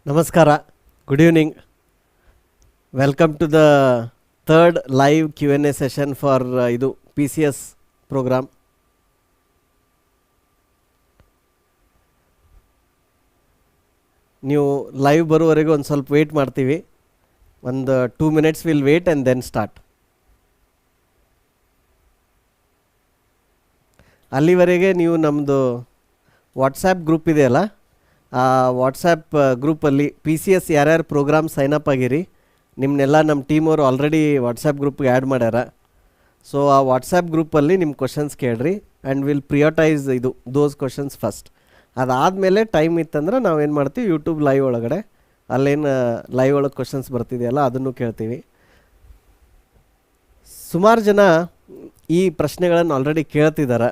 Namaskara, good evening. Welcome to the third live Q&A session for idu PCS program. ನೀವು live ಬರುವವರೆಗೂ ಒಂದು ಸ್ವಲ್ಪ wait ಮಾಡ್ತೀವಿ. ಒಂದು 2 minutes will wait and then start. ಅಲ್ಲಿವರೆಗೆ ನೀವು ನಮ್ಮದು ವಾಟ್ಸಾಪ್ ಗ್ರೂಪ್ ಇದೆಯಲ್ಲ, ಆ ವಾಟ್ಸಾಪ್ ಗ್ರೂಪಲ್ಲಿ PCS ಯಾರ್ಯಾರು ಪ್ರೋಗ್ರಾಮ್ ಸೈನಪ್ ಆಗಿರಿ ನಿಮ್ಮನ್ನೆಲ್ಲ ನಮ್ಮ ಟೀಮವರು ಆಲ್ರೆಡಿ ವಾಟ್ಸಾಪ್ ಗ್ರೂಪ್ಗೆ ಆ್ಯಡ್ ಮಾಡ್ಯಾರ. ಸೊ ಆ ವಾಟ್ಸಾಪ್ ಗ್ರೂಪಲ್ಲಿ ನಿಮ್ಮ ಕ್ವಶನ್ಸ್ ಕೇಳ್ರಿ and will prioritise those questions first. ಅದಾದಮೇಲೆ ಟೈಮ್ ಇತ್ತಂದ್ರೆ ನಾವೇನು ಮಾಡ್ತೀವಿ, ಯೂಟ್ಯೂಬ್ ಲೈವ್ ಒಳಗಡೆ ಅಲ್ಲೇನು ಲೈವ್ ಒಳಗೆ ಕ್ವಶನ್ಸ್ ಬರ್ತಿದೆಯಲ್ಲ ಅದನ್ನು ಕೇಳ್ತೀವಿ. ಸುಮಾರು ಜನ ಈ ಪ್ರಶ್ನೆಗಳನ್ನು ಆಲ್ರೆಡಿ ಕೇಳ್ತಿದ್ದಾರೆ.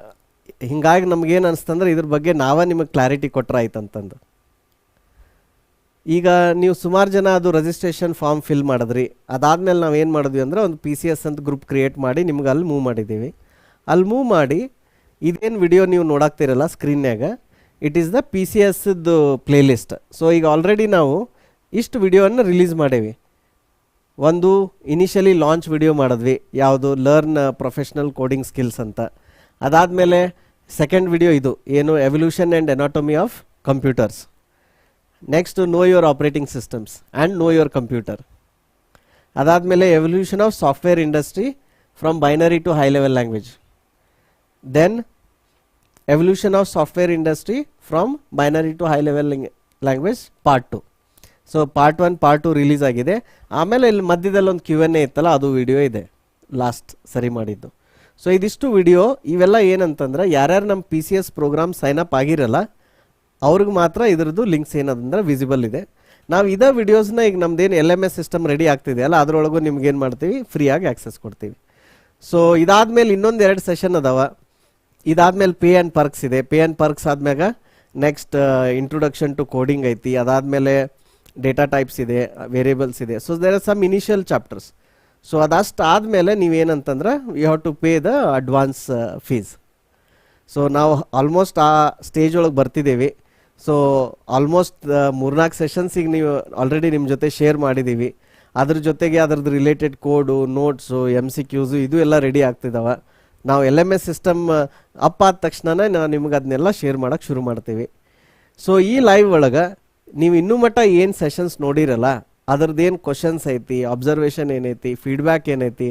ಹೀಗಾಗಿ ನಮಗೇನು ಅನಿಸ್ತಂದ್ರೆ ಇದ್ರ ಬಗ್ಗೆ ನಾವೇ ನಿಮಗೆ ಕ್ಲಾರಿಟಿ ಕೊಟ್ಟರೆ ಆಯ್ತಂತಂದು. ಈಗ ನೀವು ಸುಮಾರು ಜನ ಅದು ರಿಜಿಸ್ಟ್ರೇಷನ್ ಫಾರ್ಮ್ ಫಿಲ್ ಮಾಡಿದ್ರಿ. ಅದಾದಮೇಲೆ ನಾವು ಏನು ಮಾಡಿದ್ವಿ ಅಂದರೆ ಒಂದು PCS ಅಂತ ಗ್ರೂಪ್ ಕ್ರಿಯೇಟ್ ಮಾಡಿ ನಿಮ್ಗೆ ಅಲ್ಲಿ ಮೂವ್ ಮಾಡಿದ್ದೀವಿ. ಅಲ್ಲಿ ಮೂವ್ ಮಾಡಿ ಇದೇನು ವಿಡಿಯೋ ನೀವು ನೋಡಾಕ್ತಿರಲ್ಲ ಸ್ಕ್ರೀನ್ಯಾಗ, ಇಟ್ ಈಸ್ ದ PCSದು ಪ್ಲೇಲಿಸ್ಟ್. ಸೊ ಈಗ ಆಲ್ರೆಡಿ ನಾವು ಇಷ್ಟು ವಿಡಿಯೋವನ್ನು ರಿಲೀಸ್ ಮಾಡೇವಿ. ಒಂದು ಇನಿಷಿಯಲಿ ಲಾಂಚ್ ವಿಡಿಯೋ ಮಾಡಿದ್ವಿ, ಯಾವುದು ಲರ್ನ್ ಪ್ರೊಫೆಷ್ನಲ್ ಕೋಡಿಂಗ್ ಸ್ಕಿಲ್ಸ್ ಅಂತ. ಅದಾದಮೇಲೆ ಸೆಕೆಂಡ್ ವಿಡಿಯೋ ಇದು ಏನು evolution and anatomy of computers. Next know your operating systems and know your computer. ಅದಾದಮೇಲೆ evolution of software industry from binary to high level language. Then evolution of software industry from binary to high level language part 2. So part 1 part 2 release ಆಗಿದೆ. ಆಮೇಲೆ ಇಲ್ಲಿ ಮಧ್ಯದಲ್ಲಿ ಒಂದು Q&A ಇತ್ತಲ್ಲ, ಅದು video ಇದೆ last ಸರಿ ಮಾಡಿದ್ದು. ಸೊ ಇದಿಷ್ಟು ವಿಡಿಯೋ ಇವೆಲ್ಲ ಏನಂತಂದ್ರೆ ಯಾರ್ಯಾರು ನಮ್ಮ PCS ಪ್ರೋಗ್ರಾಮ್ ಸೈನಪ್ ಆಗಿರಲ್ಲ ಅವ್ರಿಗೆ ಮಾತ್ರ ಇದ್ರದ್ದು ಲಿಂಕ್ಸ್ ಏನದಂದ್ರೆ ವಿಸಿಬಲ್ ಇದೆ. ನಾವು ಇದೇ ವಿಡಿಯೋಸ್ನ ಈಗ ನಮ್ದೇನು LMS ಸಿಸ್ಟಮ್ ರೆಡಿ ಆಗ್ತಿದೆಯಲ್ಲ ಅದರೊಳಗೂ ನಿಮ್ಗೆ ಏನು ಮಾಡ್ತೀವಿ, ಫ್ರೀಯಾಗಿ ಆಕ್ಸೆಸ್ ಕೊಡ್ತೀವಿ. ಸೊ ಇದಾದಮೇಲೆ ಇನ್ನೊಂದು 2 ಸೆಷನ್ ಅದಾವ. ಇದಾದಮೇಲೆ ಪೇ ಆ್ಯಂಡ್ ಪರ್ಕ್ಸ್ ಇದೆ. ಪೇ ಆ್ಯಂಡ್ ಪರ್ಕ್ಸ್ ಆದ್ಮ್ಯಾಗ ನೆಕ್ಸ್ಟ್ ಇಂಟ್ರೊಡಕ್ಷನ್ ಟು ಕೋಡಿಂಗ್ ಐತಿ. ಅದಾದಮೇಲೆ ಡೇಟಾ ಟೈಪ್ಸ್ ಇದೆ, ವೇರಿಯೇಬಲ್ಸ್ ಇದೆ. So there are some initial chapters. So ಅದಷ್ಟು ಆದಮೇಲೆ ನೀವೇನಂತಂದ್ರೆ you have to pay the advance fees. So ನಾವು ಆಲ್ಮೋಸ್ಟ್ ಆ ಸ್ಟೇಜ್ ಒಳಗೆ ಬರ್ತಿದ್ದೀವಿ. ಸೊ ಆಲ್ಮೋಸ್ಟ್ 3-4 ಸೆಷನ್ಸಿಗೆ ನೀವು ಆಲ್ರೆಡಿ ನಿಮ್ಮ ಜೊತೆ ಶೇರ್ ಮಾಡಿದ್ದೀವಿ. ಅದ್ರ ಜೊತೆಗೆ ಅದ್ರದ್ದು ರಿಲೇಟೆಡ್ ಕೋಡು, ನೋಟ್ಸು, MCQs ಇದು ಎಲ್ಲ ರೆಡಿ ಆಗ್ತಿದ್ದಾವೆ. ನಾವು LMS ಸಿಸ್ಟಮ್ ಅಪ್ ಆದ ತಕ್ಷಣನೇ ನಾವು ನಿಮ್ಗೆ ಅದನ್ನೆಲ್ಲ ಶೇರ್ ಮಾಡೋಕ್ಕೆ ಶುರು ಮಾಡ್ತೀವಿ. ಸೊ ಈ ಲೈವ್ ಒಳಗೆ ನೀವು ಇನ್ನೂ ಮಟ್ಟ ಏನು ಸೆಷನ್ಸ್ ನೋಡಿರಲ್ಲ ಅದ್ರದ್ದೇನು ಕ್ವಶನ್ಸ್ ಐತಿ, ಅಬ್ಸರ್ವೇಷನ್ ಏನೈತಿ, ಫೀಡ್ಬ್ಯಾಕ್ ಏನೈತಿ,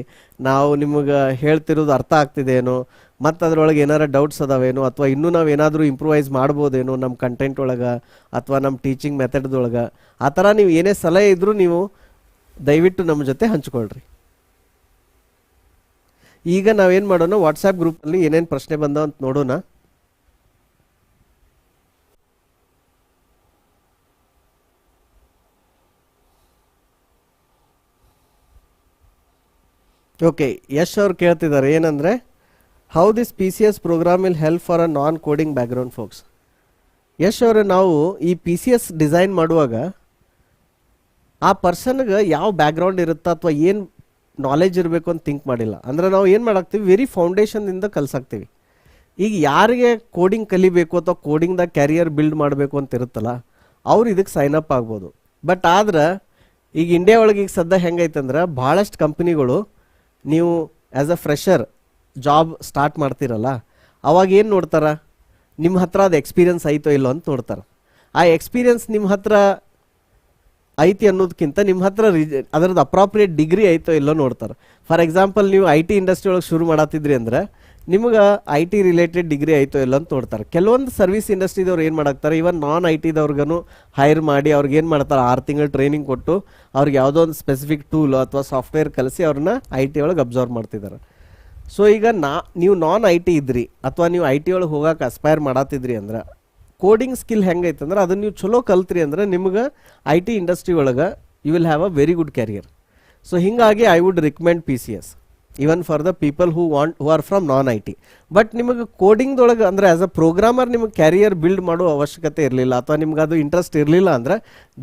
ನಾವು ನಿಮಗೆ ಹೇಳ್ತಿರೋದು ಅರ್ಥ ಆಗ್ತಿದೇನೋ, ಮತ್ತು ಅದರೊಳಗೆ ಏನಾರ ಡೌಟ್ಸ್ ಅದಾವೇನೋ, ಅಥವಾ ಇನ್ನೂ ನಾವು ಏನಾದರೂ ಇಂಪ್ರೂವೈಸ್ ಮಾಡ್ಬೋದೇನೋ ನಮ್ಮ ಕಂಟೆಂಟ್ ಒಳಗೆ ಅಥವಾ ನಮ್ಮ ಟೀಚಿಂಗ್ ಮೆಥಡ್ದೊಳಗೆ, ಆ ಥರ ನೀವು ಏನೇ ಸಲಹೆ ಇದ್ದರೂ ನೀವು ದಯವಿಟ್ಟು ನಮ್ಮ ಜೊತೆ ಹಂಚ್ಕೊಳ್ರಿ. ಈಗ ನಾವೇನು ಮಾಡೋಣ, ವಾಟ್ಸಾಪ್ ಗ್ರೂಪಲ್ಲಿ ಏನೇನು ಪ್ರಶ್ನೆ ಬಂದಾವ ಅಂತ ನೋಡೋಣ. ಓಕೆ, ಯಶ್ ಅವ್ರು ಕೇಳ್ತಿದ್ದಾರೆ ಏನಂದರೆ, how this PCS program will help for a non coding background folks. Yash ಅವರು ನಾವು ಈ PCS ಡಿಸೈನ್ ಮಾಡುವಾಗ ಆ ಪರ್ಸನ್ಗೆ ಯಾವ ಬ್ಯಾಕ್ಗ್ರೌಂಡ್ ಇರುತ್ತಾ ಅಥವಾ ಏನು ನಾಲೆಜ್ ಇರಬೇಕು ಅಂತ ಥಿಂಕ್ ಮಾಡಿಲ್ಲ. ಅಂದರೆ ನಾವು ಏನು ಮಾಡಾಕ್ತೀವಿ, ವೆರಿ ಫೌಂಡೇಶನ್ದಿಂದ ಕಲಿಸಾಕ್ತೀವಿ. ಈಗ ಯಾರಿಗೆ ಕೋಡಿಂಗ್ ಕಲಿಬೇಕು ಅಥವಾ ಕೋಡಿಂಗ್ದಾಗ ಕ್ಯಾರಿಯರ್ ಬಿಲ್ಡ್ ಮಾಡಬೇಕು ಅಂತ ಇರುತ್ತಲ್ಲ ಅವ್ರು ಇದಕ್ಕೆ ಸೈನ್ ಅಪ್ ಆಗ್ಬೋದು. ಬಟ್ ಆದ್ರೆ ಈಗ ಇಂಡಿಯಾ ಒಳಗೆ ಈಗ ಸದ್ಯ ಹೆಂಗೈತಂದ್ರೆ ಭಾಳಷ್ಟು ಕಂಪ್ನಿಗಳು ನೀವು as a fresher job start ಮಾಡ್ತಿರಲ್ಲ ಅವಾಗ ಏನು ನೋಡ್ತಾರೆ, ನಿಮ್ಮ ಹತ್ರ ಅದು ಎಕ್ಸ್ಪೀರಿಯನ್ಸ್ ಐತೋ ಇಲ್ಲೋ ಅಂತ ನೋಡ್ತಾರೆ. ಆ ಎಕ್ಸ್ಪೀರಿಯನ್ಸ್ ನಿಮ್ಮ ಹತ್ರ ಐತಿ ಅನ್ನೋದಕ್ಕಿಂತ ನಿಮ್ಮ ಹತ್ರ ಅದರದ್ದು ಅಪ್ರಾಪ್ರಿಯೇಟ್ ಡಿಗ್ರಿ ಐತೋ ಇಲ್ಲೋ ನೋಡ್ತಾರೆ. ಫಾರ್ ಎಕ್ಸಾಂಪಲ್ ನೀವು IT ಇಂಡಸ್ಟ್ರಿ ಒಳಗೆ ಶುರು ಮಾಡತ್ತಿದ್ರಿ ಅಂದರೆ ನಿಮ್ಗೆ IT ರಿಲೇಟೆಡ್ ಡಿಗ್ರಿ ಐತೋ ಇಲ್ಲ ಅಂತ ನೋಡ್ತಾರೆ. ಕೆಲವೊಂದು ಸರ್ವಿಸ್ ಇಂಡಸ್ಟ್ರಿದವ್ರು ಏನು ಮಾಡಾಕ್ತಾರೆ, ಇವನ್ ನಾನ್ ITದವ್ರಿಗೂ ಹೈರ್ ಮಾಡಿ ಅವ್ರಿಗೆ ಏನು ಮಾಡ್ತಾರೆ, 6 ತಿಂಗಳು ಟ್ರೈನಿಂಗ್ ಕೊಟ್ಟು ಅವ್ರಿಗೆ ಯಾವುದೋ ಒಂದು ಸ್ಪೆಸಿಫಿಕ್ ಟೂಲ್ ಅಥವಾ ಸಾಫ್ಟ್ವೇರ್ ಕಲಿಸಿ ಅವ್ರನ್ನ IT ಒಳಗೆ ಅಬ್ಸರ್ವ್ ಮಾಡ್ತಿದ್ದಾರೆ. ಸೊ ಈಗ ನೀವು ನಾನ್ IT ಇದ್ರಿ ಅಥವಾ ನೀವು IT ಒಳಗೆ ಹೋಗೋಕೆ ಅಸ್ಪೈರ್ ಮಾಡತ್ತಿದ್ರಿ ಅಂದ್ರೆ ಕೋಡಿಂಗ್ ಸ್ಕಿಲ್ ಹೆಂಗೈತಂದ್ರೆ ಅದನ್ನು ನೀವು ಚಲೋ ಕಲ್ತ್ರಿ ಅಂದ್ರೆ ನಿಮ್ಗೆ IT ಇಂಡಸ್ಟ್ರಿ ಒಳಗೆ you will have a very good career. So ಹೀಗಾಗಿ I would recommend PCS even for the people who are from non IT. But ನಿಮಗೆ ಕೋಡಿಂಗ್ದೊಳಗೆ ಅಂದರೆ ಆ್ಯಸ್ ಅ ಪ್ರೋಗ್ರಾಮರ್ ನಿಮಗೆ ಕ್ಯಾರಿಯರ್ ಬಿಲ್ಡ್ ಮಾಡೋ ಅವಶ್ಯಕತೆ ಇರಲಿಲ್ಲ ಅಥವಾ ನಿಮ್ಗೆ ಅದು ಇಂಟ್ರೆಸ್ಟ್ ಇರಲಿಲ್ಲ ಅಂದರೆ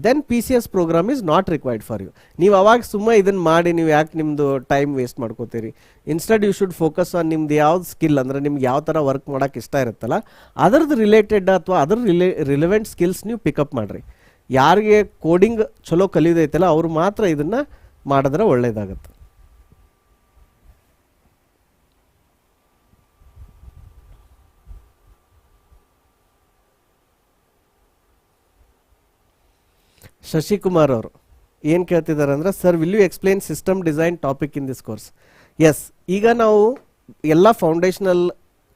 then PCS program is not required for you. ನೀವು ಅವಾಗ ಸುಮ್ಮನೆ ಇದನ್ನು ಮಾಡಿ ನೀವು ಯಾಕೆ ನಿಮ್ಮದು ಟೈಮ್ ವೇಸ್ಟ್ ಮಾಡ್ಕೋತೀರಿ. Instead you should focus on ನಿಮ್ದು ಯಾವ್ದು ಸ್ಕಿಲ್ ಅಂದರೆ ನಿಮ್ಗೆ ಯಾವ ಥರ ವರ್ಕ್ ಮಾಡೋಕ್ಕೆ ಇಷ್ಟ ಇರುತ್ತಲ್ಲ ಅದರದ್ದು ರಿಲೇಟೆಡ್ ಅಥವಾ ಅದ್ರ ರಿಲೆವೆಂಟ್ ಸ್ಕಿಲ್ಸ್ ನೀವು ಪಿಕಪ್ ಮಾಡಿರಿ. ಯಾರಿಗೆ ಕೋಡಿಂಗ್ ಚಲೋ ಕಲಿಯೋದೈತಲ್ಲ ಅವ್ರು ಮಾತ್ರ ಇದನ್ನು ಮಾಡಿದ್ರೆ ಒಳ್ಳೆಯದಾಗತ್ತೆ. ಶಶಿಕುಮಾರ್ ಅವರು ಏನು ಕೇಳ್ತಿದ್ದಾರೆ ಅಂದರೆ, sir will you explain system design topic in this course? Yes, ಈಗ ನಾವು ಎಲ್ಲ ಫೌಂಡೇಶನಲ್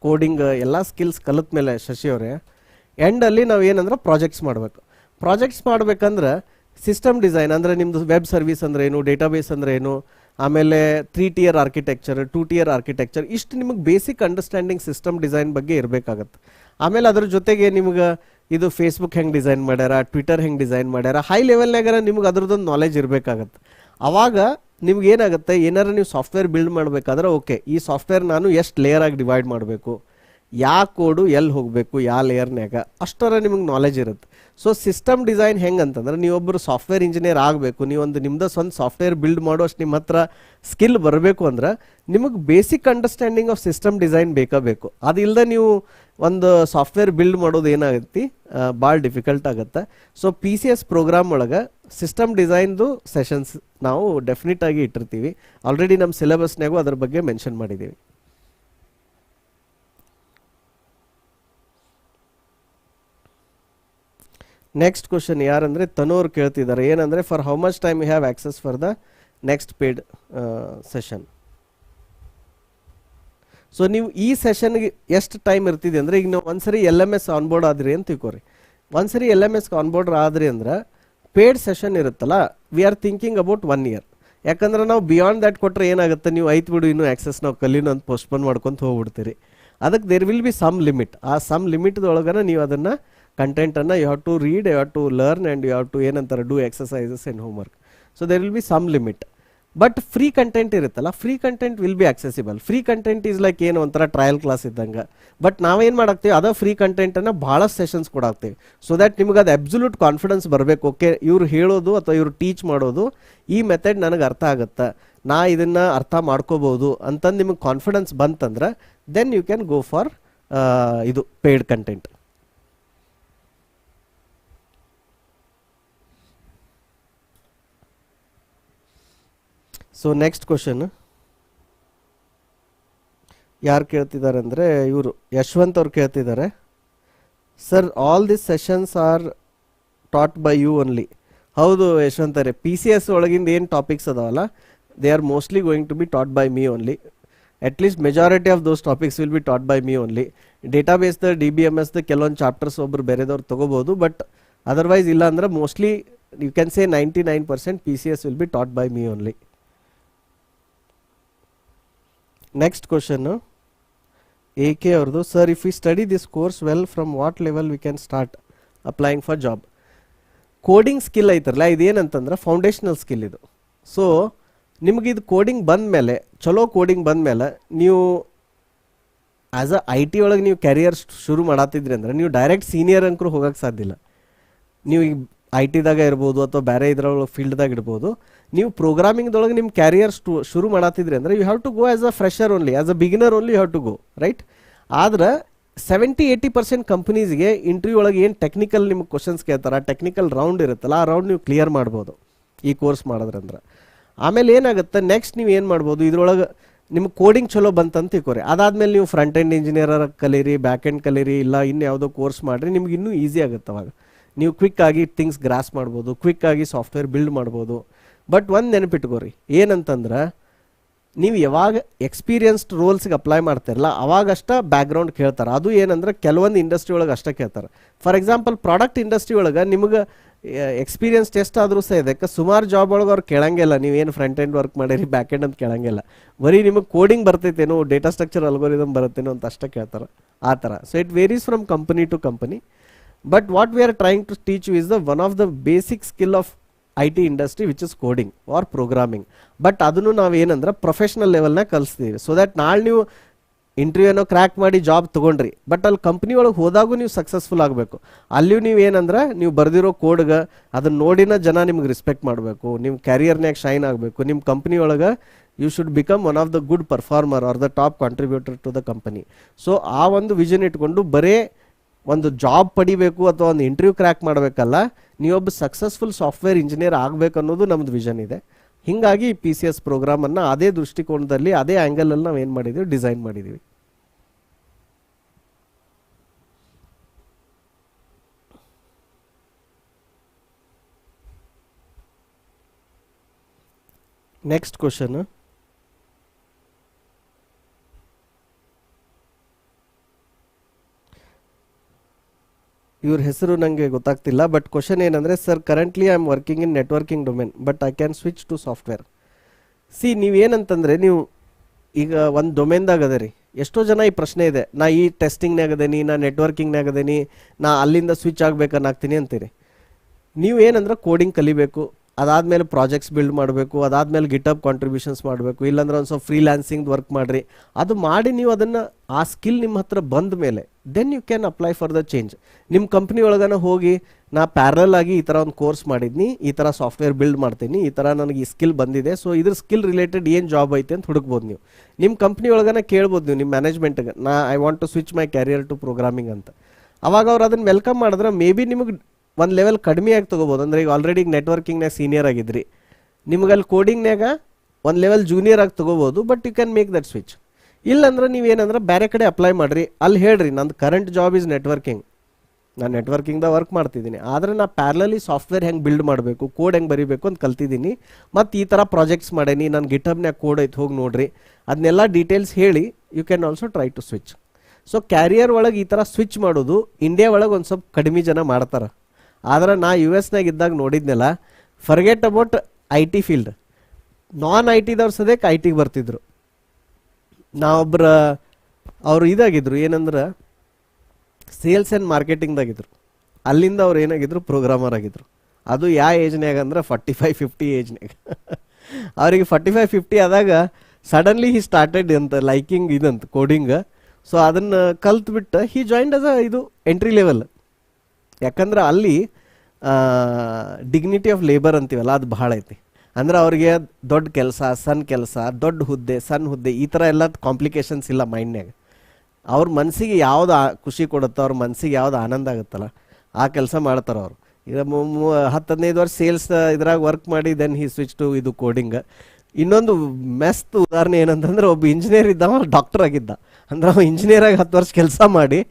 ಕೋಡಿಂಗ್ ಎಲ್ಲ ಸ್ಕಿಲ್ಸ್ ಕಲಿತ ಮೇಲೆ ಶಶಿ ಅವರೇ ಎಂಡಲ್ಲಿ ನಾವು ಏನಂದ್ರೆ ಪ್ರಾಜೆಕ್ಟ್ಸ್ ಮಾಡಬೇಕು. ಪ್ರಾಜೆಕ್ಟ್ಸ್ ಮಾಡಬೇಕಂದ್ರೆ ಸಿಸ್ಟಮ್ ಡಿಸೈನ್ ಅಂದರೆ ನಿಮ್ಮದು ವೆಬ್ ಸರ್ವಿಸ್ ಅಂದರೆ ಏನು, ಡೇಟಾಬೇಸ್ ಅಂದರೆ ಏನು, ಆಮೇಲೆ 3 tier ಆರ್ಕಿಟೆಕ್ಚರ್, 2 tier ಆರ್ಕಿಟೆಕ್ಚರ್, ಇಷ್ಟು ನಿಮಗೆ ಬೇಸಿಕ್ ಅಂಡರ್ಸ್ಟ್ಯಾಂಡಿಂಗ್ ಸಿಸ್ಟಮ್ ಡಿಸೈನ್ ಬಗ್ಗೆ ಇರಬೇಕಾಗತ್ತೆ. ಆಮೇಲೆ ಅದ್ರ ಜೊತೆಗೆ ನಿಮ್ಗೆ ಇದು ಫೇಸ್ಬುಕ್ ಹೆಂಗೆ ಡಿಸೈನ್ ಮಾಡ್ಯಾರ, ಟ್ವಿಟರ್ ಹೆಂಗೆ ಡಿಸೈನ್ ಮಾಡ್ಯಾರ, ಹೈ ಲೆವೆಲ್ನಾಗಾರ ನಿಮ್ಗೆ ಅದ್ರದ್ದೊಂದು ನಾಲೆಜ್ ಇರಬೇಕಾಗತ್ತೆ. ಆವಾಗ ನಿಮ್ಗೆ ಏನಾಗುತ್ತೆ, ಏನಾರು ನೀವು ಸಾಫ್ಟ್ವೇರ್ ಬಿಲ್ಡ್ ಮಾಡಬೇಕಾದ್ರೆ ಓಕೆ ಈ ಸಾಫ್ಟ್ವೇರ್ ನಾನು ಎಷ್ಟು ಲೇಯರ್ ಆಗಿ ಡಿವೈಡ್ ಮಾಡಬೇಕು, ಯಾವ ಕೋಡು ಎಲ್ಲಿ ಹೋಗಬೇಕು, ಯಾವ ಲೇಯರ್ನ್ಯಾಗ, ಅಷ್ಟರ ನಿಮಗೆ ನಾಲೆಜ್ ಇರುತ್ತೆ. ಸೊ ಸಿಸ್ಟಮ್ ಡಿಸೈನ್ ಹೆಂಗೆ ಅಂತಂದ್ರೆ ನೀವೊಬ್ಬರು ಸಾಫ್ಟ್ವೇರ್ ಇಂಜಿನಿಯರ್ ಆಗಬೇಕು, ನೀವೊಂದು ನಿಮ್ದು ಸ್ವಂತ ಸಾಫ್ಟ್ವೇರ್ ಬಿಲ್ಡ್ ಮಾಡೋಷ್ಟು ನಿಮ್ಮ ಹತ್ರ ಸ್ಕಿಲ್ ಬರಬೇಕು ಅಂದ್ರೆ ನಿಮಗೆ basic understanding of system design ಬೇಕು. ಅದಿಲ್ಲದೆ ನೀವು ಒಂದು ಸಾಫ್ಟ್ವೇರ್ ಬಿಲ್ಡ್ ಮಾಡೋದು ಏನಾಗುತ್ತೆ, ಭಾಳ ಡಿಫಿಕಲ್ಟ್ ಆಗುತ್ತೆ. ಸೊ PCS ಪ್ರೋಗ್ರಾಮ್ ಒಳಗೆ ಸಿಸ್ಟಮ್ ಡಿಸೈನ್ದು ಸೆಷನ್ಸ್ ನಾವು ಡೆಫಿನೆಟ್ ಆಗಿ ಇಟ್ಟಿರ್ತೀವಿ. ಆಲ್ರೆಡಿ ನಮ್ಮ ಸಿಲೆಬಸ್ನಾಗೂ ಅದ್ರ ಬಗ್ಗೆ ಮೆನ್ಷನ್ ಮಾಡಿದ್ದೀವಿ. ನೆಕ್ಸ್ಟ್ ಕ್ವಶನ್ ಯಾರಂದರೆ ತನೋರ್ ಕೇಳ್ತಿದ್ದಾರೆ, ಏನಂದರೆ for how much time you have access for the next paid session? So ನೀವು ಈ ಸೆಷನ್ಗೆ ಎಷ್ಟು ಟೈಮ್ ಇರ್ತಿದೆ ಅಂದರೆ, ಈಗ ನೀವು ಒಂದ್ಸರಿ LMS ಆನ್ಬೋರ್ಡ್ ಆದ್ರಿ ಅಂತ ತಿಳ್ಕೊರಿ. ಒಂದ್ಸರಿ LMS ಆನ್ಬೋರ್ಡ್ ಆದ್ರಿ ಅಂದ್ರೆ ಪೇಡ್ ಸೆಷನ್ ಇರುತ್ತಲ್ಲ, we are thinking about 1 year. ಯಾಕಂದ್ರೆ ನಾವು ಬಿಯಾಂಡ್ ದ್ಯಾಟ್ ಕೊಟ್ಟರೆ ಏನಾಗುತ್ತೆ, ನೀವು ಐತ್ ಬಿಡು ಇನ್ನೂ ಆಕ್ಸೆಸ್ ನಾವು ಕಲೀನು ಅಂತ ಪೋಸ್ಟ್ಪೋನ್ ಮಾಡ್ಕೊಂತ ಹೋಗ್ಬಿಡ್ತೀರಿ. ಅದಕ್ಕೆ there will be some limit. ಆ ಸಮ್ ಲಿಮಿಟ್ದೊಳಗನ ನೀವು ಅದನ್ನು ಕಂಟೆಂಟನ್ನು you have to read, you have to learn and you have to ಏನಂತಾರೆ do exercises and homework. So there will be some limit. But free content ಇರುತ್ತಲ್ಲ, free content will be accessible. Free content is like ಏನು ಒಂಥರ trial class ಇದ್ದಂಗೆ. But ನಾವೇನು ಮಾಡಾಕ್ತೀವಿ, ಅದೇ free ಕಂಟೆಂಟನ್ನು ಭಾಳಷ್ಟು sessions ಕೊಡಾಕ್ತೀವಿ. So that ನಿಮ್ಗೆ ಅದು ಅಬ್ಸಲ್ಯೂಟ್ ಕಾನ್ಫಿಡೆನ್ಸ್ ಬರಬೇಕು. ಓಕೆ ಇವ್ರು ಹೇಳೋದು ಅಥವಾ ಇವ್ರು ಟೀಚ್ ಮಾಡೋದು ಈ ಮೆಥಡ್ ನನಗೆ ಅರ್ಥ ಆಗುತ್ತೆ, ನಾ ಇದನ್ನು ಅರ್ಥ ಮಾಡ್ಕೋಬೋದು ಅಂತಂದು ನಿಮಗೆ ಕಾನ್ಫಿಡೆನ್ಸ್ ಬಂತಂದ್ರೆ then you can go for ಇದು paid content. So next question ಯಾರು ಕೇಳ್ತಿದ್ದಾರೆ ಅಂದರೆ ಇವರು ಯಶವಂತ್ ಅವ್ರು ಕೇಳ್ತಿದ್ದಾರೆ, sir all this sessions are taught by you only? ಹೌದು ಯಶವಂತ್ ಅವರೇ, PCS ಒಳಗಿಂದ ಏನು ಟಾಪಿಕ್ಸ್ ಅದಾವಲ್ಲ they are mostly going to be taught by me only. At least majority of those topics will be taught by me only. ಡೇಟಾಬೇಸ್ದ DBMSದ ಕೆಲವೊಂದು chapters ಒಬ್ಬರು ಬೇರೆದವ್ರು ತೊಗೋಬೋದು, ಬಟ್ ಅದರ್ವೈಸ್ ಇಲ್ಲ ಅಂದ್ರೆ mostly you can say 99% PCS will be taught by me only. Next question AK ಅವ್ರದ್ದು, sir if we study this course well from what level we can start applying for job? Coding skill ಐತರಲ್ಲ, ಇದೇನಂತಂದ್ರೆ foundational skill ಇದು. So ನಿಮ್ಗೆ ಇದು coding ಬಂದಮೇಲೆ, ಚಲೋ coding ಬಂದಮೇಲೆ ನೀವು ಆ್ಯಸ್ ಅ IT ಒಳಗೆ ನೀವು ಕ್ಯಾರಿಯರ್ ಶುರು ಮಾಡತ್ತಿದ್ರಿ ಅಂದ್ರೆ ನೀವು ಡೈರೆಕ್ಟ್ ಸೀನಿಯರ್ ಅಂಕರು ಹೋಗೋಕ್ಕೆ ಸಾಧ್ಯ ಇಲ್ಲ. ನೀವು ಈಗ IT-ದಾಗ ಇರ್ಬೋದು ಅಥವಾ ಬೇರೆ ಇದ್ರೊಳಗೆ ಫೀಲ್ಡ್ದಾಗ ಇರ್ಬೋದು, ನೀವು ಪ್ರೋಗ್ರಾಮಿಂಗ್ದೊಳಗೆ ನಿಮ್ಮ ಕ್ಯಾರಿಯರ್ ಶುರು ಮಾಡತ್ತಿದ್ರಿ ಅಂದರೆ you have to go as a fresher only, as a beginner only you have to go, right? ಆದ್ರೆ 70-80% ಕಂಪ್ನೀಸ್ಗೆ ಇಂಟರ್ವ್ಯೂ ಒಳಗೆ ಏನು ಟೆಕ್ನಿಕಲ್ ನಿಮ್ಗೆ ಕ್ವಶನ್ಸ್ ಕೇಳ್ತಾರೆ, ಟೆಕ್ನಿಕಲ್ ರೌಂಡ್ ಇರುತ್ತಲ್ಲ, ಆ ರೌಂಡ್ ನೀವು ಕ್ಲಿಯರ್ ಮಾಡ್ಬೋದು ಈ ಕೋರ್ಸ್ ಮಾಡಿದ್ರಂದ್ರೆ. ಆಮೇಲೆ ಏನಾಗುತ್ತೆ, ನೆಕ್ಸ್ಟ್ ನೀವು ಏನು ಮಾಡ್ಬೋದು, ಇದ್ರೊಳಗೆ ನಿಮ್ಗೆ ಕೋಡಿಂಗ್ ಚಲೋ ಬಂತಂತ ತಿಳ್ಕೊರಿ. ಅದಾದಮೇಲೆ ನೀವು ಫ್ರಂಟ್ ಎಂಡ್ ಇಂಜಿನಿಯರ್ ಕಲೀರಿ, ಬ್ಯಾಕ್ ಎಂಡ್ ಕಲೀರಿ, ಇಲ್ಲ ಇನ್ನು ಯಾವುದೋ ಕೋರ್ಸ್ ಮಾಡಿರಿ, ನಿಮ್ಗೆ ಇನ್ನೂ ಈಸಿ ಆಗುತ್ತೆ. ಅವಾಗ ನೀವು ಕ್ವಿಕ್ ಆಗಿ ಥಿಂಗ್ಸ್ ಗ್ರಾಸ್ ಮಾಡ್ಬೋದು, ಕ್ವಿಕ್ ಆಗಿ ಸಾಫ್ಟ್ವೇರ್ ಬಿಲ್ಡ್ ಮಾಡ್ಬೋದು. ಬಟ್ ಒಂದು ನೆನಪಿಟ್ಕೋರಿ, ಏನಂತಂದ್ರೆ ನೀವು ಯಾವಾಗ ಎಕ್ಸ್ಪೀರಿಯನ್ಸ್ಡ್ ರೋಲ್ಸ್ಗೆ ಅಪ್ಲೈ ಮಾಡ್ತಿರಲ್ಲ ಅವಾಗಷ್ಟ ಬ್ಯಾಕ್ಗ್ರೌಂಡ್ ಕೇಳ್ತಾರೆ. ಅದು ಏನಂದ್ರೆ ಕೆಲವೊಂದು ಇಂಡಸ್ಟ್ರಿ ಒಳಗೆ ಅಷ್ಟೇ ಕೇಳ್ತಾರೆ. ಫಾರ್ ಎಕ್ಸಾಂಪಲ್ ಪ್ರಾಡಕ್ಟ್ ಇಂಡಸ್ಟ್ರಿ ಒಳಗೆ ನಿಮಗೆ ಎಕ್ಸ್ಪೀರಿಯನ್ಸ್ ಟೆಸ್ಟ್ ಆದರೂ ಸಹ ಇದಕ್ಕೆ ಸುಮಾರು ಜಾಬ್ ಒಳಗೆ ಅವ್ರು ಕೇಳಂಗಿಲ್ಲ, ನೀವೇನು ಫ್ರಂಟ್ ಎಂಡ್ ವರ್ಕ್ ಮಾಡಿರಿ ಬ್ಯಾಕ್ ಎಂಡ್ ಅಂತ ಕೇಳಂಗಿಲ್ಲ. ಬರೀ ನಿಮಗೆ ಕೋಡಿಂಗ್ ಬರ್ತೈತೇನೋ, ಡೇಟಾ ಸ್ಟ್ರಕ್ಚರ್ ಅಲ್ಗೋರಿದಮ್ ಬರುತ್ತೇನೋ ಅಂತ ಅಷ್ಟೇ ಕೇಳ್ತಾರೆ, ಆ ಥರ. So it varies from company to company. But what we are trying to teach you is the one of the basic skill of IT industry, which is coding or programming. But ಅದನ್ನು ನಾವು ಏನಂದ್ರೆ professional ಲೆವೆಲ್ನಾಗ ಕಲಿಸ್ತೀವಿ. So that ನಾಳೆ ನೀವು ಇಂಟರ್ವ್ಯೂನೋ crack ಮಾಡಿ job ತೊಗೊಂಡ್ರಿ, but ಅಲ್ಲಿ company ಒಳಗೆ ಹೋದಾಗೂ ನೀವು ಸಕ್ಸಸ್ಫುಲ್ ಆಗಬೇಕು. ಅಲ್ಲಿಯೂ ನೀವು ಏನಂದ್ರೆ ನೀವು ಬರೆದಿರೋ ಕೋಡ್ಗೆ ಅದನ್ನ ನೋಡಿನ ಜನ ನಿಮ್ಗೆ ರೆಸ್ಪೆಕ್ಟ್ ಮಾಡಬೇಕು, ನಿಮ್ಮ ಕ್ಯಾರಿಯರ್ನಾಗ ಶೈನ್ ಆಗಬೇಕು. ನಿಮ್ಮ ಕಂಪ್ನಿ ಒಳಗೆ you should become one of the good performer or the top contributor to the company. So ಆ ಒಂದು ವಿಷನ್ ಇಟ್ಕೊಂಡು ಬರೇ ಒಂದು ಜಾಬ್ ಪಡಿಬೇಕು ಅಥವಾ ಒಂದು ಇಂಟರ್ವ್ಯೂ ಕ್ರ್ಯಾಕ್ ಮಾಡಬೇಕಲ್ಲ, ನೀವೊಬ್ಬ ಸಕ್ಸಸ್ಫುಲ್ ಸಾಫ್ಟ್ವೇರ್ ಇಂಜಿನಿಯರ್ ಆಗಬೇಕು ಅನ್ನೋದು ನಮ್ಮದು ವಿಷನ್ ಇದೆ. ಹೀಗಾಗಿ ಈ PCS ಪ್ರೋಗ್ರಾಮನ್ನು ಅದೇ ದೃಷ್ಟಿಕೋನದಲ್ಲಿ ಅದೇ ಆ್ಯಂಗಲಲ್ಲಿ ನಾವು ಏನು ಮಾಡಿದ್ದೀವಿ, ಡಿಸೈನ್ ಮಾಡಿದ್ದೀವಿ. ನೆಕ್ಸ್ಟ್ ಕ್ವಶನ್, ಇವ್ರ ಹೆಸರು ನನಗೆ ಗೊತ್ತಾಗ್ತಿಲ್ಲ, ಬಟ್ ಕ್ವಶನ್ ಏನಂದರೆ, sir currently I am working in networking domain but I can switch to software. See ನೀವೇನಂತಂದರೆ, ನೀವು ಈಗ ಒಂದು ಡೊಮೇನ್ದಾಗ ಅದ ರೀ, ಎಷ್ಟೋ ಜನ ಈ ಪ್ರಶ್ನೆ ಇದೆ, ನಾ ಈ ಟೆಸ್ಟಿಂಗ್ನಾಗ ಅದೇನಿ, ನಾ ನೆಟ್ವರ್ಕಿಂಗ್ನಾಗ ಅದೇನಿ, ನಾ ಅಲ್ಲಿಂದ ಸ್ವಿಚ್ ಆಗ್ಬೇಕನ್ನಾಗ್ತೀನಿ ಅಂತೀರಿ. ನೀವು ಏನಂದ್ರೆ ಕೋಡಿಂಗ್ ಕಲಿಬೇಕು, ಅದಾದಮೇಲೆ ಪ್ರಾಜೆಕ್ಟ್ಸ್ ಬಿಲ್ಡ್ ಮಾಡಬೇಕು, ಅದಾದಮೇಲೆ ಗಿಟಬ್ ಕಾಂಟ್ರಿಬ್ಯೂಷನ್ಸ್ ಮಾಡಬೇಕು, ಇಲ್ಲಾಂದ್ರೆ ಒಂದು ಸ್ವಲ್ಪ ಫ್ರೀಲ್ಯಾನ್ಸಿಂಗ್ ವರ್ಕ್ ಮಾಡಿರಿ. ಅದು ಮಾಡಿ ನೀವು ಅದನ್ನು ಆ ಸ್ಕಿಲ್ ನಿಮ್ಮ ಹತ್ರ ಬಂದ ಮೇಲೆ then you can apply for the change. ನಿಮ್ಮ ಕಂಪ್ನಿ ಒಳಗನ ಹೋಗಿ ನಾ ಪ್ಯಾರಲ್ ಆಗಿ ಈ ಥರ ಒಂದು ಕೋರ್ಸ್ ಮಾಡಿದ್ನಿ, ಈ ಥರ ಸಾಫ್ಟ್ವೇರ್ ಬಿಲ್ಡ್ ಮಾಡ್ತೀನಿ, ಈ ಥರ ನನಗೆ ಈ ಸ್ಕಿಲ್ ಬಂದಿದೆ, ಸೊ ಇದ್ರ ಸ್ಕಿಲ್ ರಿಲೇಟೆಡ್ ಏನು ಜಾಬ್ ಐತೆ ಅಂತ ಹುಡುಕ್ಬೋದು. ನೀವು ನಿಮ್ಮ ಕಂಪ್ನಿ ಒಳಗನ ಕೇಳ್ಬೋದು, ನೀವು ನಿಮ್ಮ ಮ್ಯಾನೇಜ್ಮೆಂಟ್ಗೆ, ನಾ I want to switch my career to programming ಅಂತ. ಅವಾಗ ಅವ್ರು ಅದನ್ನು ವೆಲ್ಕಮ್ ಮಾಡಿದ್ರೆ ಮೇ ಬಿ ನಿಮಗೆ ಒಂದು ಲೆವೆಲ್ ಕಡಿಮೆಯಾಗಿ ತೊಗೋಬೋದು. ಅಂದರೆ ಈಗ ಆಲ್ರೆಡಿ ನೆಟ್ವರ್ಕಿಂಗ್ನಾಗ ಸೀನಿಯರ್ ಆಗಿದ್ರಿ, ನಿಮಗಲ್ಲಿ ಕೋಡಿಂಗ್ನಾಗ ಒಂದು ಲೆವೆಲ್ ಜೂನಿಯರ್ ಆಗಿ ತೊಗೋಬೋದು, but you can make that switch. ಇಲ್ಲಾಂದ್ರೆ ನೀವೇನಂದ್ರೆ ಬೇರೆ ಕಡೆ ಅಪ್ಲೈ ಮಾಡಿರಿ, ಅಲ್ಲಿ ಹೇಳ್ರಿ ನಂದು ಕರೆಂಟ್ ಜಾಬ್ ಈಸ್ ನೆಟ್ವರ್ಕಿಂಗ್, ನಾನು ನೆಟ್ವರ್ಕಿಂಗ್ದಾಗ ವರ್ಕ್ ಮಾಡ್ತಿದ್ದೀನಿ, ಆದರೆ ನಾ ಪ್ಯಾರಲಲಿ ಸಾಫ್ಟ್ವೇರ್ ಹೆಂಗೆ ಬಿಲ್ಡ್ ಮಾಡಬೇಕು, ಕೋಡ್ ಹೆಂಗೆ ಬರೀಬೇಕು ಅಂತ ಕಲ್ತಿದ್ದೀನಿ, ಮತ್ತು ಈ ಥರ ಪ್ರಾಜೆಕ್ಟ್ಸ್ ಮಾಡೀನಿ, ನಾನು ಗಿಟಬ್ನ್ಯಾಗ ಕೋಡ್ ಐತೆ ಹೋಗಿ ನೋಡ್ರಿ, ಅದನ್ನೆಲ್ಲ ಡೀಟೇಲ್ಸ್ ಹೇಳಿ you can also try to switch. So career ಒಳಗೆ ಈ ಥರ ಸ್ವಿಚ್ ಮಾಡೋದು ಇಂಡಿಯಾ ಒಳಗೆ ಒಂದು ಸ್ವಲ್ಪ ಕಡಿಮೆ ಜನ ಮಾಡ್ತಾರೆ. ಆದ್ರೆ ನಾ US ನಾಗ ಇದ್ದಾಗ ನೋಡಿದ್ನೆಲ್ಲ, forget about IT field, non IT ದವ್ರು ಸದ್ಯಕ್ಕೆ IT ಬರ್ತಿದ್ರು. ನಾವೊಬ್ಬರ ಅವರು ಇದಾಗಿದ್ರು, ಏನಂದ್ರೆ ಸೇಲ್ಸ್ ಆ್ಯಂಡ್ ಮಾರ್ಕೆಟಿಂಗ್ದಾಗಿದ್ರು, ಅಲ್ಲಿಂದ ಅವ್ರು ಏನಾಗಿದ್ರು, ಪ್ರೋಗ್ರಾಮರ್ ಆಗಿದ್ರು. ಅದು ಯಾವ ಏಜ್ನಾಗ ಅಂದ್ರೆ 45-50 ಏಜ್ನಾಗ. ಅವರಿಗೆ 45-50 ಆದಾಗ ಸಡನ್ಲಿ ಹಿ ಸ್ಟಾರ್ಟೆಡ್ ಅಂತ ಲೈಕಿಂಗ್ ಇದಂತ ಕೋಡಿಂಗ್. ಸೊ ಅದನ್ನು ಕಲ್ತ್ಬಿಟ್ಟು ಹಿ ಜಾಯಿಂಡ್ ಅಸ್ ಇದು ಎಂಟ್ರಿ ಲೆವೆಲ್. ಯಾಕಂದ್ರೆ ಅಲ್ಲಿ ಡಿಗ್ನಿಟಿ ಆಫ್ ಲೇಬರ್ ಅಂತೀವಲ್ಲ, ಅದು ಭಾಳ ಐತಿ. ಅಂದ್ರೆ ಅವ್ರಿಗೆ ದೊಡ್ಡ ಕೆಲಸ, ಸಣ್ಣ ಕೆಲಸ, ದೊಡ್ಡ ಹುದ್ದೆ, ಸಣ್ಣ ಹುದ್ದೆ, ಈ ಥರ ಎಲ್ಲ ಕಾಂಪ್ಲಿಕೇಶನ್ಸ್ ಇಲ್ಲ ಮೈಂಡ್ನಾಗ. ಅವ್ರ ಮನಸ್ಸಿಗೆ ಯಾವ್ದು ಖುಷಿ ಕೊಡುತ್ತೋ, ಅವ್ರ ಮನಸ್ಸಿಗೆ ಯಾವ್ದು ಆನಂದ ಆಗುತ್ತಲ್ಲ ಆ ಕೆಲಸ ಮಾಡ್ತಾರೆ ಅವರು. ಈಗ 10-15 ವರ್ಷ ಸೇಲ್ಸ್ ಇದ್ರಾಗ ವರ್ಕ್ ಮಾಡಿ ದೆನ್ ಹಿ ಸ್ವಿಚ್ ಟು ಇದು ಕೋಡಿಂಗ್. ಇನ್ನೊಂದು ಮೆಸ್ತ್ ಉದಾಹರಣೆ ಏನಂತಂದ್ರೆ, ಒಬ್ಬ ಇಂಜಿನಿಯರ್ ಇದ್ದ, ಅವ ಡಾಕ್ಟರ್ ಆಗಿದ್ದ. ಅಂದ್ರೆ ಅವ ಇಂಜಿನಿಯರಾಗಿ 10 ವರ್ಷ ಕೆಲಸ ಮಾಡಿ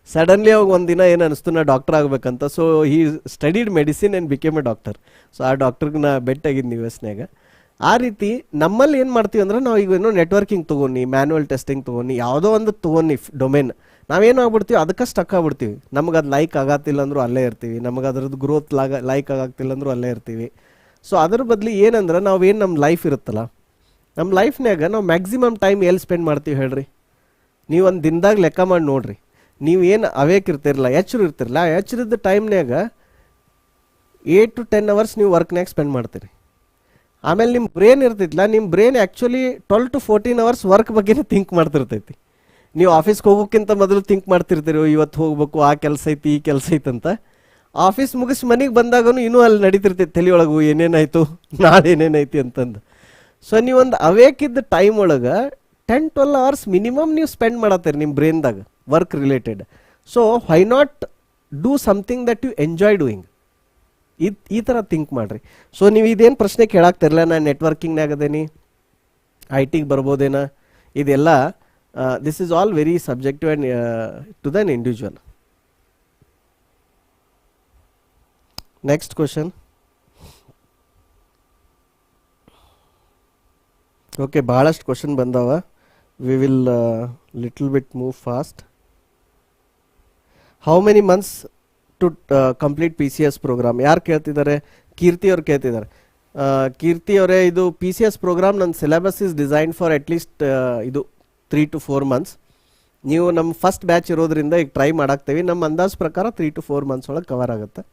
ಸಡನ್ಲಿ ಅವಾಗ ಒಂದಿನ ಏನು ಅನಿಸ್ತು, ನಾ ಡಾಕ್ಟರ್ ಆಗಬೇಕಂತ. So he studied medicine and became A doctor. So ಆ ಡಾಕ್ಟರ್ಗೆ ನಾ ಬೆಟ್ಟಾಗಿದ್ದು US-ನಾಗ. ಆ ರೀತಿ ನಮ್ಮಲ್ಲಿ ಏನು ಮಾಡ್ತೀವಿ ಅಂದ್ರೆ, ನಾವು ಈಗ ಏನೋ ನೆಟ್ವರ್ಕಿಂಗ್ ತೊಗೊಂಡು, ಮ್ಯಾನ್ಯುವಲ್ ಟೆಸ್ಟಿಂಗ್ ತೊಗೊಂಡು, ಯಾವುದೋ ಒಂದು ತೊಗೊಂಡು ಡೊಮೇನ್, ನಾವೇನು ಆಗ್ಬಿಡ್ತೀವಿ, ಅದಕ್ಕೆ ಸ್ಟಕ್ ಆಗ್ಬಿಡ್ತೀವಿ. ನಮಗೆ ಅದು ಲೈಕ್ ಆಗತ್ತಿಲ್ಲ ಅಂದರೂ ಅಲ್ಲೇ ಇರ್ತೀವಿ, ನಮಗೆ ಅದ್ರದ್ದು ಗ್ರೋತ್ ಲೈಕ್ ಆಗತ್ತಿಲ್ಲ ಅಂದರೂ ಅಲ್ಲೇ ಇರ್ತೀವಿ. ಸೊ ಅದ್ರ ಬದಲು ಏನಂದ್ರೆ, ನಾವೇನು ನಮ್ಮ ಲೈಫ್ ಇರುತ್ತಲ್ಲ, ನಮ್ಮ ಲೈಫ್ನಾಗ ನಾವು ಮ್ಯಾಕ್ಸಿಮಮ್ ಟೈಮ್ ಎಲ್ಲಿ ಸ್ಪೆಂಡ್ ಮಾಡ್ತೀವಿ ಹೇಳ್ರಿ? ನೀವು ಒಂದು ದಿನದಾಗ ಲೆಕ್ಕ ಮಾಡಿ ನೋಡ್ರಿ. ನೀವು ಏನು ಅವೇಕ್ ಇರ್ತಿರಲ್ಲ, ಎಚ್ಚರು ಇರ್ತಿರಲ್ಲ, ಆ ಎಚ್ಚರದ ಟೈಮ್ನಾಗ 8 to 10 hours ನೀವು ವರ್ಕ್ನಾಗ ಸ್ಪೆಂಡ್ ಮಾಡ್ತೀರಿ. ಆಮೇಲೆ ನಿಮ್ಮ ಬ್ರೇನ್ ಇರ್ತಿತ್ತಲ್ಲ, ನಿಮ್ಮ brain actually 12 to 14 hours work ಬಗ್ಗೆನೇ ಥಿಂಕ್ ಮಾಡ್ತಿರ್ತೈತಿ. ನೀವು ಆಫೀಸ್ಗೆ ಹೋಗೋಕ್ಕಿಂತ ಮೊದಲು ಥಿಂಕ್ ಮಾಡ್ತಿರ್ತೀರಿ, ಇವತ್ತು ಹೋಗ್ಬೇಕು, ಆ ಕೆಲಸ ಐತಿ, ಈ ಕೆಲಸ ಐತಂತ. ಆಫೀಸ್ ಮುಗಿಸಿ ಮನೆಗೆ ಬಂದಾಗೂ ಇನ್ನೂ ಅಲ್ಲಿ ನಡೀತಿರ್ತೈತಿ ತಲೆಯೊಳಗು, ಏನೇನಾಯಿತು, ನಾಳೆ ಏನೇನೈತಿ ಅಂತಂದು. ಸೊ ನೀವೊಂದು ಅವೇಕಿದ್ದ ಟೈಮ್ ಒಳಗೆ 10-12 hours ಮಿನಿಮಮ್ ನೀವು ಸ್ಪೆಂಡ್ ಮಾಡತ್ತೀರಿ ನಿಮ್ಮ ಬ್ರೇನ್ದಾಗ work related. So why not do something that you enjoy doing? ಈ ಥರ ಥಿಂಕ್ ಮಾಡಿರಿ. ಸೊ ನೀವು ಇದೇನು ಪ್ರಶ್ನೆ ಕೇಳಾಕ್ತಿರಲ್ಲ, ನಾನು ನೆಟ್ವರ್ಕಿಂಗ್ನಾಗ ಅದೇನಿ, IT ಬರ್ಬೋದೇನಾ, ಇದೆಲ್ಲ this is all very subjective and to the individual. Next question. Okay, ಭಾಳಷ್ಟು ಕ್ವಶನ್ ಬಂದಾವ. We will little bit move fast. How many months to complete PCS program? ಯಾರು ಕೇಳ್ತಿದ್ದಾರೆ? ಕೀರ್ತಿ ಅವ್ರು ಕೇಳ್ತಿದ್ದಾರೆ. ಕೀರ್ತಿ ಅವರೇ, ಇದು PCS ಪ್ರೋಗ್ರಾಮ್ ನನ್ನ syllabus is design for at least ಇದು 3 to 4 months. ನೀವು ನಮ್ಮ ಫಸ್ಟ್ ಬ್ಯಾಚ್ ಇರೋದ್ರಿಂದ ಈಗ ಟ್ರೈ ಮಾಡಾಕ್ತೇವೆ. ನಮ್ಮ ಅಂದಾಜು ಪ್ರಕಾರ 3 to 4 months ಒಳಗೆ ಕವರ್ ಆಗುತ್ತೆ.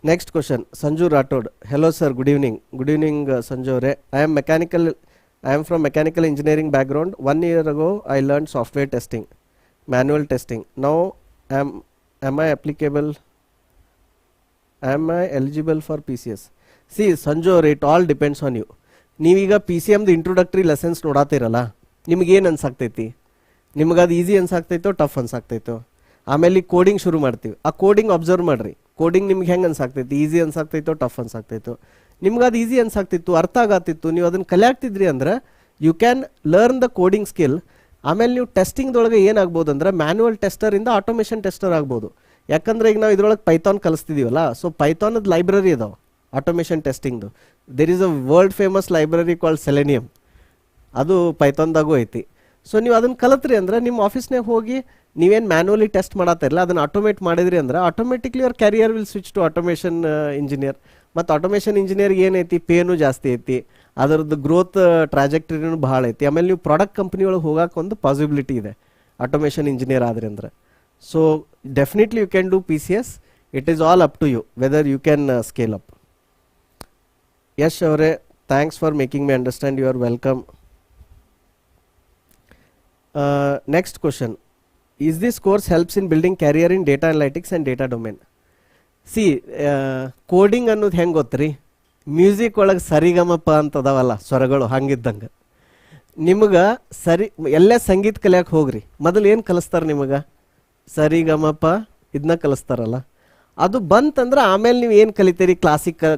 Next question, Sanju Rathod. Hello sir, good evening. Good evening Sanju ಅವರೇ. I am from mechanical engineering background. 1 year ago I learned software testing, manual testing. Now am I eligible for PCS? See Sanju ಅವರೇ, it all depends on you. ನೀವೀಗ PCMದು introductory lessons ನೋಡಾತಿರಲ್ಲ, ನಿಮಗೇನು ಅನ್ಸಾಕ್ತೈತಿ? ನಿಮ್ಗೆ ಅದು easy ಅನ್ಸಾಕ್ತೈತೋ tough ಅನ್ಸಾಕ್ತೈತೋ? ಆಮೇಲೆ coding ಶುರು ಮಾಡ್ತೀವಿ. ಆ ಕೋಡಿಂಗ್ ಅಬ್ಸರ್ವ್ ಮಾಡಿರಿ. ಕೋಡಿಂಗ್ ನಿಮ್ಗೆ ಹೆಂಗೆ ಅನ್ಸಾಗ್ತೈತಿ, ಈಸಿ ಅನ್ಸಾಗ್ತೈತೋ ಟಫ್ ಅನ್ಸಾಗ್ತೈತೋ. ನಿಮ್ಗೆ ಅದು ಈಸಿ ಅನ್ಸಾಗ್ತಿತ್ತು, ಅರ್ಥ ಆಗತ್ತಿತ್ತು, ನೀವು ಅದನ್ನು ಕಲಿಯಾಗ್ತಿದ್ರಿ ಅಂದ್ರೆ you can learn the coding skill. ಆಮೇಲೆ ನೀವು ಟೆಸ್ಟಿಂಗ್ದೊಳಗೆ ಏನಾಗ್ಬೋದು ಅಂದ್ರೆ ಮ್ಯಾನ್ಯುವಲ್ ಟೆಸ್ಟರಿಂದ ಆಟೋಮೇಷನ್ ಟೆಸ್ಟರ್ ಆಗ್ಬೋದು. ಯಾಕಂದ್ರೆ ಈಗ ನಾವು ಇದ್ರೊಳಗೆ ಪೈಥಾನ್ ಕಲಿಸ್ತಿದ್ದೀವಲ್ಲ, ಸೊ ಪೈಥಾನದ ಲೈಬ್ರರಿ ಇದಾವೆ ಆಟೋಮೇಷನ್ ಟೆಸ್ಟಿಂಗ್ದು. There is a world famous library called Selenium, ಅದು ಪೈಥಾನ್ದಾಗೂ ಐತಿ. ಸೊ ನೀವು ಅದನ್ನು ಕಲಿತ್ರಿ ಅಂದ್ರೆ ನಿಮ್ಮ ಆಫೀಸ್ನಾಗ ಹೋಗಿ ನೀವೇನು ಮ್ಯಾನ್ಯುವಲಿ ಟೆಸ್ಟ್ ಮಾಡತ್ತಿರಲ್ಲ ಅದನ್ನು ಆಟೋಮೇಟ್ ಮಾಡಿದ್ರಿ ಅಂದ್ರೆ ಆಟೋಮೆಟಿಕ್ಲಿ ಅವ್ರ career will switch to automation engineer. ಮತ್ತು ಆಟೋಮೇಷನ್ ಇಂಜಿನಿಯರ್ಗೆ ಏನೈತಿ, ಪೇನು ಜಾಸ್ತಿ ಐತಿ, ಅದರದ್ದು ಗ್ರೋತ್ ಟ್ರಾಜೆಕ್ಟರಿನೂ ಭಾಳ ಐತಿ. ಆಮೇಲೆ ನೀವು ಪ್ರಾಡಕ್ಟ್ ಕಂಪ್ನಿ ಒಳಗೆ ಹೋಗೋಕೆ ಒಂದು ಪಾಸಿಬಿಲಿಟಿ ಇದೆ ಆಟೋಮೇಷನ್ ಇಂಜಿನಿಯರ್ ಆದ್ರಿ ಅಂದ್ರೆ. So definitely you can do PCS. It is all up to you whether you can scale up. Yash ಅವರೇ, thanks for making my understand. You are welcome. Next question. Is this course helps in building career in data analytics and data domain? See, coding ಅನ್ನೋದು ಹೆಂಗೆ ಗೊತ್ತ್ರಿ, music ಒಳಗೆ ಸರಿಗಮಪ ಅಂತದವಲ್ಲ ಸ್ವರಗಳು, ಹಂಗಿದ್ದಂಗೆ ನಿಮಗೆ ಎಲ್ಲೇ ಸಂಗೀತ ಕಲಿಯಕ್ಕೆ ಹೋಗ್ರಿ, ಮೊದಲು ಏನು ಕಲಿಸ್ತಾರೆ ನಿಮಗೆ, ಸರಿಗಮಪ ಇದನ್ನ ಕಲಿಸ್ತಾರಲ್ಲ. ಅದು ಬಂತಂದ್ರೆ ಆಮೇಲೆ ನೀವು ಏನು ಕಲಿತೀರಿ,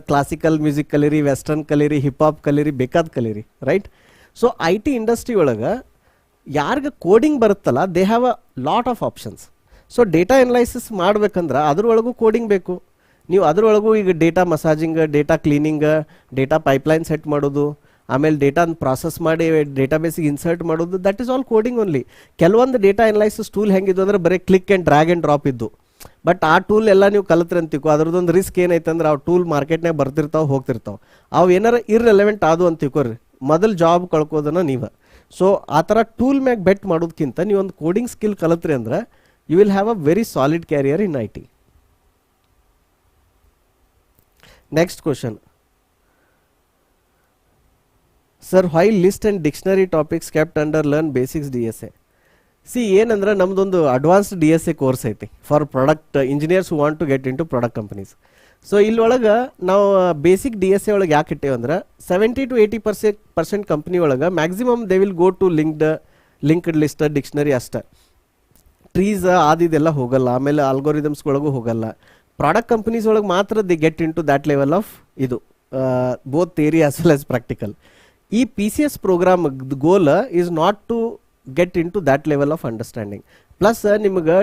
ಕ್ಲಾಸಿಕಲ್ ಮ್ಯೂಸಿಕ್ ಕಲೀರಿ, ವೆಸ್ಟರ್ನ್ ಕಲೀರಿ, ಹಿಪ್ ಹಾಪ್ ಕಲೀರಿ, ಬೇಕಾದ ಕಲೀರಿ, ರೈಟ್. ಸೊ IT ಇಂಡಸ್ಟ್ರಿ ಒಳಗೆ ಯಾರಿಗೆ ಕೋಡಿಂಗ್ ಬರುತ್ತಲ್ಲ they have a lot of options. So data analysis ಮಾಡ್ಬೇಕಂದ್ರೆ ಅದ್ರೊಳಗೂ ಕೋಡಿಂಗ್ ಬೇಕು. ನೀವು ಅದ್ರೊಳಗೂ ಈಗ data massaging, data cleaning, data pipeline set ಮಾಡೋದು, ಆಮೇಲೆ ಡೇಟಾನ ಪ್ರಾಸೆಸ್ ಮಾಡಿ ಡೇಟಾಬೇಸಿಗೆ ಇನ್ಸರ್ಟ್ ಮಾಡೋದು, that is all coding only. ಕೆಲವೊಂದು ಡೇಟಾ ಅನಲೈಸಿಸ್ ಟೂಲ್ ಹೆಂಗಿದ್ದು ಅಂದ್ರೆ ಬರೀ click and drag and drop ಇದ್ದು. ಬಟ್ ಆ ಟೂಲ್ ಎಲ್ಲ ನೀವು ಕಲಿತ್ರಿ ಅಂತಿಕೋ, ಅದ್ರದ್ದೊಂದು ರಿಸ್ಕ್ ಏನೈತೆ ಅಂದ್ರೆ ಆ ಟೂಲ್ ಮಾರ್ಕೆಟ್ನಾಗ ಬರ್ತಿರ್ತಾವೆ ಹೋಗ್ತಿರ್ತಾವೆ, ಅವು ಏನಾರ ಇರ್ರೆಲೆವೆಂಟ್ ಆದು ಅಂತ ತಿಳ್ಕೊರಿ, ಮೊದಲು ಜಾಬ್ ಕಳ್ಕೋದನ್ನ ನೀವು. ಸೊ ಆ ಥರ ಟೂಲ್ ಮ್ಯಾಗ ಬೆಟ್ ಮಾಡೋದಕ್ಕಿಂತ ನೀವು ಒಂದು ಕೋಡಿಂಗ್ ಸ್ಕಿಲ್ ಕಲಿತ್ರಿ ಅಂದ್ರೆ you will have a very solid career in IT. Next question. Sir, why list and dictionary topics kept under learn basics DSA? See, ಏನಂದ್ರೆ ನಮ್ದೊಂದು ಅಡ್ವಾನ್ಸ್ಡ್ DSA ಕೋರ್ಸ್ ಐತಿ for product engineers who want to get in to product companies. So ಇಲ್ಲೊಳಗೆ ನಾವು basic DSA ಒಳಗೆ ಯಾಕೆ ಇಟ್ಟೇವೆ ಅಂದ್ರೆ 70 to 80% company ಒಳಗೆ maximum they will go to linked list dictionary ಅಷ್ಟೇ. ಟ್ರೀಸ್ ಆದಿದೆಲ್ಲ ಹೋಗಲ್ಲ, ಆಮೇಲೆ ಆಲ್ಗೋರಿದಮ್ಸ್ಗಳಿಗೂ ಹೋಗಲ್ಲ. ಪ್ರಾಡಕ್ಟ್ ಕಂಪನೀಸ್ ಒಳಗೆ ಮಾತ್ರ they get in to that level of ಇದು both theory as well as practical. ಈ PCS program goal is not to get in to that level of understanding. Plus ನಿಮಗೆ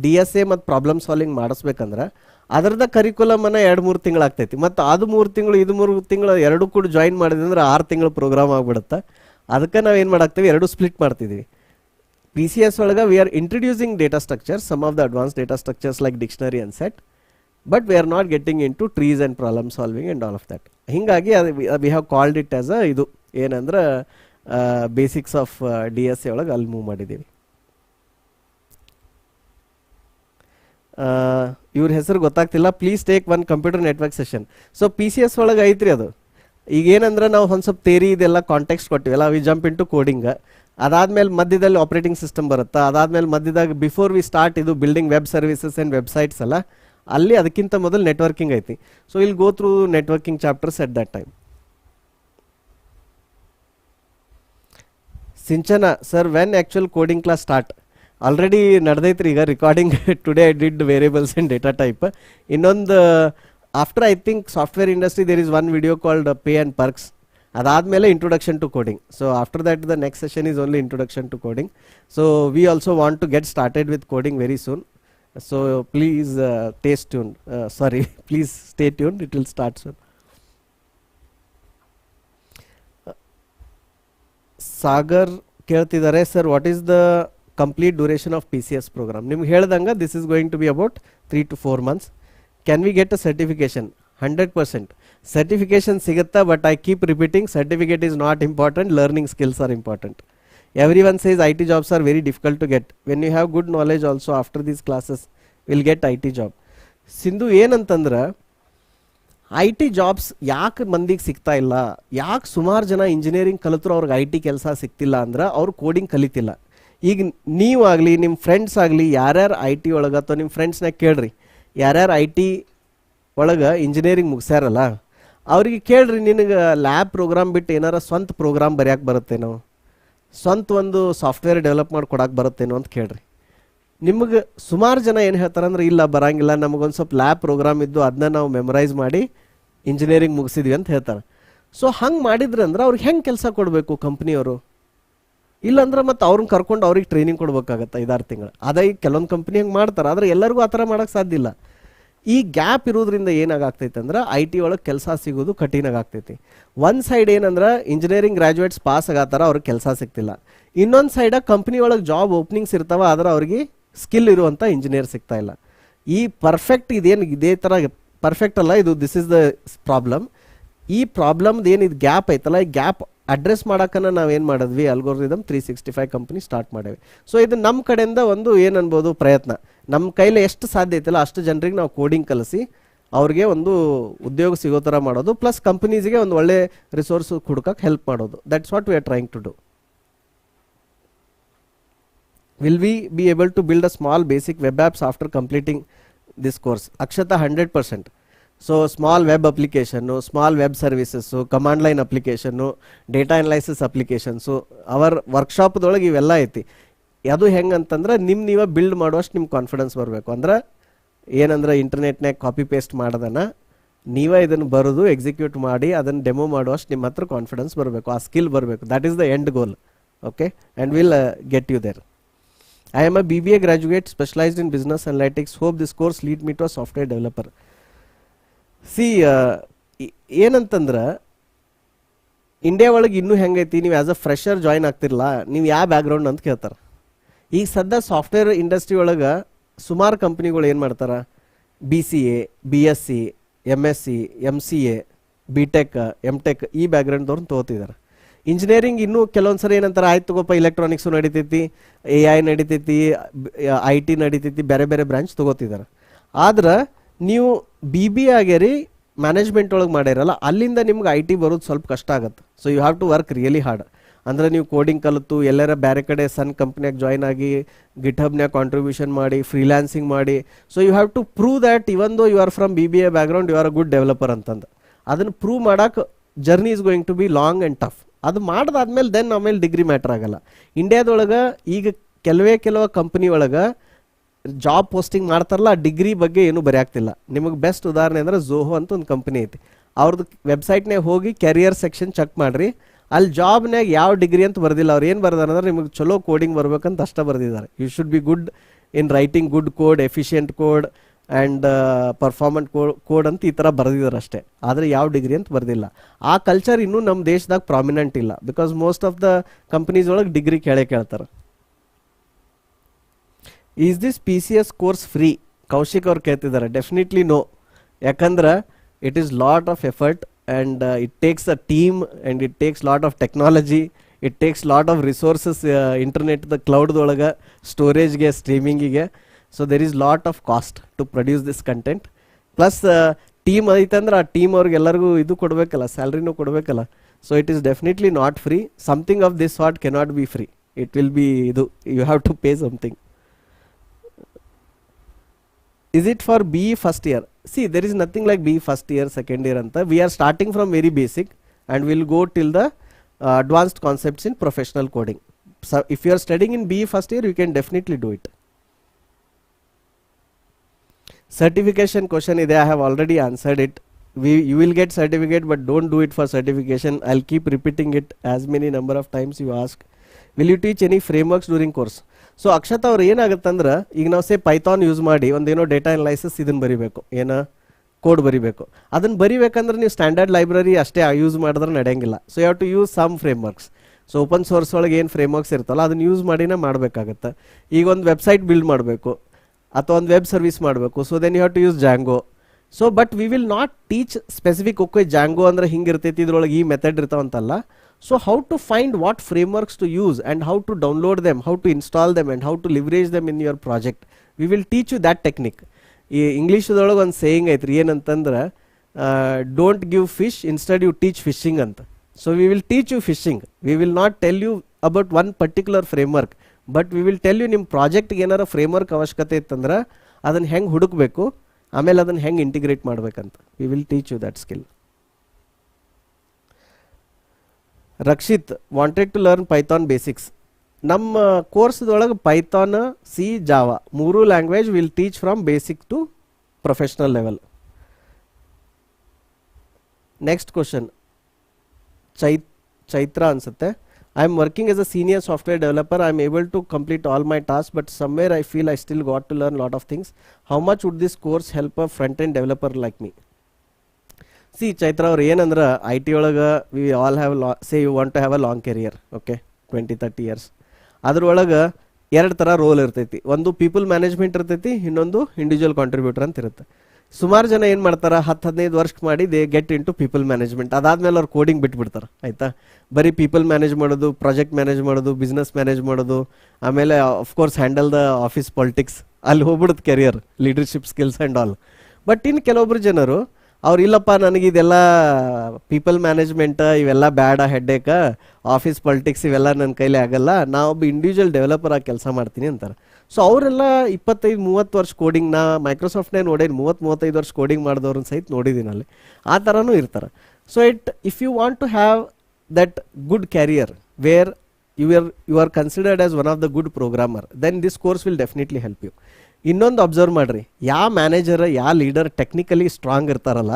DSA ಮತ್ತು ಪ್ರಾಬ್ಲಮ್ ಸಾಲ್ವಿಂಗ್ ಮಾಡಿಸ್ಬೇಕಂದ್ರೆ ಅದರದ ಕರಿಕ್ಯುಲಮನ್ನು 2-3 ತಿಂಗಳು ಆಗ್ತೈತಿ. ಮತ್ತು ಅದು 3 ತಿಂಗಳು ಇದು 3 ತಿಂಗಳು ಎರಡು ಕೂಡ ಜಾಯಿನ್ ಮಾಡಿದ್ರೆ 6 ತಿಂಗಳು ಪ್ರೋಗ್ರಾಮ್ ಆಗಿಬಿಡುತ್ತೆ. ಅದಕ್ಕೆ ನಾವು ಏನು ಮಾಡಾಕ್ತೀವಿ, ಎರಡು ಸ್ಪ್ಲಿಟ್ ಮಾಡ್ತಿದ್ದೀವಿ. PCS ಒಳಗೆ we are introducing data structures, some of the advance data structures like dictionary and set, but we are not getting into trees and problem solving and all of that. ಹೀಗಾಗಿ we have called it as a ಇದು ಏನಂದ್ರೆ basics of DSA ಒಳಗೆ ಅಲ್ಲಿ move ಮಾಡಿದ್ದೀವಿ. ಇವ್ರ ಹೆಸರು ಗೊತ್ತಾಗ್ತಿಲ್ಲ. Please take 1 computer network session. So PCS ಒಳಗೆ ಐತ್ರಿ ಅದು. ಈಗ ಏನಂದ್ರೆ ನಾವು ಒಂದು ಸ್ವಲ್ಪ ಥೇರಿ ಇದೆಲ್ಲ ಕಾಂಟೆಕ್ಸ್ಟ್ ಕೊಟ್ಟಿವಲ್ಲ, we jump into coding. ಅದಾದ್ಮೇಲೆ ಮಧ್ಯದಲ್ಲಿ ಆಪರೇಟಿಂಗ್ ಸಿಸ್ಟಮ್ ಬರುತ್ತೆ. ಅದಾದ್ಮೇಲೆ ಮಧ್ಯದಾಗ ಬಿಫೋರ್ ವಿ ಸ್ಟಾರ್ಟ್ ಇದು building web services and websites ಅಲ್ಲ, ಅಲ್ಲಿ ಅದಕ್ಕಿಂತ ಮೊದಲು ನೆಟ್ವರ್ಕಿಂಗ್ ಐತಿ. ಸೊ ಇಲ್ಲಿ go through networking chapters at that time. Sinchana sir, when actual coding class start? Already ನಡೆದೈತ್ರಿ ಈಗ recording. Today I did variables and data type. ಇನ್ನೊಂದು after I think software industry there is 1 video called pay and perks. ಅದಾದಮೇಲೆ introduction to coding. So after that the next session is only introduction to coding. So we also want to get started with coding very soon. So please please stay tuned, it will start soon. Sagar ಕೇಳ್ತಿದ್ದಾರೆ, sir what is the complete duration of PCS program? ನಿಮ್ಗೆ ಹೇಳ್ದಂಗೆ this is going to be about 3 to 4 months. Can we get a certification? 100% certification ಸಿಗುತ್ತಾ, but I keep repeating, certificate is not important, learning skills are important. Every one says IT jobs are very difficult to get. When you have good knowledge also after these classes, will get IT job. Sindhu ಏನಂತಂದ್ರೆ IT jobs ಯಾಕೆ ಮಂದಿಗೆ ಸಿಗ್ತಾ ಇಲ್ಲ, ಯಾಕೆ ಸುಮಾರು ಜನ engineering ಕಲಿತರು ಅವ್ರಿಗೆ IT ಕೆಲಸ ಸಿಗ್ತಿಲ್ಲ ಅಂದ್ರೆ ಅವ್ರು ಕೋಡಿಂಗ್ ಕಲಿತಿಲ್ಲ. ಈಗ ನೀವಾಗಲಿ ನಿಮ್ಮ ಫ್ರೆಂಡ್ಸ್ ಆಗಲಿ ಯಾರ್ಯಾರು IT ಒಳಗೆ ಅಥವಾ ನಿಮ್ಮ ಫ್ರೆಂಡ್ಸ್ನಾಗ ಕೇಳ್ರಿ, ಯಾರ್ಯಾರು IT ಒಳಗೆ ಇಂಜಿನಿಯರಿಂಗ್ ಮುಗಿಸ್ಯಾರಲ್ಲ ಅವ್ರಿಗೆ ಕೇಳ್ರಿ, ನಿನಗೆ ಲ್ಯಾಬ್ ಪ್ರೋಗ್ರಾಮ್ ಬಿಟ್ಟು ಏನಾರ ಸ್ವಂತ ಪ್ರೋಗ್ರಾಮ್ ಬರೆಯೋಕೆ ಬರುತ್ತೇನೋ, ಸ್ವಂತ ಒಂದು ಸಾಫ್ಟ್ವೇರ್ ಡೆವಲಪ್ ಮಾಡಿ ಕೊಡೋಕೆ ಬರುತ್ತೇನೋ ಅಂತ ಕೇಳ್ರಿ. ನಿಮಗೆ ಸುಮಾರು ಜನ ಏನು ಹೇಳ್ತಾರೆ ಅಂದ್ರೆ ಇಲ್ಲ ಬರಂಗಿಲ್ಲ, ನಮಗೊಂದು ಸ್ವಲ್ಪ ಲ್ಯಾಬ್ ಪ್ರೋಗ್ರಾಮ್ ಇದ್ದು ಅದನ್ನ ನಾವು ಮೆಮೊರೈಸ್ ಮಾಡಿ ಇಂಜಿನಿಯರಿಂಗ್ ಮುಗಿಸಿದ್ವಿ ಅಂತ ಹೇಳ್ತಾರೆ. ಸೊ ಹಂಗೆ ಮಾಡಿದ್ರೆ ಅಂದ್ರೆ ಅವ್ರಿಗೆ ಹೆಂಗೆ ಕೆಲಸ ಕೊಡಬೇಕು ಕಂಪ್ನಿಯವರು? ಇಲ್ಲಾಂದ್ರೆ ಮತ್ತು ಅವ್ರನ್ನ ಕರ್ಕೊಂಡು ಅವ್ರಿಗೆ ಟ್ರೈನಿಂಗ್ ಕೊಡ್ಬೇಕಾಗತ್ತೆ 5-6 ತಿಂಗಳು. ಅದೇ ಈಗ ಕೆಲವೊಂದು ಕಂಪ್ನಿ ಹಂಗೆ ಮಾಡ್ತಾರೆ, ಆದರೆ ಎಲ್ಲರಿಗೂ ಆ ಥರ ಮಾಡೋಕ್ಕೆ ಸಾಧ್ಯ ಇಲ್ಲ. ಈ ಗ್ಯಾಪ್ ಇರೋದ್ರಿಂದ ಏನಾಗ್ತೈತೆ ಅಂದ್ರೆ ಐ ಟಿ ಒಳಗೆ ಕೆಲಸ ಸಿಗೋದು ಕಠಿಣ ಆಗ್ತೈತಿ. ಒಂದು ಸೈಡ್ ಏನಂದ್ರೆ ಇಂಜಿನಿಯರಿಂಗ್ ಗ್ರಾಜುಯೇಟ್ಸ್ ಪಾಸ್ ಆಗತ್ತಾರ, ಅವ್ರಿಗೆ ಕೆಲಸ ಸಿಗ್ತಿಲ್ಲ. ಇನ್ನೊಂದು ಸೈಡ ಕಂಪ್ನಿ ಒಳಗೆ ಜಾಬ್ ಓಪನಿಂಗ್ಸ್ ಇರ್ತಾವ, ಆದರೆ ಅವ್ರಿಗೆ ಸ್ಕಿಲ್ ಇರುವಂಥ ಇಂಜಿನಿಯರ್ ಸಿಗ್ತಾ ಇಲ್ಲ. ಈ ಪರ್ಫೆಕ್ಟ್ ಇದೇನು ಇದೇ ಥರ ಪರ್ಫೆಕ್ಟ್ ಅಲ್ಲ ಇದು, ದಿಸ್ ಇಸ್ ದ ಪ್ರಾಬ್ಲಮ್. ಈ ಪ್ರಾಬ್ಲಮ್ದು ಏನು ಇದು ಗ್ಯಾಪ್ ಐತಲ್ಲ, ಈ ಗ್ಯಾಪ್ ಅಡ್ರೆಸ್ ಮಾಡೋಕ್ಕನ್ನ ನಾವು ಏನು ಮಾಡಿದ್ವಿ, ಅಲ್ಗೋರಿದಮ್ 365 ಕಂಪ್ನಿ ಸ್ಟಾರ್ಟ್ ಮಾಡೇವಿ. ಸೊ ಇದು ನಮ್ಮ ಕಡೆಯಿಂದ ಒಂದು ಏನು ಅನ್ಬೋದು ಪ್ರಯತ್ನ. ನಮ್ಮ ಕೈಲಿ ಎಷ್ಟು ಸಾಧ್ಯ ಐತಲ್ಲ ಅಷ್ಟು ಜನರಿಗೆ ನಾವು ಕೋಡಿಂಗ್ ಕಲಿಸಿ ಅವ್ರಿಗೆ ಒಂದು ಉದ್ಯೋಗ ಸಿಗೋ ಥರ ಮಾಡೋದು, ಪ್ಲಸ್ ಕಂಪನೀಸ್ಗೆ ಒಂದು ಒಳ್ಳೆ ರಿಸೋರ್ಸ್ ಹುಡುಕಕ್ಕೆ ಹೆಲ್ಪ್ ಮಾಡೋದು. That's what we are trying to do. Will we be able to build a small basic web apps after completing this course? Akshata 100%. So small web ಅಪ್ಲಿಕೇಶನ್ನು, ಸ್ಮಾಲ್ ವೆಬ್ ಸರ್ವಿಸಸ್ಸು, ಕಮಾಂಡ್ ಲೈನ್ ಅಪ್ಲಿಕೇಶನ್ನು, data analysis ಅಪ್ಲಿಕೇಶನ್ಸು, our ವರ್ಕ್ಶಾಪ್ದೊಳಗೆ ಇವೆಲ್ಲ ಐತಿ. ಅದು ಹೆಂಗೆ ಅಂತಂದ್ರೆ ನೀವೇ ಬಿಲ್ಡ್ ಮಾಡುವಷ್ಟು ನಿಮ್ಗೆ ಕಾನ್ಫಿಡೆನ್ಸ್ ಬರಬೇಕು. ಅಂದ್ರೆ ಏನಂದ್ರೆ ಇಂಟರ್ನೆಟ್ನಾಗ ಕಾಪಿ ಪೇಸ್ಟ್ ಮಾಡೋದನ್ನು ನೀವೇ ಇದನ್ನು ಬರೋದು ಎಕ್ಸಿಕ್ಯೂಟ್ ಮಾಡಿ ಅದನ್ನು ಡೆಮೋ ಮಾಡುವಷ್ಟು ನಿಮ್ಮ ಹತ್ರ ಕಾನ್ಫಿಡೆನ್ಸ್ ಬರಬೇಕು, ಆ ಸ್ಕಿಲ್ ಬರಬೇಕು. That is the end goal. Okay, and will get you there. I am a BBA graduate specialized in business analytics. Hope this course lead me to a software developer. See, ಏನಂತಂದ್ರೆ India ಒಳಗೆ ಇನ್ನೂ ಹೆಂಗೈತಿ, ನೀವು as a fresher join ಆಗ್ತಿರಲ್ಲ, ನೀವು ಯಾವ background ಅಂತ ಕೇಳ್ತಾರೆ. ಈಗ ಸದ್ಯ ಸಾಫ್ಟ್ವೇರ್ ಇಂಡಸ್ಟ್ರಿ ಒಳಗೆ ಸುಮಾರು ಕಂಪ್ನಿಗಳು ಏನು ಮಾಡ್ತಾರೆ, BCA, BSc, MSc, MCA, BTech, MTech ಈ ಬ್ಯಾಕ್ಗ್ರೌಂಡ್ದವ್ರನ್ನ ತೊಗೋತಿದ್ದಾರೆ. ಇಂಜಿನಿಯರಿಂಗ್ ಇನ್ನೂ ಕೆಲವೊಂದು ಸರಿ ಏನಂತಾರೆ, ಆಯ್ತು ತಗೋಪ್ಪ ಎಲೆಕ್ಟ್ರಾನಿಕ್ಸು ನಡಿತೈತಿ, AI ನಡಿತೈತಿ, IT ನಡಿತೈತಿ, ಬೇರೆ ಬೇರೆ ಬ್ರಾಂಚ್ ತೊಗೋತಿದ್ದಾರೆ. ಆದ್ರೆ ನೀವು BBA ಆಗ್ಯಾರಿ ಮ್ಯಾನೇಜ್ಮೆಂಟ್ ಒಳಗೆ ಮಾಡ್ಯಾರಲ್ಲ, ಅಲ್ಲಿಂದ ನಿಮ್ಗೆ IT ಬರೋದು ಸ್ವಲ್ಪ ಕಷ್ಟ ಆಗುತ್ತೆ. So you have to work really hard. ಅಂದರೆ ನೀವು ಕೋಡಿಂಗ್ ಕಲಿತು ಎಲ್ಲರ ಬೇರೆ ಕಡೆ ಸಣ್ಣ ಕಂಪ್ನಿಯಾಗ ಜಾಯ್ನ್ ಆಗಿ ಗಿಟ್ಹಬ್ನ್ಯಾಗ ಕಾಂಟ್ರಿಬ್ಯೂಷನ್ ಮಾಡಿ ಫ್ರೀಲ್ಯಾನ್ಸಿಂಗ್ ಮಾಡಿ, so you have to prove that even though you are from BBA background you are a good developer ಅಂತಂದು. ಅದನ್ನು ಪ್ರೂವ್ ಮಾಡೋಕೆ journey is going to be long and tough. ಅದು ಮಾಡಿದಾದ್ಮೇಲೆ ದೆನ್ ಆಮೇಲೆ ಡಿಗ್ರಿ ಮ್ಯಾಟ್ರ್ ಆಗಲ್ಲ. ಇಂಡಿಯಾದೊಳಗೆ ಈಗ ಕೆಲವು ಕಂಪ್ನಿ ಒಳಗೆ ಜಾಬ್ ಪೋಸ್ಟಿಂಗ್ ಮಾಡ್ತಾರಲ್ಲ, ಆ ಡಿಗ್ರಿ ಬಗ್ಗೆ ಏನೂ ಬರೆಯಾಗ್ತಿಲ್ಲ. ನಿಮಗೆ ಬೆಸ್ಟ್ ಉದಾಹರಣೆ ಅಂದರೆ ಝೋಹೋ ಅಂತ ಒಂದು ಕಂಪ್ನಿ ಐತಿ. ಅವ್ರದ್ದು ವೆಬ್ಸೈಟ್ನಾಗ ಹೋಗಿ ಕೆರಿಯರ್ ಸೆಕ್ಷನ್ ಚೆಕ್ ಮಾಡಿರಿ, ಅಲ್ಲಿ ಜಾಬ್ನಾಗ ಯಾವ ಡಿಗ್ರಿ ಅಂತ ಬರ್ದಿಲ್ಲ. ಅವ್ರು ಏನು ಬರ್ದಾರೆ ಅಂದ್ರೆ ನಿಮಗೆ ಚಲೋ ಕೋಡಿಂಗ್ ಬರ್ಬೇಕಂತ ಅಷ್ಟೇ ಬರ್ದಿದ್ದಾರೆ. You should be good in writing good code, efficient code and performant code ಅಂತ ಈ ಥರ ಬರೆದಿದ್ದಾರೆ ಅಷ್ಟೇ. ಆದರೆ ಯಾವ ಡಿಗ್ರಿ ಅಂತ ಬರ್ದಿಲ್ಲ. ಆ ಕಲ್ಚರ್ ಇನ್ನೂ ನಮ್ಮ ದೇಶದಾಗ ಪ್ರಾಮಿನೆಂಟ್ ಇಲ್ಲ, because most of the companies ಒಳಗೆ ಡಿಗ್ರಿ ಕೇಳ್ತಾರೆ. Is this PCS course free? Kaushik ಅವ್ರು ಕೇಳ್ತಿದ್ದಾರೆ. Definitely no. ಯಾಕಂದ್ರೆ it is lot of effort and it takes a team and it takes lot of technology, it takes lot of resources, ಇಂಟರ್ನೆಟ್ದ ಕ್ಲೌಡ್ದೊಳಗೆ ಸ್ಟೋರೇಜ್ಗೆ, ಸ್ಟ್ರೀಮಿಂಗಿಗೆ. So there is lot of cost to produce this content. Plus team ಐತಂದ್ರೆ ಆ team ಅವ್ರಿಗೆಲ್ಲರಿಗೂ ಇದು ಕೊಡಬೇಕಲ್ಲ, ಸ್ಯಾಲ್ರಿನೂ ಕೊಡಬೇಕಲ್ಲ. So it is definitely not free. Something of this sort cannot be free. It will be ಇದು, you have to pay something. Is it for BE first year? See, there is nothing like BE first year, second year anta. We are starting from very basic and we'll go till the advanced concepts in professional coding. So if you are studying in BE first year, you can definitely do it. Certification question ide, I have already answered it. You will get certificate, but don't do it for certification. I'll keep repeating it as many number of times you ask. Will you teach any frameworks during course? So Akshata ಅವ್ರು ಏನಾಗುತ್ತಂದ್ರೆ, ಈಗ ನಾವು Python use ಮಾಡಿ ಒಂದೇನೋ data analysis ಇದನ್ನು ಬರಿಬೇಕು, ಏನೋ code ಬರಿಬೇಕು. ಅದನ್ನು ಬರಿಬೇಕಂದ್ರೆ ನೀವು ಸ್ಟ್ಯಾಂಡರ್ಡ್ ಲೈಬ್ರರಿ ಅಷ್ಟೇ ಯೂಸ್ ಮಾಡಿದ್ರೆ ನಡೆಯಂಗಿಲ್ಲ. So you have to use some frameworks. So open source ಒಳಗೆ ಏನು ಫ್ರೇಮ್ವರ್ಕ್ಸ್ ಇರ್ತಲ್ಲ ಅದನ್ನು ಯೂಸ್ ಮಾಡಿನೇ ಮಾಡಬೇಕಾಗತ್ತೆ. ಈಗ ಒಂದು ವೆಬ್ಸೈಟ್ ಬಿಲ್ಡ್ ಮಾಡಬೇಕು ಅಥವಾ ಒಂದು ವೆಬ್ ಸರ್ವಿಸ್ ಮಾಡಬೇಕು. So then you have to use Django. So but we will not teach specific okay Django ಅಂದರೆ ಹಿಂಗೆ ಇರ್ತೈತಿ, ಇದ್ರೊಳಗೆ ಈ ಮೆಥಡ್ ಇರ್ತಾವಂತಲ್ಲ. So how to find what frameworks to use and how to download them, how to install them and how to leverage them in your project. We will teach you that technique. ಈ ಇಂಗ್ಲೀಷ್ದೊಳಗೆ ಒಂದು saying ಐತ್ರಿ, ಏನಂತಂದ್ರೆ don't give fish, instead you teach fishing ಅಂತ. So we will teach you fishing. We will not tell you about one particular framework, but we will tell you ನಿಮ್ಮ ಪ್ರಾಜೆಕ್ಟ್ಗೆ ಏನಾರ framework ಅವಶ್ಯಕತೆ ಇತ್ತಂದ್ರೆ ಅದನ್ನು ಹೆಂಗೆ ಹುಡುಕಬೇಕು, ಆಮೇಲೆ ಅದನ್ನು ಹೆಂಗೆ ಇಂಟಿಗ್ರೇಟ್ ಮಾಡ್ಬೇಕಂತ. We will teach you that skill. Rakshit wanted to learn Python basics. ನಮ್ಮ ಕೋರ್ಸ್ದೊಳಗೆ ಪೈಥಾನ್, ಸಿ, ಜಾವಾ ಮೂರು language will teach from basic to professional level. Next question Chaitra ಅನ್ಸುತ್ತೆ. I am working as a senior software developer. I am able to complete all my task but somewhere I feel I still got to learn lot of things. How much would this course help a front end developer like me? See Chaitra ಅವ್ರು ಏನಂದ್ರೆ IT ಒಳಗೆ we all have you want to have a long career, okay 20-30 years. ಅದ್ರೊಳಗೆ ಎರಡು ಥರ roll ಇರ್ತೈತಿ. ಒಂದು people management ಇರ್ತೈತಿ, ಇನ್ನೊಂದು ಇಂಡಿವಿಜುವಲ್ ಕಾಂಟ್ರಿಬ್ಯೂಟರ್ ಅಂತ ಇರುತ್ತೆ. ಸುಮಾರು ಜನ ಏನು ಮಾಡ್ತಾರೆ, 10-15 ವರ್ಷ ಮಾಡಿ they get in to people management. ಅದಾದ್ಮೇಲೆ ಅವ್ರು ಕೋಡಿಂಗ್ ಬಿಟ್ಬಿಡ್ತಾರೆ. ಆಯಿತಾ, ಬರೀ ಪೀಪಲ್ ಮ್ಯಾನೇಜ್ ಮಾಡೋದು, ಪ್ರಾಜೆಕ್ಟ್ ಮ್ಯಾನೇಜ್ ಮಾಡೋದು, ಬಿಸ್ನೆಸ್ ಮ್ಯಾನೇಜ್ ಮಾಡೋದು, ಆಮೇಲೆ of course handle the office politics, ಅಲ್ಲಿ ಹೋಗ್ಬಿಡುತ್ತೆ career, leadership skills and all. But ಇನ್ನು ಕೆಲವೊಬ್ರು ಜನರು ಅವ್ರು ಇಲ್ಲಪ್ಪ ನನಗೆ ಇದೆಲ್ಲ ಪೀಪಲ್ ಮ್ಯಾನೇಜ್ಮೆಂಟ್ ಇವೆಲ್ಲ ಬೇಡ, ಹೆಡ್ಡೇಕ, ಆಫೀಸ್ ಪಾಲಿಟಿಕ್ಸ್ ಇವೆಲ್ಲ ನನ್ನ ಕೈಲಿ ಆಗಲ್ಲ, ನಾವೊಬ್ಬ ಇಂಡಿವಿಜುವಲ್ ಡೆವಲಪರ್ ಆಗಿ ಕೆಲಸ ಮಾಡ್ತೀನಿ ಅಂತಾರೆ. ಸೊ ಅವರೆಲ್ಲ 25-30 ವರ್ಷ ಕೋಡಿಂಗ್, ನಾ ಮೈಕ್ರೋಸಾಫ್ಟ್ನೇ ನೋಡೇನು 30-35 ವರ್ಷ ಕೋಡಿಂಗ್ ಮಾಡಿದವ್ರನ್ನ ಸಹಿತ ನೋಡಿದ್ದೀನಿ ಅಲ್ಲಿ. ಆ ಥರನೂ ಇರ್ತಾರೆ. So if you want to have that good career where you are considered as one of the good programmer, then this course will definitely help you. ಇನ್ನೊಂದು ಅಬ್ಸರ್ವ್ ಮಾಡಿರಿ, ಯಾವ ಮ್ಯಾನೇಜರ್ ಯಾವ ಲೀಡರ್ ಟೆಕ್ನಿಕಲಿ ಸ್ಟ್ರಾಂಗ್ ಇರ್ತಾರಲ್ಲ,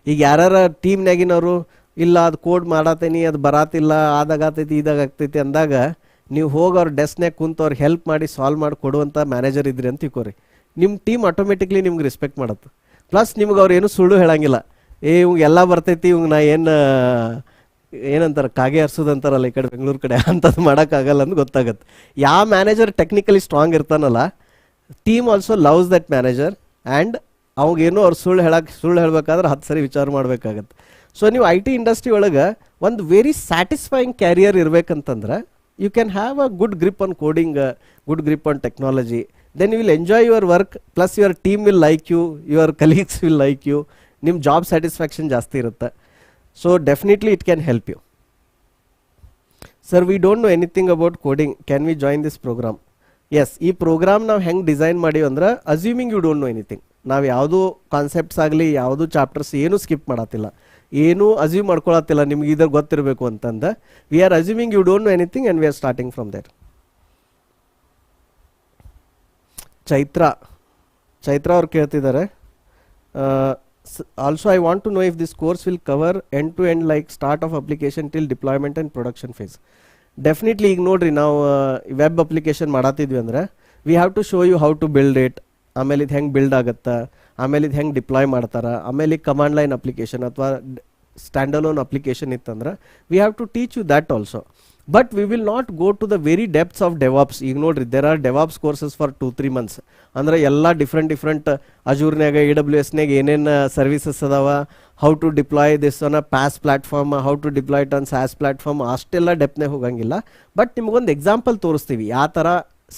ಈಗ ಯಾರು ಟೀಮ್ನಾಗಿನವರು ಇಲ್ಲ ಅದು code ಮಾಡತ್ತೀನಿ ಅದು ಬರಾತಿಲ್ಲ, ಆದಾಗತೈತಿ ಇದಾಗತೈತಿ ಅಂದಾಗ ನೀವು ಹೋಗಿ ಅವ್ರ ಡೆಸ್ಕ್ನಾಗ ಕುಂತು ಅವ್ರಿಗೆ ಹೆಲ್ಪ್ ಮಾಡಿ ಸಾಲ್ವ್ ಮಾಡಿ ಕೊಡುವಂಥ ಮ್ಯಾನೇಜರ್ ಇದ್ರಿ ಅಂತ ತಿಳ್ಕೊರಿ, ನಿಮ್ಮ ಟೀಮ್ ಆಟೋಮೆಟಿಕ್ಲಿ ನಿಮ್ಗೆ ರೆಸ್ಪೆಕ್ಟ್ ಮಾಡುತ್ತೆ. ಪ್ಲಸ್ ನಿಮ್ಗೆ ಅವ್ರು ಏನು ಸುಳ್ಳು ಹೇಳಂಗಿಲ್ಲ, ಇವ್ಗೆ ಎಲ್ಲ ಬರ್ತೈತಿ, ಇವ್ಗೆ ನಾ ಏನಂತಾರೆ ಕಾಗೆ ಹರ್ಸೋದು ಅಂತಾರಲ್ಲ ಈ ಕಡೆ ಬೆಂಗಳೂರು ಕಡೆ, ಅಂಥದ್ದು ಮಾಡೋಕ್ಕಾಗಲ್ಲ ಅಂತ ಗೊತ್ತಾಗತ್ತೆ. ಯಾವ ಮ್ಯಾನೇಜರ್ ಟೆಕ್ನಿಕಲಿ ಸ್ಟ್ರಾಂಗ್ ಇರ್ತಾನಲ್ಲ, team also loves that manager and ಅವಾಗೇನೋ ಅವ್ರು ಸುಳ್ಳು ಹೇಳಬೇಕಾದ್ರೆ 10 ಸರಿ ವಿಚಾರ ಮಾಡಬೇಕಾಗತ್ತೆ. ಸೊ ನೀವು ಐ ಟಿ ಇಂಡಸ್ಟ್ರಿ ಒಳಗೆ ಒಂದು ವೆರಿ ಸ್ಯಾಟಿಸ್ಫೈಯಿಂಗ್ ಕ್ಯಾರಿಯರ್ ಇರಬೇಕಂತಂದ್ರೆ you can have a good grip on coding, good grip on technology, then you will enjoy your work, plus your team will like you, your colleagues will like you, ನಿಮ್ಮ job satisfaction ಜಾಸ್ತಿ ಇರುತ್ತೆ. So definitely it can help you. Sir we don't know anything about coding, can we join this program? Yes, ಈ program ನಾವು ಹೆಂಗೆ design ಮಾಡೀವಿ ಅಂದ್ರೆ assuming you don't know anything. ನಾವು ಯಾವುದೂ ಕಾನ್ಸೆಪ್ಟ್ಸ್ ಆಗಲಿ ಯಾವುದೂ ಚಾಪ್ಟರ್ಸ್ ಏನೂ ಸ್ಕಿಪ್ ಮಾಡತ್ತಿಲ್ಲ, ಏನೂ ಅಸ್ಯೂಮ್ ಮಾಡ್ಕೊಳತ್ತಿಲ್ಲ ನಿಮ್ಗೆ ಇದ್ರ ಗೊತ್ತಿರಬೇಕು ಅಂತಂದು. We are assuming you don't know anything and we are starting from there. Chaitra ಅವ್ರು ಕೇಳ್ತಿದ್ದಾರೆ, also I want to know if this course will cover end to end like start of application till deployment and production phase. Definitely ಈಗ ನೋಡಿರಿ, ನಾವು web application ಮಾಡತ್ತಿದ್ವಿ ಅಂದರೆ we have to show you how to build it, ಆಮೇಲೆ ಇದು ಹೆಂಗೆ build ಆಗುತ್ತೆ, ಆಮೇಲೆ ಇದು ಹೆಂಗೆ ಡಿಪ್ಲಾಯ್ ಮಾಡ್ತಾರೆ, ಆಮೇಲೆ ಕಮಾಂಡ್ ಲೈನ್ ಅಪ್ಲಿಕೇಶನ್ ಅಥವಾ ಸ್ಟ್ಯಾಂಡಲೋನ್ ಅಪ್ಲಿಕೇಶನ್ ಇತ್ತಂದ್ರೆ we have to teach you that also. But we will not go to the very depths of DevOps. ಈಗ ನೋಡಿರಿ, there are DevOps courses for 2-3 months. ಅಂದರೆ ಎಲ್ಲ ಡಿಫ್ರೆಂಟ್ ಅಜೂರ್ನಾಗ AWSನಾಗ ಏನೇನು services ಅದಾವ, how to deploy this on a PaaS platform, how to deploy it on SaaS platform, ಅಷ್ಟೆಲ್ಲ ಡೆಪ್ತ್ನಾಗ ಹೋಗಂಗಿಲ್ಲ. But ನಿಮಗೊಂದು ಎಕ್ಸಾಂಪಲ್ ತೋರಿಸ್ತೀವಿ ಯಾವ ಥರ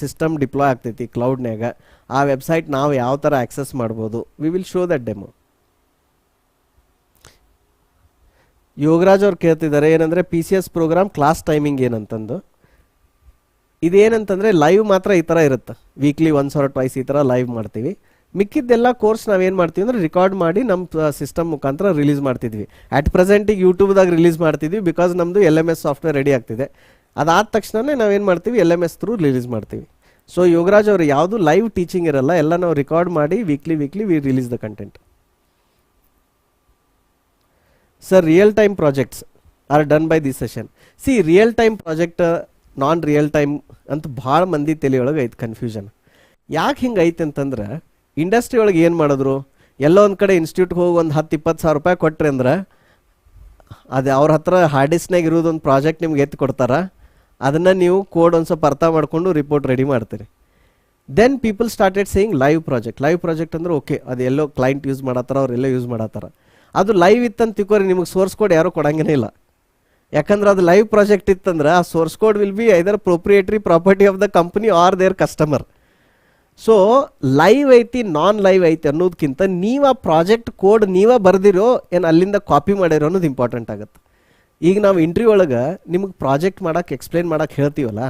ಸಿಸ್ಟಮ್ ಡಿಪ್ಲಾಯ್ ಆಗ್ತೈತಿ ಕ್ಲೌಡ್ನಾಗ, ಆ ವೆಬ್ಸೈಟ್ ನಾವು ಯಾವ ಥರ ಆಕ್ಸೆಸ್ ಮಾಡ್ಬೋದು. We will show that demo. Yograj ಅವ್ರು ಕೇಳ್ತಿದ್ದಾರೆ ಏನಂದರೆ PCS ಪ್ರೋಗ್ರಾಮ್ ಕ್ಲಾಸ್ ಟೈಮಿಂಗ್ ಏನಂತಂದು. ಇದೇನಂತಂದರೆ ಲೈವ್ ಮಾತ್ರ ಈ ಥರ ಇರುತ್ತೆ, ವೀಕ್ಲಿ 1 or 2 ಈ ಥರ ಲೈವ್ ಮಾಡ್ತೀವಿ. ಮಿಕ್ಕಿದ್ದೆಲ್ಲ ಕೋರ್ಸ್ ನಾವೇನು ಮಾಡ್ತೀವಿ ಅಂದರೆ ರೆಕಾರ್ಡ್ ಮಾಡಿ ನಮ್ಮ ಸಿಸ್ಟಮ್ ಮುಖಾಂತರ ರಿಲೀಸ್ ಮಾಡ್ತಿದ್ವಿ. ಅಟ್ ಪ್ರೆಸೆಂಟಿಗೆ ಯೂಟ್ಯೂಬ್ದಾಗ ರಿಲೀಸ್ ಮಾಡ್ತಿದ್ವಿ, ಬಿಕಾಸ್ ನಮ್ಮದು LMS ಸಾಫ್ಟ್ವೇರ್ ರೆಡಿ ಆಗ್ತಿದೆ. ಅದಾದ ತಕ್ಷಣವೇ ನಾವೇನು ಮಾಡ್ತೀವಿ, LMS ಥ್ರೂ ರಿಲೀಸ್ ಮಾಡ್ತೀವಿ. ಸೊ ಯೋಗರಾಜ್ ಅವರು ಯಾವುದು ಲೈವ್ ಟೀಚಿಂಗ್ ಇರಲ್ಲ, ಎಲ್ಲ ನಾವು ರೆಕಾರ್ಡ್ ಮಾಡಿ weekly we release the content. Sir real time projects are done by this session. C real time project non real time ಅಂತ ಭಾಳ ಮಂದಿ ತಲೆಯೊಳಗೆ ಐತೆ ಕನ್ಫ್ಯೂಷನ್. ಯಾಕೆ ಹಿಂಗೆ ಐತೆ ಅಂತಂದ್ರೆ, ಇಂಡಸ್ಟ್ರಿ ಒಳಗೆ ಏನು ಮಾಡಿದ್ರು, ಎಲ್ಲೋ ಒಂದು ಕಡೆ ಇನ್ಸ್ಟಿಟ್ಯೂಟ್ಗೆ ಹೋಗಿ ಒಂದು 10-20 ಸಾವಿರ ರೂಪಾಯಿ ಕೊಟ್ರಿ ಅಂದ್ರೆ ಅದು ಅವ್ರ ಹತ್ರ ಹಾರ್ಡ್ ಡಿಸ್ಕ್ನಾಗ ಇರೋದೊಂದು ಪ್ರಾಜೆಕ್ಟ್ ನಿಮ್ಗೆ ಎತ್ತಿ ಕೊಡ್ತಾರ, ಅದನ್ನು ನೀವು ಕೋಡ್ ಒಂದು ಸ್ವಲ್ಪ ಅರ್ಥ ಮಾಡಿಕೊಂಡು ರಿಪೋರ್ಟ್ ರೆಡಿ ಮಾಡ್ತೀರಿ. Then people started saying live project ಅಂದ್ರೆ ಓಕೆ, ಅದು ಎಲ್ಲೋ ಕ್ಲೈಂಟ್ ಯೂಸ್ ಮಾಡತ್ತಾರ, ಅವರೆಲ್ಲೋ ಯೂಸ್ ಮಾಡತ್ತಾರ, ಅದು ಲೈವ್ ಇತ್ತಂತ ತಿಳ್ಕೊರಿ, ನಿಮಗೆ ಸೋರ್ಸ್ ಕೋಡ್ ಯಾರೂ ಕೊಡಂಗೇ ಇಲ್ಲ. ಯಾಕಂದ್ರೆ ಅದು ಲೈವ್ ಪ್ರಾಜೆಕ್ಟ್ ಇತ್ತಂದ್ರೆ ಆ source code will be either proprietary property of the company or their customer. So live ಐತಿ ನಾನ್ ಲೈವ್ ಐತಿ ಅನ್ನೋದಕ್ಕಿಂತ ನೀವು ಆ ಪ್ರಾಜೆಕ್ಟ್ ಕೋಡ್ ನೀವೇ ಬರೆದಿರೋ ಏನು ಅಲ್ಲಿಂದ ಕಾಪಿ ಮಾಡಿರೋ ಅನ್ನೋದು ಇಂಪಾರ್ಟೆಂಟ್ ಆಗುತ್ತೆ. ಈಗ ನಾವು ಇಂಟರ್ವ್ಯೂ ಒಳಗೆ ನಿಮಗೆ ಪ್ರಾಜೆಕ್ಟ್ ಮಾಡೋಕ್ಕೆ ಎಕ್ಸ್ಪ್ಲೇನ್ ಮಾಡೋಕ್ಕೆ ಹೇಳ್ತೀವಲ್ಲ,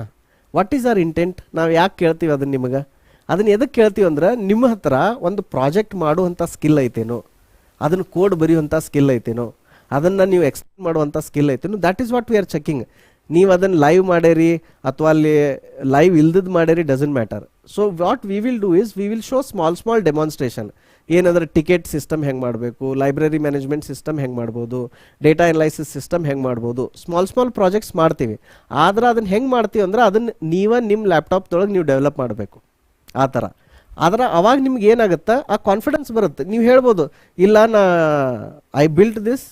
ವಾಟ್ ಈಸ್ ಆರ್ ಇಂಟೆಂಟ್, ನಾವು ಯಾಕೆ ಕೇಳ್ತೀವಿ ಅದನ್ನು ನಿಮಗೆ? ಅದನ್ನು ಎದಕ್ಕೆ ಕೇಳ್ತೀವಿ ಅಂದ್ರೆ ನಿಮ್ಮ ಹತ್ರ ಒಂದು ಪ್ರಾಜೆಕ್ಟ್ ಮಾಡುವಂಥ ಸ್ಕಿಲ್ ಐತೇನೋ, ಅದನ್ನು ಕೋಡ್ ಬರೆಯುವಂಥ ಸ್ಕಿಲ್ ಐತೇನೋ, ಅದನ್ನು ನೀವು ಎಕ್ಸ್ಪ್ಲೇನ್ ಮಾಡುವಂಥ ಸ್ಕಿಲ್ ಐತೇನೋ, that is what we are checking. ನೀವು ಅದನ್ನು ಲೈವ್ ಮಾಡ್ಯಾರಿ ಅಥವಾ ಅಲ್ಲಿ ಲೈವ್ ಇಲ್ದದ್ದು ಮಾಡ್ಯಾರಿ doesn't matter. So what we will do is we will show small demonstration. ಏನಂದ್ರೆ ಟಿಕೆಟ್ ಸಿಸ್ಟಮ್ ಹೆಂಗೆ ಮಾಡಬೇಕು, ಲೈಬ್ರರಿ ಮ್ಯಾನೇಜ್ಮೆಂಟ್ ಸಿಸ್ಟಮ್ ಹೆಂಗೆ ಮಾಡ್ಬೋದು, ಡೇಟಾ ಅನಲೈಸಿಸ್ ಸಿಸ್ಟಮ್ ಹೆಂಗೆ ಮಾಡ್ಬೋದು, ಸ್ಮಾಲ್ ಪ್ರಾಜೆಕ್ಟ್ಸ್ ಮಾಡ್ತೀವಿ. ಆದ್ರೆ ಅದನ್ನು ಹೆಂಗೆ ಮಾಡ್ತೀವಿ ಅಂದ್ರೆ ಅದನ್ನು ನಿಮ್ಮ ಲ್ಯಾಪ್ಟಾಪ್ದೊಳಗೆ ನೀವು ಡೆವಲಪ್ ಮಾಡಬೇಕು ಆ ಥರ. ಆದ್ರೆ ಅವಾಗ ನಿಮ್ಗೆ ಏನಾಗುತ್ತೆ, ಆ ಕಾನ್ಫಿಡೆನ್ಸ್ ಬರುತ್ತೆ. ನೀವು ಹೇಳ್ಬೋದು ಇಲ್ಲ ಐ ಬಿಲ್ಟ್ ದಿಸ್,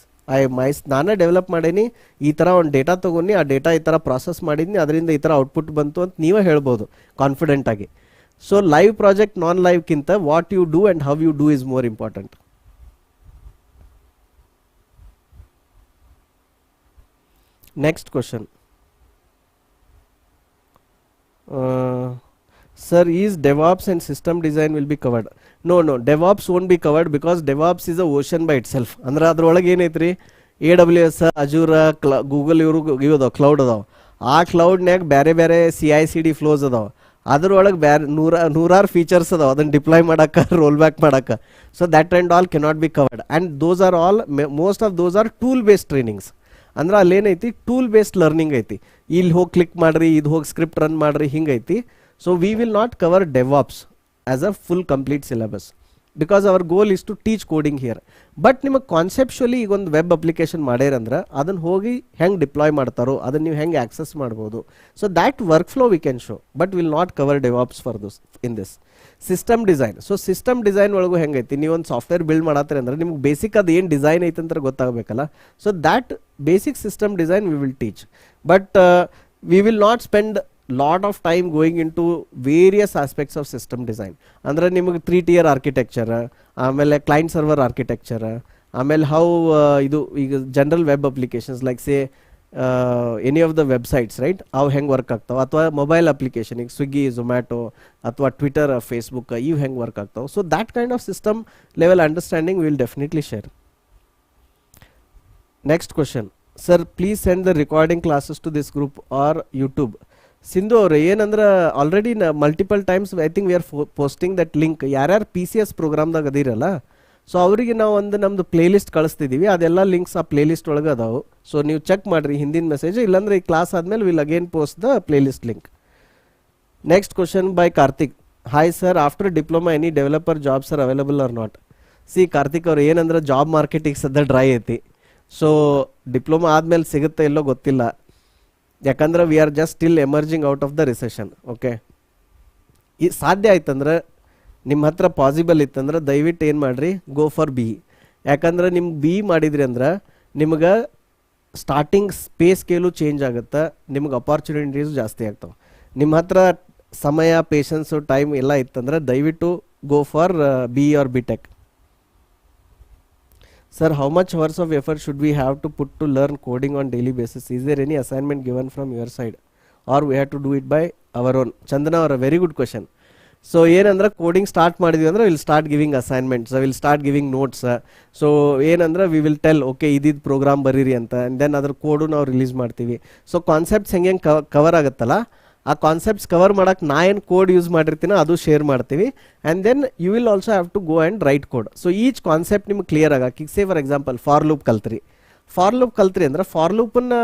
ನಾನೇ ಡೆವಲಪ್ ಮಾಡೀನಿ, ಈ ಥರ ಒಂದು ಡೇಟಾ ತೊಗೊಂಡು ಆ ಡೇಟಾ ಈ ಥರ ಪ್ರಾಸೆಸ್ ಮಾಡಿದ್ನಿ, ಅದರಿಂದ ಈ ಥರ ಔಟ್ಪುಟ್ ಬಂತು ಅಂತ ನೀವೇ ಹೇಳ್ಬೋದು ಕಾನ್ಫಿಡೆಂಟಾಗಿ. ಸೊ ಲೈವ್ ಪ್ರಾಜೆಕ್ಟ್ ನಾನ್ ಲೈವ್ಕ್ಕಿಂತ what you do and how you do is more important. Next question. Sir, is DevOps and system design will be covered? No, DevOps won't be covered because DevOps is a ocean by itself. ಅಂದ್ರೆ ಅದ್ರೊಳಗೆ ಏನೈತ್ರಿ, AWS, Azure, Google ಇವು cloud ಅದಾವ. ಆ ಕ್ಲೌಡ್ನ್ಯಾಗ ಬೇರೆ CI/CD flows ಅದಾವ. ಅದ್ರೊಳಗೆ ನೂರಾರು features ಅದಾವ ಅದನ್ನು ಡಿಪ್ಲಾಯ್ ಮಾಡಕ್ಕೆ, ರೋಲ್ ಬ್ಯಾಕ್ ಮಾಡಕ್ಕೆ. So that and all cannot be covered. And those are all most of those are tool based trainings. ಅಂದ್ರೆ ಅಲ್ಲೇನೈತಿ, ಟೂಲ್ ಬೇಸ್ಡ್ ಲರ್ನಿಂಗ್ ಐತಿ. ಇಲ್ಲಿ ಹೋಗಿ ಕ್ಲಿಕ್ ಮಾಡಿರಿ, ಇದು ಹೋಗಿ ಸ್ಕ್ರಿಪ್ಟ್ ರನ್ ಮಾಡಿರಿ, ಹಿಂಗೈತಿ. So we will not cover DevOps as a full complete syllabus because our goal is to teach coding here. But ನಿಮಗೆ ಕಾನ್ಸೆಪ್ಚುಲಿ ಈಗ ಒಂದು ವೆಬ್ ಅಪ್ಲಿಕೇಶನ್ ಮಾಡ್ಯಾರಂದ್ರೆ ಅದನ್ನು ಹೋಗಿ ಹೆಂಗೆ ಡಿಪ್ಲಾಯ್ ಮಾಡ್ತಾರೋ ಅದನ್ನು ನೀವು ಹೆಂಗೆ ಆಕ್ಸೆಸ್ ಮಾಡ್ಬೋದು. So that work flow we can show, but will not cover DevOps for this in this. System design. So system design ಒಳಗೂ ಹೆಂಗೈತಿ, ನೀವು ಒಂದು ಸಾಫ್ಟ್ವೇರ್ ಬಿಲ್ಡ್ ಮಾಡತ್ತೀರಿ ಅಂದ್ರೆ ನಿಮ್ಗೆ ಬೇಸಿಕ್ ಅದು ಏನು ಡಿಸೈನ್ ಐತೆ ಅಂತ ಗೊತ್ತಾಗಬೇಕಲ್ಲ. So that basic system design we will teach, but we will not spend lot of time going into various aspects of system design. ಅಂದ್ರೆ ನಿಮಗೆ 3 tier ಆರ್ಕಿಟೆಕ್ಚರ್, ಆಮೇಲೆ ಕ್ಲೈಂಟ್ ಸರ್ವರ್ ಆರ್ಕಿಟೆಕ್ಚರ್, ಆಮೇಲೆ ಹೌ ಇದು ಈಗ general web applications like say any of the websites right, ಅವು ಹೆಂಗೆ work ಆಗ್ತಾವೆ, ಅಥವಾ ಮೊಬೈಲ್ ಅಪ್ಲಿಕೇಶನ್ ಈಗ ಸ್ವಿಗ್ಗಿ, ಝೊಮ್ಯಾಟೊ ಅಥವಾ ಟ್ವಿಟರ್, ಫೇಸ್ಬುಕ್ ಇವು ಹೆಂಗೆ ವರ್ಕ್ ಆಗ್ತಾವೆ. So that kind of system level understanding will definitely share. Next question. Sir please send the recording classes to this group or YouTube. Sindhu ಅವ್ರು ಏನಂದ್ರೆ already multiple times I think we are posting that link. ಯಾರ್ಯಾರು PCS ಪ್ರೋಗ್ರಾಮ್ದಾಗ ಅದಿರಲ್ಲ, so ಅವರಿಗೆ ನಾವು ಒಂದು ನಮ್ಮದು playlist ಕಳಿಸ್ತಿದ್ದೀವಿ. ಅದೆಲ್ಲ links ಆ playlist ಒಳಗೆ ಅದಾವು. ಸೊ ನೀವು ಚೆಕ್ ಮಾಡಿರಿ ಹಿಂದಿನ ಮೆಸೇಜ್, ಇಲ್ಲಾಂದ್ರೆ ಈ ಕ್ಲಾಸ್ ಆದಮೇಲೆ will again post the playlist link. Next question by Karthik. Hi sir, after diploma any developer jobs are available or not? See Karthik ಅವ್ರು ಏನಂದ್ರೆ ಜಾಬ್ ಮಾರ್ಕೆಟಿಗೆ ಸದ್ಯ ಡ್ರೈ ಐತಿ. ಸೊ ಡಿಪ್ಲೊಮಾ ಆದಮೇಲೆ ಸಿಗುತ್ತೆ ಇಲ್ಲೋ ಗೊತ್ತಿಲ್ಲ, ಯಾಕಂದ್ರೆ we are just still emerging out of the recession. Okay, ಈ ಸಾಧ್ಯ ಆಯ್ತಂದ್ರೆ ನಿಮ್ಮ ಹತ್ರ ಪಾಸಿಬಲ್ ಇತ್ತಂದ್ರೆ ದಯವಿಟ್ಟು ಏನು ಮಾಡಿರಿ, ಗೋ ಫಾರ್ BE. ಯಾಕಂದ್ರೆ ನಿಮ್ಗೆ BE ಮಾಡಿದ್ರಿ ಅಂದ್ರೆ ನಿಮ್ಗೆ ಸ್ಟಾರ್ಟಿಂಗ್ ಪೇ ಸ್ಕೇಲು ಚೇಂಜ್ ಆಗುತ್ತೆ, ನಿಮ್ಗೆ ಅಪಾರ್ಚುನಿಟೀಸು ಜಾಸ್ತಿ ಆಗ್ತಾವೆ. ನಿಮ್ಮ ಹತ್ರ ಸಮಯ, ಪೇಷನ್ಸು, ಟೈಮ್ ಎಲ್ಲ ಇತ್ತಂದ್ರೆ ದಯವಿಟ್ಟು go for BE or BTech. Sir, how much hours of effort should we have to put to learn coding on daily basis? Is there any assignment given from your side or we have to do it by our own? Chandana, a very good question. So ಏನಂದ್ರೆ coding start ಮಾಡಿದ್ವಿ ಅಂದ್ರೆ will start giving assignments, will start giving notes. So ಏನಂದ್ರೆ V will tell okay ಇದಿದ್ದು program ಬರೀರಿ ಅಂತ, and then ಅದ್ರ ಕೋಡು ನಾವು release ಮಾಡ್ತೀವಿ. ಸೊ ಕಾನ್ಸೆಪ್ಟ್ಸ್ ಹೆಂಗೆ ಕವರ್ ಆಗುತ್ತಲ್ಲ, ಆ ಕಾನ್ಸೆಪ್ಟ್ಸ್ ಕವರ್ ಮಾಡೋಕ್ಕೆ ನಾ ಏನು ಕೋಡ್ ಯೂಸ್ ಮಾಡಿರ್ತೀನೋ ಅದು ಶೇರ್ ಮಾಡ್ತೀವಿ. And then you will also have to go and write code. So each concept ನಿಮ್ಗೆ ಕ್ಲಿಯರ್ ಆಗಕ್ಕೆ. ಈಗ say for example for loop ಕಲ್ತ್ರಿ ಅಂದ್ರೆ ಫಾರ್ ಲೂಪನ್ನು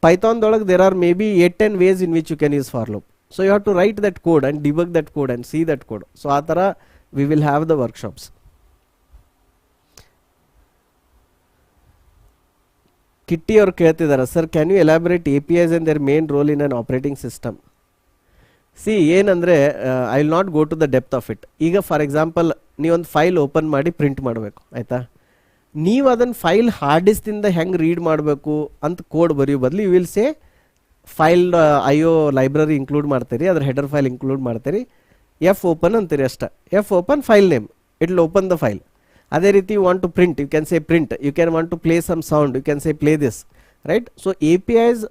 ಪೈಥಾನ್ದೊಳಗೆ there are May be 8-10 ways in which you can use for loop. So you have to write that code and debug that code and see that code. So ಆ ಥರ we will have the workshops. Kitty ಅವ್ರು ಕೇಳ್ತಿದ್ದಾರೆ, sir can you elaborate APIs and their main role in an operating system? See ಏನಂದರೆ I will not go to the depth of it. ಈಗ for example ನೀವೊಂದು file open ಮಾಡಿ print ಮಾಡಬೇಕು ಆಯಿತಾ, ನೀವು ಅದನ್ನು ಫೈಲ್ ಹಾರ್ಡ್ ಡಿಸ್ಕಿಂದ ಹೆಂಗೆ ರೀಡ್ ಮಾಡಬೇಕು ಅಂತ ಕೋಡ್ ಬರೆಯೋ ಬದಲು you will say file IO library include ಮಾಡ್ತೀರಿ, ಅದ್ರ ಹೆಡರ್ ಫೈಲ್ ಇನ್ಕ್ಲೂಡ್ ಮಾಡ್ತೀರಿ, F ಓಪನ್ ಅಂತೀರಿ ಅಷ್ಟೇ. F open file name, it will open the file. ಅದೇ ರೀತಿ you want to print, you can say print. You can want to play some sound, you can say play this, right. So APIs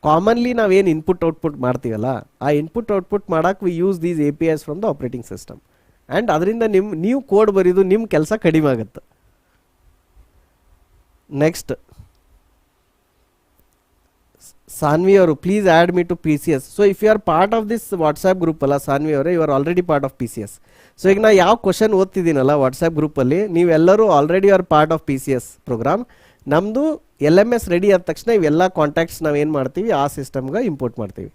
commonly ನಾವೇನು input output ಮಾಡ್ತೀವಲ್ಲ, ಆ input output ಮಾಡೋಕೆ we use these APIs from the operating system. And ಅದರಿಂದ ನೀವು code ಬರೀದು ನಿಮ್ಮ ಕೆಲಸ ಕಡಿಮೆ ಆಗುತ್ತೆ. ನೆಕ್ಸ್ಟ್ ಸಾನ್ವಿ ಅವರು, please add me to PCS. So if you are part of this WhatsApp group ಅಲ್ಲ ಸಾನ್ವಿ ಅವರೇ, you are already part of PCS. So ಈಗ ನಾ ಯಾವ ಕ್ವಶನ್ ಓದ್ತಿದ್ದೀನಲ್ಲ ವಾಟ್ಸಾಪ್ ಗ್ರೂಪಲ್ಲಿ, ನೀವೆಲ್ಲರೂ already are part of PCS program. ನಮ್ಮದು LMS ರೆಡಿ ಆದ ತಕ್ಷಣ ಇವೆಲ್ಲ ಕಾಂಟ್ಯಾಕ್ಟ್ಸ್ ನಾವು ಏನು ಮಾಡ್ತೀವಿ ಆ ಸಿಸ್ಟಮ್ಗೆ ಇಂಪೋರ್ಟ್ ಮಾಡ್ತೀವಿ.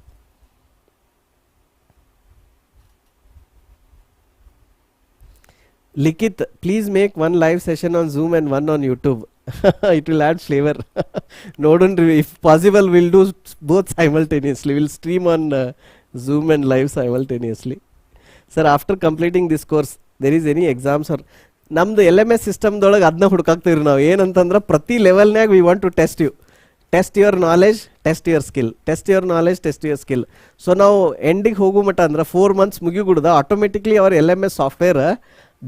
Likith, please make one live session on Zoom and one on YouTube. It will add flavor. If possible, we'll do both simultaneously. We'll stream on Zoom and live simultaneously. Sir, after completing this course, there is any exams or ನಮ್ದು LMS ಸಿಸ್ಟಮ್ದೊಳಗೆ ಅದನ್ನ ಹುಡುಕಾಗ್ತೀವಿ ನಾವು. ಏನಂತಂದ್ರೆ ಪ್ರತಿ ಲೆವೆಲ್ನಾಗ we want to test you, test your knowledge, test your skill, test your knowledge, test your skill. So ನಾವು ಎಂಡಿಗೆ ಹೋಗೋ ಮಟ್ಟ ಅಂದ್ರೆ 4 months ಮುಗಿಗುಡ್ದ ಆಟೋಮೆಟಿಕ್ಲಿ ಅವ್ರ LMS ಸಾಫ್ಟ್ವೇರ್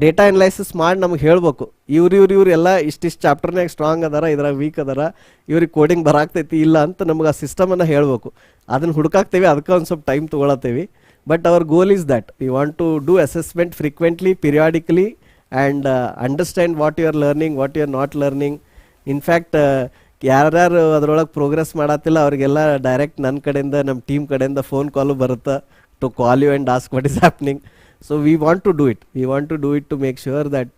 ಡೇಟಾ ಅನಲೈಸಿಸ್ ಮಾಡಿ ನಮ್ಗೆ ಹೇಳ್ಬೇಕು, ಇವ್ರು ಎಲ್ಲ ಇಷ್ಟಿಷ್ಟು ಚಾಪ್ಟರ್ನಾಗ ಸ್ಟ್ರಾಂಗ್ ಅದಾರ, ಇದ್ರಾಗ ವೀಕ್ ಅದಾರ, ಇವ್ರಿಗೆ ಕೋಡಿಂಗ್ ಬರಾಕ್ತೈತಿ ಇಲ್ಲ ಅಂತ ನಮ್ಗೆ ಆ ಸಿಸ್ಟಮನ್ನು ಹೇಳ್ಬೇಕು. ಅದನ್ನು ಹುಡುಕಾಕ್ತೇವೆ, ಅದಕ್ಕೆ ಒಂದು ಸ್ವಲ್ಪ ಟೈಮ್ ತೊಗೊಳತ್ತೇವೆ. But our goal is that we want to do assessment frequently, periodically, and understand what you are learning, what you are not learning. In fact ಯಾರ್ಯಾರು ಅದರೊಳಗೆ ಪ್ರೋಗ್ರೆಸ್ ಮಾಡತ್ತಿಲ್ಲ ಅವರಿಗೆಲ್ಲ ಡೈರೆಕ್ಟ್ ನನ್ನ ಕಡೆಯಿಂದ, ನಮ್ಮ ಟೀಮ್ ಕಡೆಯಿಂದ ಫೋನ್ ಕಾಲು ಬರುತ್ತೆ to call you and ask what is happening. So we want to do it. We want to do it to make sure that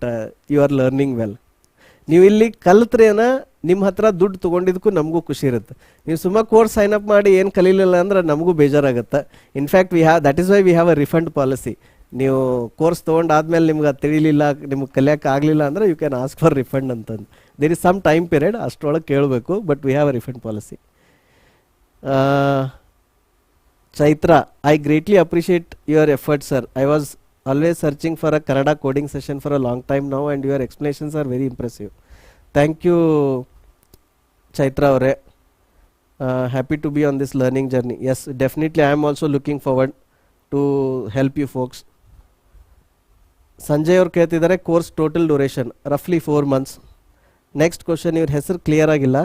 you are learning well. ನೀವು ಇಲ್ಲಿ ಕಲ್ತ್ರೇನ ನಿಮ್ಮ ಹತ್ರ ದುಡ್ಡು ತೊಗೊಂಡಿದ್ದಕ್ಕೂ ನಮಗೂ ಖುಷಿ ಇರುತ್ತೆ. ನೀವು ಸುಮ್ಮ ಕೋರ್ಸ್ ಸೈನ್ ಅಪ್ ಮಾಡಿ ಏನು ಕಲೀಲಿಲ್ಲ ಅಂದ್ರೆ ನಮಗೂ ಬೇಜಾರಾಗುತ್ತೆ. In fact that is why we have a refund policy. ನೀವು ಕೋರ್ಸ್ ತೊಗೊಂಡಾದ್ಮೇಲೆ ನಿಮ್ಗೆ ಅದು ತಿಳಿಲಿಲ್ಲ, ನಿಮ್ಗೆ ಕಲಿಯೋಕೆ ಆಗಲಿಲ್ಲ ಅಂದರೆ you can ask for refund ಅಂತಂದು. There is some time period, ಅಷ್ಟರೊಳಗೆ ಕೇಳಬೇಕು. But we have a refund policy. Chaitra, I greatly appreciate your efforts, sir. I was always searching for a Kannada coding session for a long time now, and your explanations are very impressive. Thank you, Chaitra avare. Happy to be on this learning journey. Yes, definitely I am also looking forward to help you folks. Sanjay ಅವರು ಕೇಳ್ತಿದ್ದಾರೆ course total duration ರಫ್ಲಿ 4 months. Next question, ಇವ್ರ ಹೆಸರು clear ಆಗಿಲ್ಲ.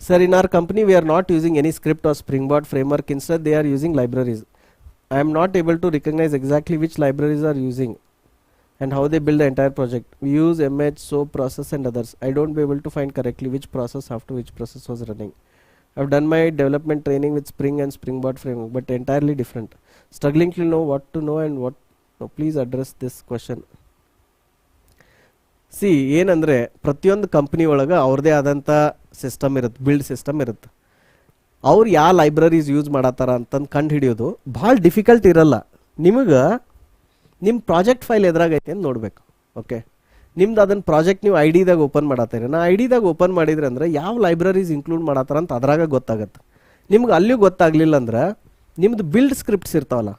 Sir, in our company we are not using any script or Springboard framework. Instead they are using libraries. I am not able to recognize exactly which libraries are using and how they build the entire project. We use MH, SOAP, process and others. I don't be able to find correctly which process after which process was running. I've done my development training with Spring and Springboard framework, but entirely different. Struggling to know what to know and what. No, please address this question. C ಏನಂದರೆ ಪ್ರತಿಯೊಂದು company ಒಳಗೆ ಅವ್ರದ್ದೇ ಆದಂಥ system ಇರುತ್ತೆ, build system ಇರುತ್ತೆ. ಅವ್ರು ಯಾವ libraries use ಮಾಡತ್ತಾರ ಅಂತಂದು ಕಂಡು ಹಿಡಿಯೋದು ಭಾಳ ಡಿಫಿಕಲ್ಟ್ ಇರಲ್ಲ. ನಿಮಗೆ ನಿಮ್ಮ ಪ್ರಾಜೆಕ್ಟ್ ಫೈಲ್ ಎದುರಾಗೈತೆ ಅಂತ ನೋಡಬೇಕು. ಓಕೆ, ನಿಮ್ದು ಅದನ್ನು ಪ್ರಾಜೆಕ್ಟ್ ನೀವು ID-ದಾಗ ಓಪನ್ ಮಾಡತ್ತೀರಿ. ನಾ ID-ದಾಗ ಓಪನ್ ಮಾಡಿದ್ರೆ ಅಂದರೆ ಯಾವ ಲೈಬ್ರರೀಸ್ ಇನ್ಕ್ಲೂಡ್ ಮಾಡತ್ತಾರ ಅಂತ ಅದ್ರಾಗ ಗೊತ್ತಾಗತ್ತೆ. ನಿಮ್ಗೆ ಅಲ್ಲಿಯೂ ಗೊತ್ತಾಗಲಿಲ್ಲ ಅಂದ್ರೆ ನಿಮ್ಮದು ಬಿಲ್ಡ್ ಸ್ಕ್ರಿಪ್ಟ್ಸ್ ಇರ್ತಾವಲ್ಲ,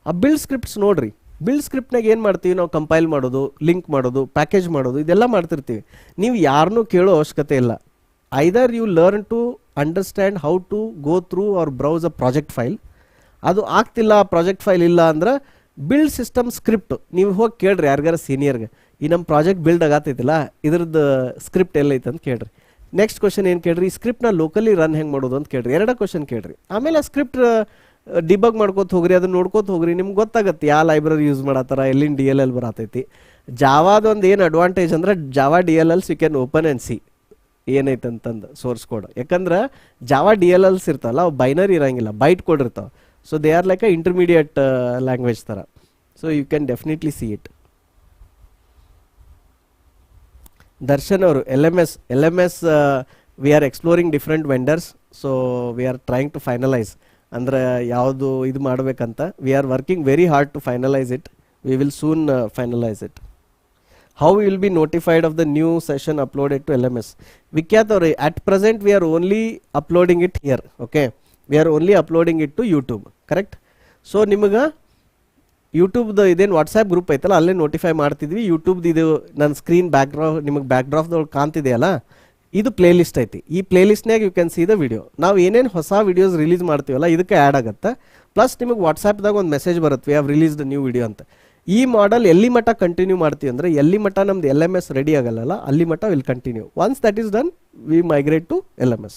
ಆ ಬಿಲ್ಡ್ ಸ್ಕ್ರಿಪ್ಟ್ಸ್ ನೋಡಿರಿ. ಬಿಲ್ಡ್ ಸ್ಕ್ರಿಪ್ಟ್ನಾಗ ಏನು ಮಾಡ್ತೀವಿ ನಾವು, ಕಂಪೈಲ್ ಮಾಡೋದು, ಲಿಂಕ್ ಮಾಡೋದು, ಪ್ಯಾಕೇಜ್ ಮಾಡೋದು, ಇದೆಲ್ಲ ಮಾಡ್ತಿರ್ತೀವಿ. ನೀವು ಯಾರನ್ನೂ ಕೇಳೋ ಅವಶ್ಯಕತೆ ಇಲ್ಲ. Either you learn to understand how to go through or browse a project file. ಅದು ಆಗ್ತಿಲ್ಲ, ಪ್ರಾಜೆಕ್ಟ್ ಫೈಲ್ ಇಲ್ಲ ಅಂದ್ರೆ ಬಿಲ್ಡ್ ಸಿಸ್ಟಮ್ ಸ್ಕ್ರಿಪ್ಟ್ ನೀವು ಹೋಗಿ ಕೇಳ್ರಿ ಯಾರಿಗಾರ ಸೀನಿಯರ್ಗೆ, ಈ ನಮ್ಮ ಪ್ರಾಜೆಕ್ಟ್ ಬಿಲ್ಡ್ ಆಗತ್ತೈತಿಲ್ಲ ಇದ್ರದ್ದು ಸ್ಕ್ರಿಪ್ಟ್ ಎಲ್ಲೈತೆ ಅಂತ ಕೇಳ್ರಿ. ನೆಕ್ಸ್ಟ್ ಕ್ವಶನ್ ಏನು ಕೇಳ್ರಿ, ಈ ಸ್ಕ್ರಿಪ್ಟ್ನ ಲೋಕಲಿ ರನ್ ಹೆಂಗೆ ಮಾಡೋದು ಅಂತ ಕೇಳ್ರಿ. 2 ಕ್ವಶನ್ ಕೇಳ್ರಿ. ಆಮೇಲೆ ಆ ಸ್ಕ್ರಿಪ್ಟ್ ಡಿಬಗ್ ಮಾಡ್ಕೋತ ಹೋಗ್ರಿ, ಅದನ್ನ ನೋಡ್ಕೋತ ಹೋಗ್ರಿ. ನಿಮ್ಗೆ ಗೊತ್ತಾಗತ್ತೆ ಯಾವ ಲೈಬ್ರರಿ ಯೂಸ್ ಮಾಡತ್ತಾರ, ಎಲ್ಲಿನ DLL ಬರತೈತಿ. ಜಾವಾದೊಂದು ಏನು ಅಡ್ವಾಂಟೇಜ್ ಅಂದ್ರೆ Java DLLs you can open and see ಏನೈತೆ ಅಂತಂದು ಸೋರ್ಸ್ ಕೋಡ್. ಯಾಕಂದ್ರೆ ಜಾವಾ DLLs ಇರ್ತಾವಲ್ಲ ಅವು ಬೈನರಿ ಇರಂಗಿಲ್ಲ, ಬೈಟ್ ಕೋಡ್ ಇರ್ತಾವೆ. So they are like a intermediate language ಥರ. So you can definitely see it. Darshan ಅವರು LMS we are exploring different vendors. So we are trying to finalise ಅಂದರೆ ಯಾವುದು ಇದು ಮಾಡಬೇಕಂತ. We are working very hard to finalise it. We will soon finalise it. How will be notified of the new session uploaded to LMS? Vikhyat ಅವ್ರೆ, at present we are only uploading it here. Okay, we are only uploading it to YouTube. Correct. So ನಿಮಗೆ ಯೂಟ್ಯೂಬ್ದು ಇದೇನು WhatsApp group ಐತಲ್ಲ ಅಲ್ಲೇ notify ಮಾಡ್ತಿದ್ವಿ. ಯೂಟ್ಯೂಬ್ದು ಇದು ನನ್ನ screen ನಿಮಗೆ ಬ್ಯಾಕ್ಡ್ರಾಫ್ದೊಳಗೆ ಕಾಣ್ತಿದೆಯಲ್ಲ, ಇದು ಪ್ಲೇ ಲಿಸ್ಟ್ ಐತಿ. ಈ ಪ್ಲೇ ಲಿಸ್ಟ್ನಾಗ you can see the video. ನಾವು ಏನೇನು ಹೊಸ ವಿಡಿಯೋಸ್ ರಿಲೀಸ್ ಮಾಡ್ತೀವಲ್ಲ ಇದಕ್ಕೆ ಆ್ಯಡ್ ಆಗುತ್ತೆ. ಪ್ಲಸ್ ನಿಮಗೆ ವಾಟ್ಸಾಪ್ದಾಗ ಒಂದು ಮೆಸೇಜ್ ಬರುತ್ತೆ, we have release the new video ಅಂತ. ಈ ಮಾಡೆಲ್ ಎಲ್ಲಿ ಮಟ್ಟ ಕಂಟಿನ್ಯೂ ಮಾಡ್ತೀವಿ ಅಂದರೆ ಎಲ್ಲಿ ಮಟ್ಟ ನಮ್ದು LMS ರೆಡಿ ಆಗಲ್ಲ ಅಲ್ಲಿ ಮಟ್ಟ will continue. Once that is done we migrate to LMS.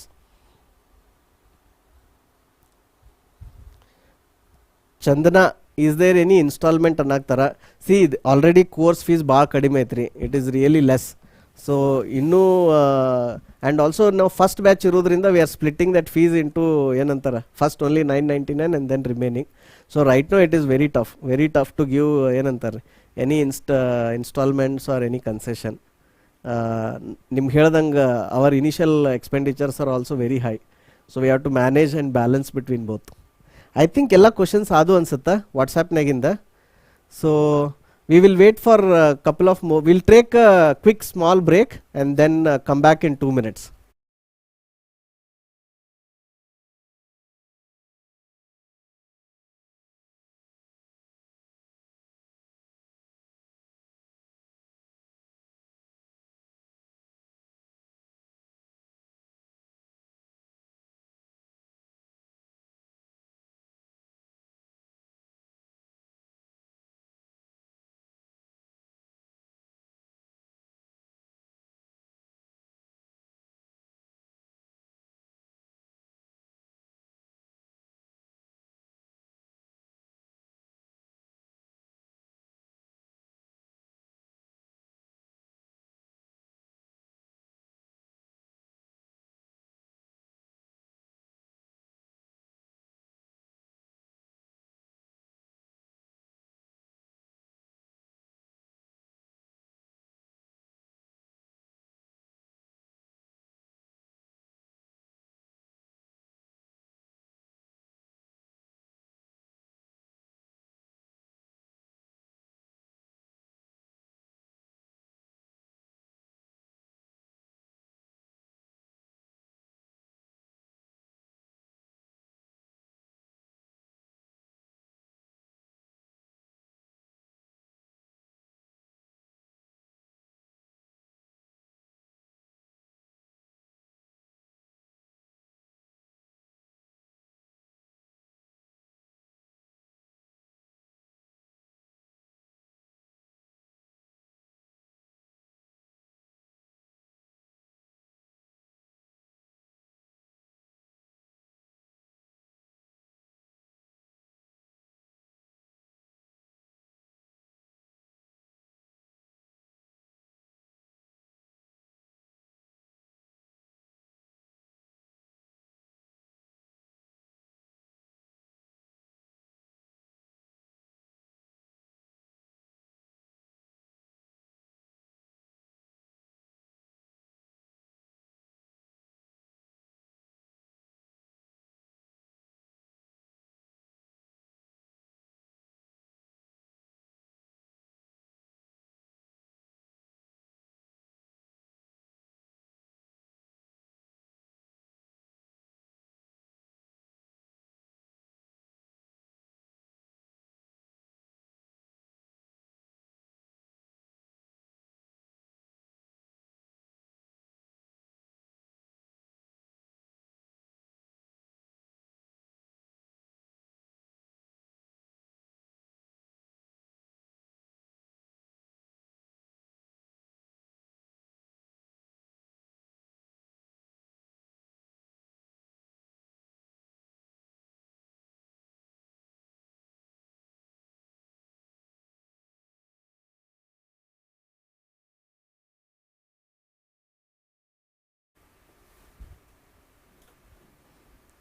Chandana, is there any installment ಅನ್ನಕ್ತಾರ? ಸಿ ಆಲ್ರೆಡಿ ಕೋರ್ಸ್ ಫೀಸ್ ಭಾಳ ಕಡಿಮೆ ಐತ್ರಿ. It is really less. So ಇನ್ನೂ ಆ್ಯಂಡ್ ಆಲ್ಸೋ ನಾವು ಫಸ್ಟ್ ಬ್ಯಾಚ್ ಇರೋದ್ರಿಂದ we are splitting that fees into ಏನಂತಾರೆ, first only 999 and then remaining. So right no it is very tough to give ಏನಂತಾರೆ any installments or any concession. ನಿಮ್ಗೆ ಹೇಳ್ದಂಗೆ hour initial expenditures are also very high. So we have to manage and balance between both. I think ಎಲ್ಲ questions ಆದು ಅನ್ಸುತ್ತಾ ವಾಟ್ಸಾಪ್ನಾಗಿಂದ. So we will wait for couple of will take a quick small break and then come back in 2 minutes.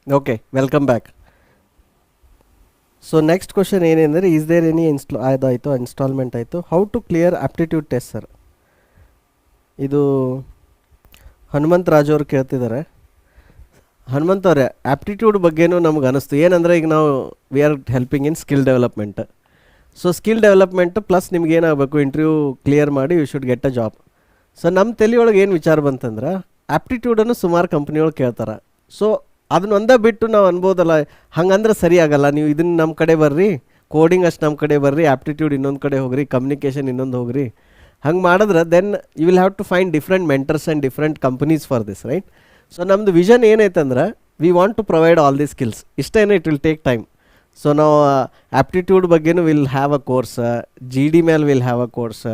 Okay, welcome back. So next question ಏನೆಂದರೆ, is there any ಅದಾಯಿತು, installment ಆಯಿತು. How to clear aptitude test sir? ಇದು ಹನುಮಂತ್ ರಾಜು ಅವ್ರು ಕೇಳ್ತಿದ್ದಾರೆ. ಹನುಮಂತ್ ಅವರೇ, aptitude ಬಗ್ಗೆನೂ ನಮ್ಗೆ ಅನಿಸ್ತು. ಏನಂದರೆ ಈಗ ನಾವು we are helping in skill development. So skill development plus ನಿಮ್ಗೆ ಏನಾಗಬೇಕು, ಇಂಟರ್ವ್ಯೂ ಕ್ಲಿಯರ್ ಮಾಡಿ you should get a job. So ನಮ್ಮ ತಲೆಯೊಳಗೆ ಏನು ವಿಚಾರ ಬಂತಂದ್ರೆ, ಆಪ್ಟಿಟ್ಯೂಡನ್ನು ಸುಮಾರು ಕಂಪ್ನಿಯೊಳಗೆ ಕೇಳ್ತಾರೆ. ಸೊ ಅದನ್ನ ಒಂದೇ ಬಿಟ್ಟು ನಾವು ಅನ್ಬೋದಲ್ಲ, ಹಂಗಂದ್ರೆ ಸರಿ ಆಗಲ್ಲ. ನೀವು ಇದನ್ನು ನಮ್ಮ ಕಡೆ ಬರ್ರಿ, ಕೋಡಿಂಗ್ ಅಷ್ಟು ನಮ್ಮ ಕಡೆ ಬರ್ರಿ, ಆಪ್ಟಿಟ್ಯೂಡ್ ಇನ್ನೊಂದು ಕಡೆ ಹೋಗ್ರಿ, ಕಮ್ಯುನಿಕೇಷನ್ ಇನ್ನೊಂದು ಹೋಗ್ರಿ. ಹಂಗೆ ಮಾಡಿದ್ರೆ then you will have to find different mentors and different companies for this, right? So ನಮ್ಮದು ವಿಷನ್ ಏನೈತಂದ್ರೆ, we want to provide all the skills. ಇಷ್ಟೇನು, it will take time. So ನಾವು ಆಪ್ಟಿಟ್ಯೂಡ್ ಬಗ್ಗೆನೂ will have a course, G D ಮೇಲೆ will have a course.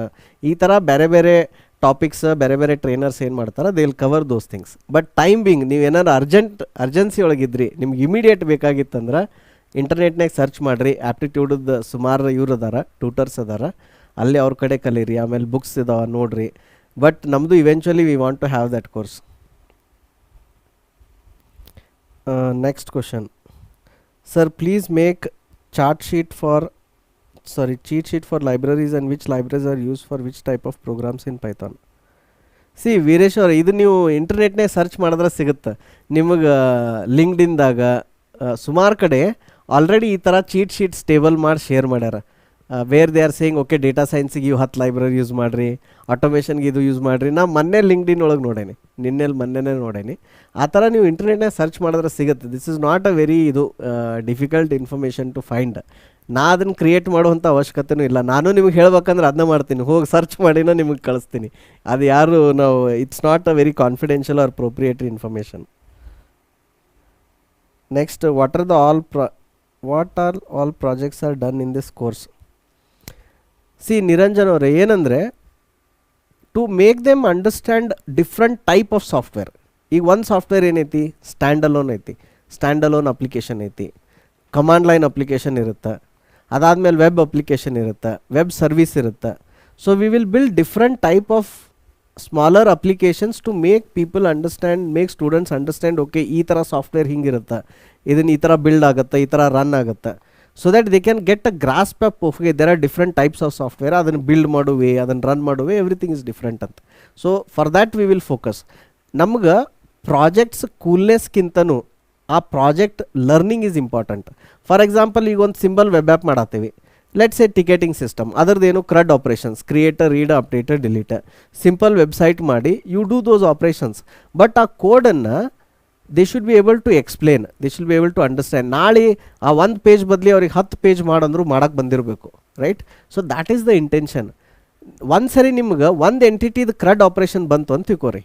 ಈ ಥರ ಬೇರೆ ಬೇರೆ ಟಾಪಿಕ್ಸ್, ಬೇರೆ ಬೇರೆ ಟ್ರೈನರ್ಸ್ ಏನು ಮಾಡ್ತಾರೆ, they will cover those things. But time being ನೀವು ಏನಾರು ಅರ್ಜೆನ್ಸಿ ಒಳಗಿದ್ರಿ, ನಿಮ್ಗೆ ಇಮಿಡಿಯೇಟ್ ಬೇಕಾಗಿತ್ತಂದ್ರೆ ಇಂಟರ್ನೆಟ್ನಾಗ ಸರ್ಚ್ ಮಾಡಿರಿ. ಆಪ್ಟಿಟ್ಯೂಡದ್ದು ಸುಮಾರು ಇವ್ರು ಅದಾರ, ಟ್ಯೂಟರ್ಸ್ ಅದಾರ, ಅಲ್ಲಿ ಅವ್ರ ಕಡೆ ಕಲೀರಿ. ಆಮೇಲೆ ಬುಕ್ಸ್ ಇದಾವೆ ನೋಡಿರಿ. ಬಟ್ ನಮ್ಮದು eventually we want to have that course. Next question sir, please make cheat sheet for libraries and which libraries are used for which type of programs in Python. C Veeresh ಅವ್ರೆ, ಇದು ನೀವು ಇಂಟರ್ನೆಟ್ನಾಗ search ಮಾಡಿದ್ರೆ ಸಿಗುತ್ತೆ ನಿಮಗೆ. ಲಿಂಕ್ಡ್ಇನ್ದಾಗ ಸುಮಾರು ಕಡೆ already ಈ ಥರ ಚೀಟ್ ಶೀಟ್ಸ್ ಟೇಬಲ್ ಮಾಡಿ ಶೇರ್ ಮಾಡ್ಯಾರ. Where they are saying okay data ಸೈನ್ಸಿಗೆ ಇವು 10 ಲೈಬ್ರರಿ ಯೂಸ್ ಮಾಡಿರಿ, ಆಟೋಮೇಷನ್ಗೆ ಇದು ಯೂಸ್ ಮಾಡಿರಿ. ನಾ ಲಿಂಕ್ಡ್ಇನ್ ಒಳಗೆ ನೋಡೇನಿ, ಮೊನ್ನೆನೇ ನೋಡೇನಿ. ಆ ಥರ ನೀವು ಇಂಟರ್ನೆಟ್ನಾಗ ಸರ್ಚ್ ಮಾಡಿದ್ರೆ ಸಿಗುತ್ತೆ. This is not a very ಇದು ಡಿಫಿಕಲ್ಟ್ ಇನ್ಫಾರ್ಮೇಷನ್ ಟು ಫೈಂಡ್. ನಾ ಅದನ್ನು ಕ್ರಿಯೇಟ್ ಮಾಡುವಂಥ ಅವಶ್ಯಕತೆಯೂ ಇಲ್ಲ. ನಾನು ನಿಮ್ಗೆ ಹೇಳ್ಬೇಕಂದ್ರೆ ಅದನ್ನ ಮಾಡ್ತೀನಿ, ಹೋಗಿ ಸರ್ಚ್ ಮಾಡಿನ ನಿಮಗೆ ಕಳಿಸ್ತೀನಿ. ಅದು ಯಾರು ನಾವು it's not a very confidential or proprietary information. Next, what are all projects are done in this course? See Niranjan ಅವರೇ, ಏನಂದರೆ to make them understand different type of software. ಈಗ ಒಂದು ಸಾಫ್ಟ್ವೇರ್ ಏನೈತಿ, ಸ್ಟ್ಯಾಂಡ್ ಅಲೋನ್ ಐತಿ, ಸ್ಟ್ಯಾಂಡ್ ಅಲೋನ್ ಅಪ್ಲಿಕೇಶನ್ ಐತಿ, command line application ಇರುತ್ತೆ, ಅದಾದಮೇಲೆ web application ಇರುತ್ತೆ, ವೆಬ್ ಸರ್ವಿಸ್ ಇರುತ್ತೆ. So we will build different type of smaller applications to make people understand, make students understand okay ಈ ಥರ ಸಾಫ್ಟ್ವೇರ್ ಹಿಂಗಿರುತ್ತೆ, ಇದನ್ನು ಈ ಥರ ಬಿಲ್ಡ್ ಆಗುತ್ತೆ, ಈ ಥರ ರನ್ ಆಗುತ್ತೆ. So that they can get a grasp up okay there are different types of software, ಅದನ್ನು ಬಿಲ್ಡ್ ಮಾಡುವೆ, ಅದನ್ನು ರನ್ ಮಾಡುವೆ, ಎವ್ರಿಥಿಂಗ್ ಇಸ್ ಡಿಫ್ರೆಂಟ್ ಅಂತ. So for that we will focus. ನಮ್ಗೆ ಪ್ರಾಜೆಕ್ಟ್ಸ್ ಕೂಲ್ನೆಸ್ಗಿಂತನೂ ಆ project learning is important. For example, ಈಗ ಒಂದು ಸಿಂಪಲ್ ವೆಬ್ ಆ್ಯಪ್ ಮಾಡತ್ತೀವಿ, ಲೆಟ್ಸ್ ಎ ಟಿಕೆಟಿಂಗ್ ಸಿಸ್ಟಮ್, ಅದರದ್ದೇನು crud operations, creator, read, updater, deleter, simple website ಮಾಡಿ you do those operations. But ಆ ಕೋಡನ್ನು they should be able to explain, they should be able to understand. ನಾಳೆ ಆ ಒಂದು page ಬದಲಿ ಅವ್ರಿಗೆ 10 ಪೇಜ್ ಮಾಡಂದ್ರು ಮಾಡೋಕ್ಕೆ ಬಂದಿರಬೇಕು, right? So that is the intention. ಒಂದು ಸರಿ ನಿಮ್ಗೆ ಒಂದು ಎಂಟಿಟಿದು ಕ್ರಡ್ ಆಪ್ರೇಷನ್ ಬಂತು ಅಂತ ತಿಳ್ಕೊರಿ,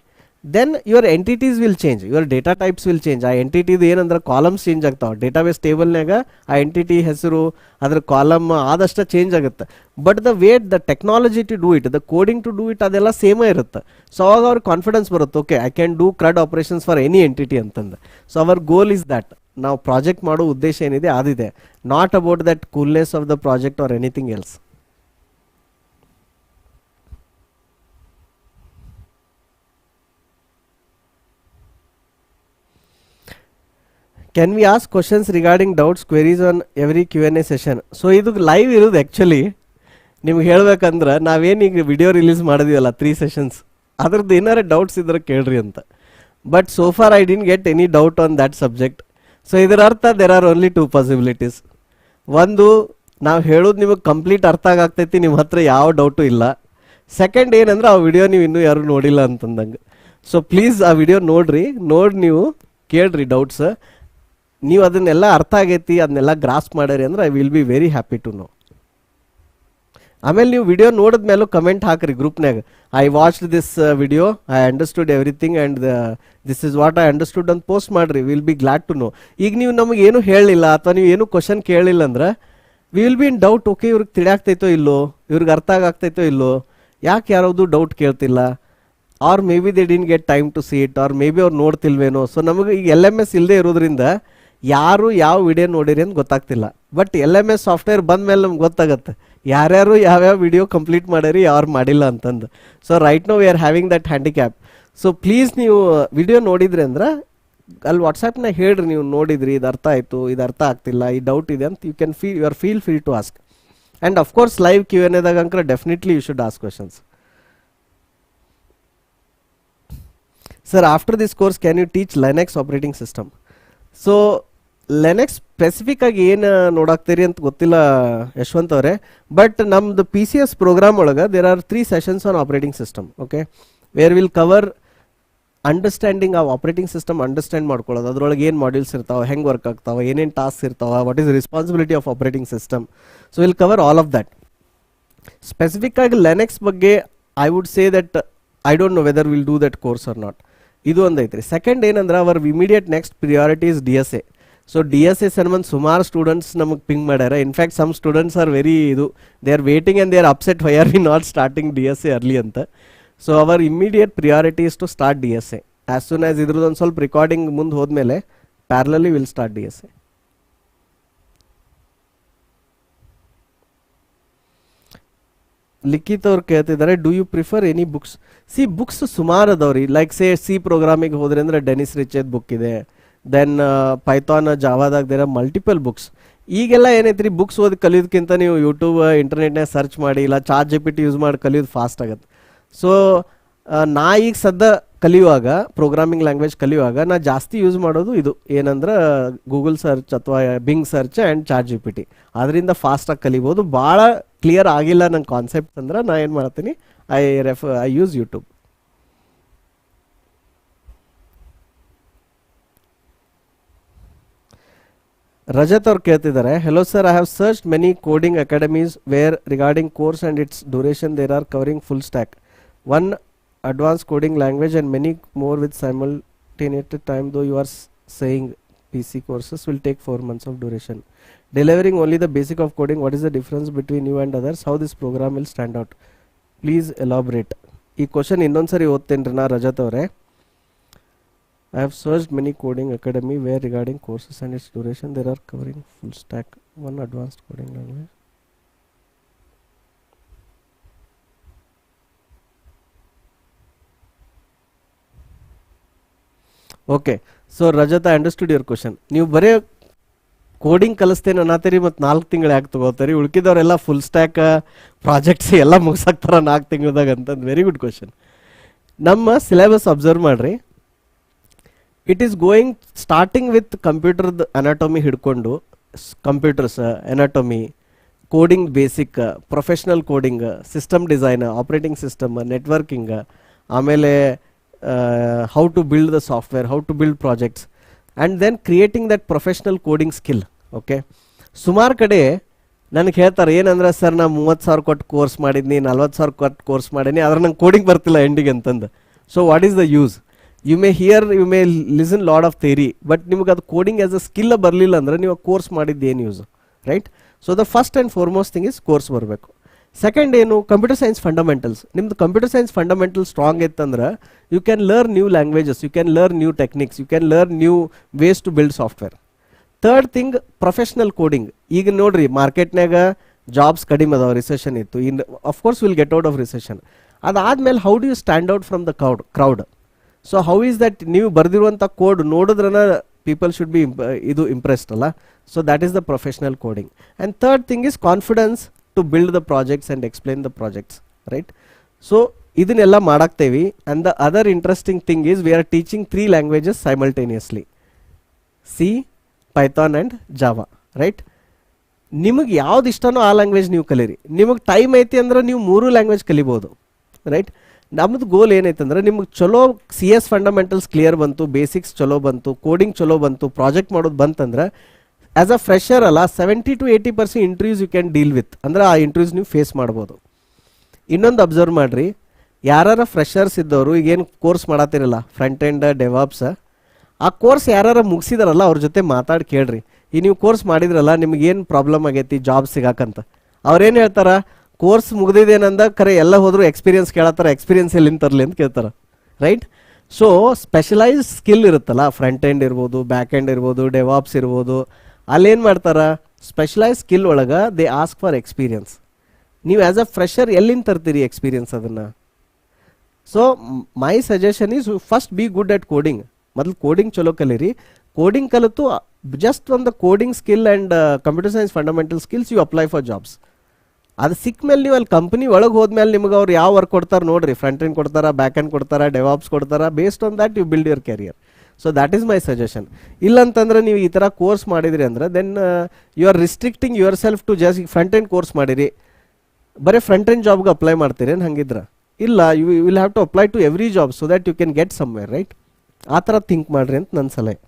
then your entities will change, your data types will change. ಆ ಎಂಟಿಟಿದು ಏನಂದ್ರೆ ಕಾಲಮ್ಸ್ ಚೇಂಜ್ ಆಗ್ತಾವೆ, ಡೇಟಾಬೇಸ್ ಟೇಬಲ್ನಾಗ ಆ ಎಂಟಿಟಿ ಹೆಸರು ಅದ್ರ ಕಾಲಮ್ ಆದಷ್ಟು ಚೇಂಜ್ ಆಗುತ್ತೆ. But the wait the technology to do it, the coding to do it, ಅದೆಲ್ಲ ಸೇಮೇ ಇರುತ್ತೆ. ಸೊ ಅವಾಗ ಅವ್ರಿಗೆ ಕಾನ್ಫಿಡೆನ್ಸ್ ಬರುತ್ತೆ, okay I can do crud operations for any entity ಅಂತಂದು. So our goal is that. ನಾವು ಪ್ರಾಜೆಕ್ಟ್ ಮಾಡೋ ಉದ್ದೇಶ ಏನಿದೆ ಅದಿದೆ, not about that coolness of the project or anything else. Can we ask questions regarding doubts queries on every Q&A session? So ಇದು live ಇರೋದು actually. ನಿಮ್ಗೆ ಹೇಳ್ಬೇಕಂದ್ರೆ ನಾವೇನೀಗ ವಿಡಿಯೋ ರಿಲೀಸ್ ಮಾಡಿದೀವಲ್ಲ 3 ಸೆಷನ್ಸ್, ಅದ್ರದ್ದು ಏನಾರು ಡೌಟ್ಸ್ ಇದ್ರೆ ಕೇಳ್ರಿ ಅಂತ. But so far I didn't get any doubt on that subject. So ಇದರ ಅರ್ಥ ದೇರ್ ಆರ್ ಓನ್ಲಿ 2 ಪಾಸಿಬಿಲಿಟೀಸ್. ಒಂದು, ನಾವು ಹೇಳೋದು ನಿಮಗೆ ಕಂಪ್ಲೀಟ್ ಅರ್ಥ ಆಗ್ತೈತಿ, ನಿಮ್ಮ ಹತ್ರ ಯಾವ ಡೌಟು ಇಲ್ಲ. ಸೆಕೆಂಡ್ ಏನಂದ್ರೆ ಆ ವಿಡಿಯೋ ನೀವು ಇನ್ನೂ ಯಾರು ನೋಡಿಲ್ಲ ಅಂತಂದಂಗೆ. ಸೊ ಪ್ಲೀಸ್ ಆ ವಿಡಿಯೋ ನೋಡಿ ನೀವು ಕೇಳ್ರಿ ಡೌಟ್ಸ್. ನೀವು ಅದನ್ನೆಲ್ಲ ಅರ್ಥ ಆಗೈತಿ, ಅದನ್ನೆಲ್ಲ ಗ್ರಾಸ್ಪ್ ಮಾಡ್ಯಾರಿ ಅಂದ್ರೆ I will be very happy to know. ಆಮೇಲೆ ನೀವು ವಿಡಿಯೋ ನೋಡಿದ್ಮೇಲೂ ಕಮೆಂಟ್ ಹಾಕ್ರಿ ಗ್ರೂಪ್ನಾಗ, I watched this video, I understood everything and this is what I understood ಅಂತ ಪೋಸ್ಟ್ ಮಾಡಿರಿ. Will be glad to know. ಈಗ ನೀವು ನಮಗೆ ಏನು ಹೇಳಿಲ್ಲ ಅಥವಾ ನೀವು ಏನು ಕ್ವಶನ್ ಕೇಳಿಲ್ಲ ಅಂದ್ರೆ we will be in doubt. Okay ಇವ್ರಿಗೆ ತಿಳಿಯಾಗ್ತೈತೋ ಇಲ್ಲೋ, ಇವ್ರಿಗೆ ಅರ್ಥ ಆಗ್ತೈತೋ ಇಲ್ಲೋ, ಯಾಕೆ ಯಾರಾವುದು ಡೌಟ್ ಕೇಳ್ತಿಲ್ಲ, or may be they didn't get time to see it, or may be ಅವ್ರು ನೋಡ್ತಿಲ್ವೇನೋ. ಸೊ ನಮಗೆ ಈಗ LMS ಇಲ್ಲದೆ ಇರೋದ್ರಿಂದ ಯಾರು ಯಾವ ವಿಡಿಯೋ ನೋಡಿರಿ ಅಂತ ಗೊತ್ತಾಗ್ತಿಲ್ಲ. ಬಟ್ LMS ಸಾಫ್ಟ್ವೇರ್ ಬಂದ ಮೇಲೆ ನಮ್ಗೆ ಗೊತ್ತಾಗುತ್ತೆ ಯಾರ್ಯಾರು ಯಾವ್ಯಾವ ವಿಡಿಯೋ ಕಂಪ್ಲೀಟ್ ಮಾಡ್ಯಾರಿ, ಯಾರು ಮಾಡಿಲ್ಲ ಅಂತಂದು. So right now we are having that handicap. So please ನೀವು ವಿಡಿಯೋ ನೋಡಿದ್ರಿ ಅಂದ್ರೆ ಅಲ್ಲಿ ವಾಟ್ಸಾಪ್ನಾಗ ಹೇಳ್ರಿ, ನೀವು ನೋಡಿದ್ರಿ, ಇದು ಅರ್ಥ ಆಯಿತು, ಇದು ಅರ್ಥ ಆಗ್ತಿಲ್ಲ, ಈ ಡೌಟ್ ಇದೆ ಅಂತ. You can feel free to ask. And of course live Q&Aದಾಗ ಅಂಕರ definitely you should ask questions. Sir after this course can you teach Linux operating system? So Linux specific ಆಗಿ ಏನು ನೋಡಾಕ್ತೀರಿ ಅಂತ ಗೊತ್ತಿಲ್ಲ ಯಶವಂತ್ ಅವರೇ. ಬಟ್ ನಮ್ದು PCS ಪ್ರೋಗ್ರಾಮ್ ಒಳಗೆ there are 3 sessions on operating system. Okay, where will cover understanding ಆ operating system understand ಮಾಡ್ಕೊಳ್ಳೋದು, ಅದರೊಳಗೆ ಏನು ಮಾಡ್ಯೂಲ್ಸ್ ಇರ್ತಾವೆ, ಹೆಂಗೆ ವರ್ಕ್ ಆಗ್ತಾವೆ, ಏನೇನು ಟಾಸ್ಕ್ ಇರ್ತಾವೆ, what is responsibility of operating system. So will cover all of that. Specific ಆಗಿ ಲಿನಕ್ಸ್ ಬಗ್ಗೆ I would say that I don't know whether will do that course or not. ಇದು ಒಂದು ಐತ್ರಿ. ಸೆಕೆಂಡ್ ಏನಂದ್ರೆ our immediate next priority is DSA. So DSA ಸಂಬಂಧ ಸುಮಾರು students ನಮಗೆ ping ಮಾಡ್ಯಾರ. In fact some students are very they are waiting and they are upset why are we not starting DSA early ಅಂತ. So our immediate priority is to start DSA. As soon as ಇದ್ರದ್ದು ಒಂದು ಸ್ವಲ್ಪ recording ಮುಂದೆ ಹೋದ್ಮೇಲೆ parallelly will start DSA. Likhith ಅವ್ರು ಕೇಳ್ತಿದ್ದಾರೆ, do you prefer any books? C books ಸುಮಾರು ಅದಾವ್ರಿ. ಲೈಕ್ ಸಿ ಪ್ರೋಗ್ರಾಮಿಗೆ ಹೋದ್ರೆ ಅಂದ್ರೆ ಡೆನಿಸ್ ರಿಚೆದ್ ಬುಕ್ ಇದೆ, ದೆನ್ ಪೈಥಾನ್, ಜಾವಾದಾಗ ದೇರ್ ಆರ್ ಮಲ್ಟಿಪಲ್ ಬುಕ್ಸ್. ಈಗೆಲ್ಲ ಏನೈತ್ರಿ, ಬುಕ್ಸ್ ಓದಿ ಕಲಿಯೋದಕ್ಕಿಂತ ನೀವು ಯೂಟ್ಯೂಬ್ ಇಂಟರ್ನೆಟ್ನಾಗ ಸರ್ಚ್ ಮಾಡಿ ಇಲ್ಲ ChatGPT ಯೂಸ್ ಮಾಡಿ ಕಲಿಯೋದು ಫಾಸ್ಟ್ ಆಗುತ್ತೆ. ಸೊ ನಾ ಈಗ ಸದ್ಯ ಕಲಿಯುವಾಗ ಪ್ರೋಗ್ರಾಮಿಂಗ್ ಲ್ಯಾಂಗ್ವೇಜ್ ಕಲಿಯುವಾಗ ನಾ ಜಾಸ್ತಿ ಯೂಸ್ ಮಾಡೋದು ಇದು ಏನಂದ್ರೆ ಗೂಗಲ್ ಸರ್ಚ್ ಅಥವಾ Bing search and chat G P T. ಅದರಿಂದ ಫಾಸ್ಟಾಗಿ ಕಲಿಬೋದು. ಭಾಳ ಕ್ಲಿಯರ್ ಆಗಿಲ್ಲ ನಂಗೆ ಕಾನ್ಸೆಪ್ಟ್ ಅಂದ್ರೆ ನಾ ಏನು ಮಾಡ್ತೀನಿ, ಐ ಯೂಸ್ ಯೂಟ್ಯೂಬ್. ರಜತ್ ಅವ್ರು ಕೇಳ್ತಿದ್ದಾರೆ, hello sir, I have search many coding academies where regarding course and its duration there are covering full stack, one advanced coding language and many more with simultaneous time, though you are saying PC courses will take 4 months of duration. Delivering only the basic of coding, what is the difference between you and others? How this program will stand out? Please elaborate. ಈ question ಇನ್ನೊಂದು ಸರಿ ಓದ್ತೇನೆ ನಾ ರಜತ್ ಅವರೇ. I have searched many coding academy where regarding courses and its duration there are covering full stack, one advanced coding language. Okay, so Rajat, I understood your question. ನೀವು ಬರೀ coding ಕಲಿಸ್ತೇನೆ ಅನ್ನತ್ತೀರಿ ಮತ್ತು 4 ತಿಂಗಳು ಯಾಕೆ ತೊಗೋತೀರಿ? ಉಳ್ಕಿದವರೆಲ್ಲ ಫುಲ್ ಸ್ಟ್ಯಾಕ್ ಪ್ರಾಜೆಕ್ಟ್ಸ್ ಎಲ್ಲ ಮುಗಿಸಾಕ್ತಾರ 4 ತಿಂಗಳದಾಗ ಅಂತಂದು. Very good question. ನಮ್ಮ ಸಿಲೆಬಸ್ ಅಬ್ಸರ್ವ್ ಮಾಡಿರಿ. It is going starting with ಕಂಪ್ಯೂಟರ್ದು ಅನಾಟೊಮಿ ಹಿಡ್ಕೊಂಡು computers anatomy, coding basic, professional coding, system design, operating system, networking, ಆಮೇಲೆ how to build the software, how to build projects, and then creating that professional coding skill. Okay, ಸುಮಾರು ಕಡೆ ನನಗೆ ಹೇಳ್ತಾರೆ ಏನಂದ್ರೆ, sir ನಾ 30,000 ಕೊಟ್ಟು ಕೋರ್ಸ್ ಮಾಡಿದ್ನಿ, 40,000 ಕೊಟ್ಟು ಕೋರ್ಸ್ ಮಾಡೀನಿ, ಆದ್ರೆ ನಂಗೆ ಕೋಡಿಂಗ್ ಬರ್ತಿಲ್ಲ ಎಂಡಿಗೆ ಅಂತಂದು. So what is the use? You may listen lot of theory, but ನಿಮ್ಗೆ ಅದು ಕೋಡಿಂಗ್ ಆಸ್ ಅ ಸ್ಕಿಲ್ ಬರಲಿಲ್ಲ ಅಂದ್ರೆ ನೀವು ಕೋರ್ಸ್ ಮಾಡಿದ್ದು ಏನು use, right? So the first and foremost thing is course ಬರಬೇಕು. ಸೆಕೆಂಡ್ ಏನು, ಕಂಪ್ಯೂಟರ್ ಸೈನ್ಸ್ ಫಂಡಮೆಂಟಲ್ಸ್. ನಿಮ್ದು ಕಂಪ್ಯೂಟರ್ ಸೈನ್ಸ್ ಫಂಡಮೆಂಟಲ್ ಸ್ಟ್ರಾಂಗ್ ಇತ್ತಂದ್ರೆ you can learn new languages, you can learn new techniques, you can learn new ways to build software. Third thing, professional coding. ಈಗ ನೋಡ್ರಿ ಮಾರ್ಕೆಟ್ನಾಗ jobs ಕಡಿಮೆ ಅದಾವ, recession ಇತ್ತು, in of course will get out of recession. ಅದಾದ್ಮೇಲೆ how do you stand out from the crowd? So how is that ನೀವು ಬರೆದಿರುವಂಥ code ನೋಡಿದ್ರನ people should be ಇದು impressed ಅಲ್ಲ. So that is the professional coding. And third thing is confidence to build the projects and explain the projects, right? So ಇದನ್ನೆಲ್ಲ ಮಾಡಾಕ್ತೇವಿ. and the other interesting thing is we are teaching 3 languages simultaneously, C, Python and Java, right? ನಿಮಗೆ ಯಾವ್ದು ಇಷ್ಟನೋ ಆ language ನೀವು ಕಲೀರಿ. ನಿಮಗೆ time ಐತಿ ಅಂದ್ರೆ ನೀವು 3 ಲ್ಯಾಂಗ್ವೇಜ್ ಕಲಿಬೋದು, ರೈಟ್? ನಮ್ಮದು ಗೋಲ್ ಏನೈತೆ ಅಂದ್ರೆ ನಿಮಗೆ ಚಲೋ CS ಫಂಡಮೆಂಟಲ್ಸ್ ಕ್ಲಿಯರ್ ಬಂತು, ಬೇಸಿಕ್ಸ್ ಚಲೋ ಬಂತು, ಕೋಡಿಂಗ್ ಚಲೋ ಬಂತು, ಪ್ರಾಜೆಕ್ಟ್ ಮಾಡೋದು ಬಂತಂದ್ರೆ ಆಸ್ ಅ ಫ್ರೆಷರ್ ಅಲ್ಲ 70 to 80% interviews you can deal with, ಅಂದ್ರೆ ಆ ಇಂಟರ್ವ್ಯೂಸ್ ನೀವು ಫೇಸ್ ಮಾಡ್ಬೋದು. ಇನ್ನೊಂದು ಅಬ್ಸರ್ವ್ ಮಾಡಿರಿ, ಯಾರು ಫ್ರೆಷರ್ಸ್ ಇದ್ದವರು ಈಗೇನು ಕೋರ್ಸ್ ಮಾಡತ್ತಿರಲ್ಲ ಫ್ರಂಟ್ ಎಂಡ್ ಡೆವಾಪ್ಸ್, ಆ ಕೋರ್ಸ್ ಯಾರು ಮುಗಿಸಿದಾರಲ್ಲ ಅವ್ರ ಜೊತೆ ಮಾತಾಡಿ ಕೇಳ್ರಿ, ಈ ನೀವು ಕೋರ್ಸ್ ಮಾಡಿದ್ರಲ್ಲ ನಿಮಗೇನು ಪ್ರಾಬ್ಲಮ್ ಆಗೈತಿ ಜಾಬ್ ಸಿಗಾಕಂತ. ಅವ್ರೇನು ಹೇಳ್ತಾರ, ಕೋರ್ಸ್ ಮುಗ್ದಿದ್ದೇನಂದ ಖರೆ ಎಲ್ಲ ಹೋದ್ರು ಎಕ್ಸ್ಪೀರಿಯನ್ಸ್ ಕೇಳತ್ತಾರ, ಎಕ್ಸ್ಪೀರಿಯನ್ಸ್ ಎಲ್ಲಿಂದ ತರಲಿ ಅಂತ ಕೇಳ್ತಾರ, ರೈಟ್? ಸೊ ಸ್ಪೆಷಲೈಸ್ ಸ್ಕಿಲ್ ಇರುತ್ತಲ್ಲ, ಫ್ರಂಟ್ ಎಂಡ್ ಇರ್ಬೋದು, ಬ್ಯಾಕ್ ಎಂಡ್ ಇರ್ಬೋದು, ಡೆವಾಪ್ಸ್ ಇರ್ಬೋದು, ಅಲ್ಲೇನು ಮಾಡ್ತಾರ, ಸ್ಪೆಷಲೈಸ್ ಸ್ಕಿಲ್ ಒಳಗೆ ದೇ ಆಸ್ಕ್ ಫಾರ್ ಎಕ್ಸ್ಪೀರಿಯನ್ಸ್. ನೀವು ಆ್ಯಸ್ ಅ ಫ್ರೆಷರ್ ಎಲ್ಲಿಂದ ತರ್ತೀರಿ ಎಕ್ಸ್ಪೀರಿಯನ್ಸ್ ಅದನ್ನು? So my suggestion is first be good at coding. ಮೊದಲು ಕೋಡಿಂಗ್ ಚಲೋ ಕಲೀರಿ. ಕೋಡಿಂಗ್ ಕಲಿತು ಜಸ್ಟ್ ಒಂದು coding skill and computer science fundamental skills you apply for jobs. ಅದು ಸಿಕ್ಕ ಮೇಲೆ ನೀವು ಅಲ್ಲಿ ಕಂಪ್ನಿ ಒಳಗೆ ಹೋದ್ಮೇಲೆ ನಿಮ್ಗೆ ಅವ್ರು ಯಾವ ವರ್ಕ್ ಕೊಡ್ತಾರೆ ನೋಡಿರಿ, ಫ್ರಂಟ್ ಎಂಡ್ ಕೊಡ್ತಾರಾ, ಬ್ಯಾಕ್ ಎಂಡ್ ಕೊಡ್ತಾರಾ, ಡೆವಾಪ್ಸ್ ಕೊಡ್ತಾರಾ, based on that you build your career. So that is my suggestion. ಇಲ್ಲಂತಂದ್ರೆ ನೀವು ಈ ಥರ ಕೋರ್ಸ್ ಮಾಡಿದ್ರಿ ಅಂದ್ರೆ then you are restricting yourself to just front end course ಮಾಡಿರಿ, ಬರೀ ಫ್ರಂಟ್ ಎಂಡ್ ಜಾಬ್ಗೆ ಅಪ್ಲೈ ಮಾಡ್ತೀರೇನು ಹಂಗಿದ್ರೆ? ಇಲ್ಲ, you will have to apply to every job so that you can get somewhere, right? ಆ ಥರ ಥಿಂಕ್ ಮಾಡಿರಿ ಅಂತ ನನ್ನ ಸಲಹೆ.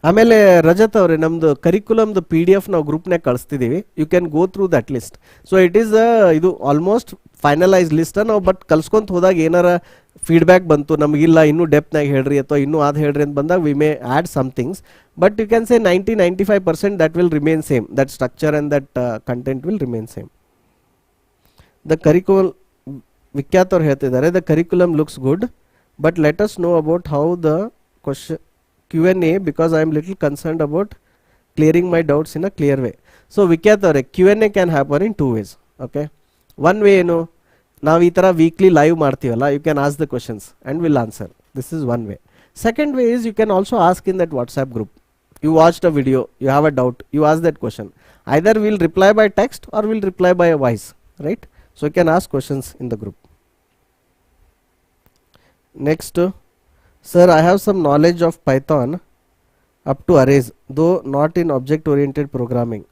ಆಮೇಲೆ ರಜತ್ ಅವರೇ, ನಮ್ಮದು ಕರಿಕ್ಯುಲಮ್ದು PDF ನಾವು ಗ್ರೂಪ್ನಾಗ ಕಳಿಸ್ತಿದ್ದೀವಿ, you can go through that list. So it is ಇದು ಆಲ್ಮೋಸ್ಟ್ ಫೈನಲೈಸ್ ಲಿಸ್ಟ್ ನಾವು, ಬಟ್ ಕಲ್ಸ್ಕೊಂತ ಹೋದಾಗ ಏನಾರ ಫೀಡ್ಬ್ಯಾಕ್ ಬಂತು ನಮಗಿಲ್ಲ ಇನ್ನೂ ಡೆಪ್ತ್ನಾಗ ಹೇಳ್ರಿ ಅಥವಾ ಇನ್ನೂ ಅದು ಹೇಳ್ರಿ ಅಂತ ಬಂದಾಗ we may add some things, but you can say 90-95% that will remain same, that structure and that content will remain same. The curriculum, Vikhyat ಅವ್ರು ಹೇಳ್ತಿದ್ದಾರೆ, the curriculum looks good but let us know about how the question Q&A because I am little concerned about clearing my doubts in a clear way. So Vikhyath ಅವರೇ, Q&A can happen in 2 ways. Okay, one way ಏನು, ನಾವು ಈ ಥರ weekly live ಮಾಡ್ತೀವಲ್ಲ, you can ask the questions and will answer. This is one way. Second way is you can also ask in that WhatsApp group. You watched a video, you have a doubt, you ask that question. Either will reply by text or will reply by a voice, right? So you can ask questions in the group. Next, sir, I have some knowledge of Python up to arrays, though not in object-oriented programming.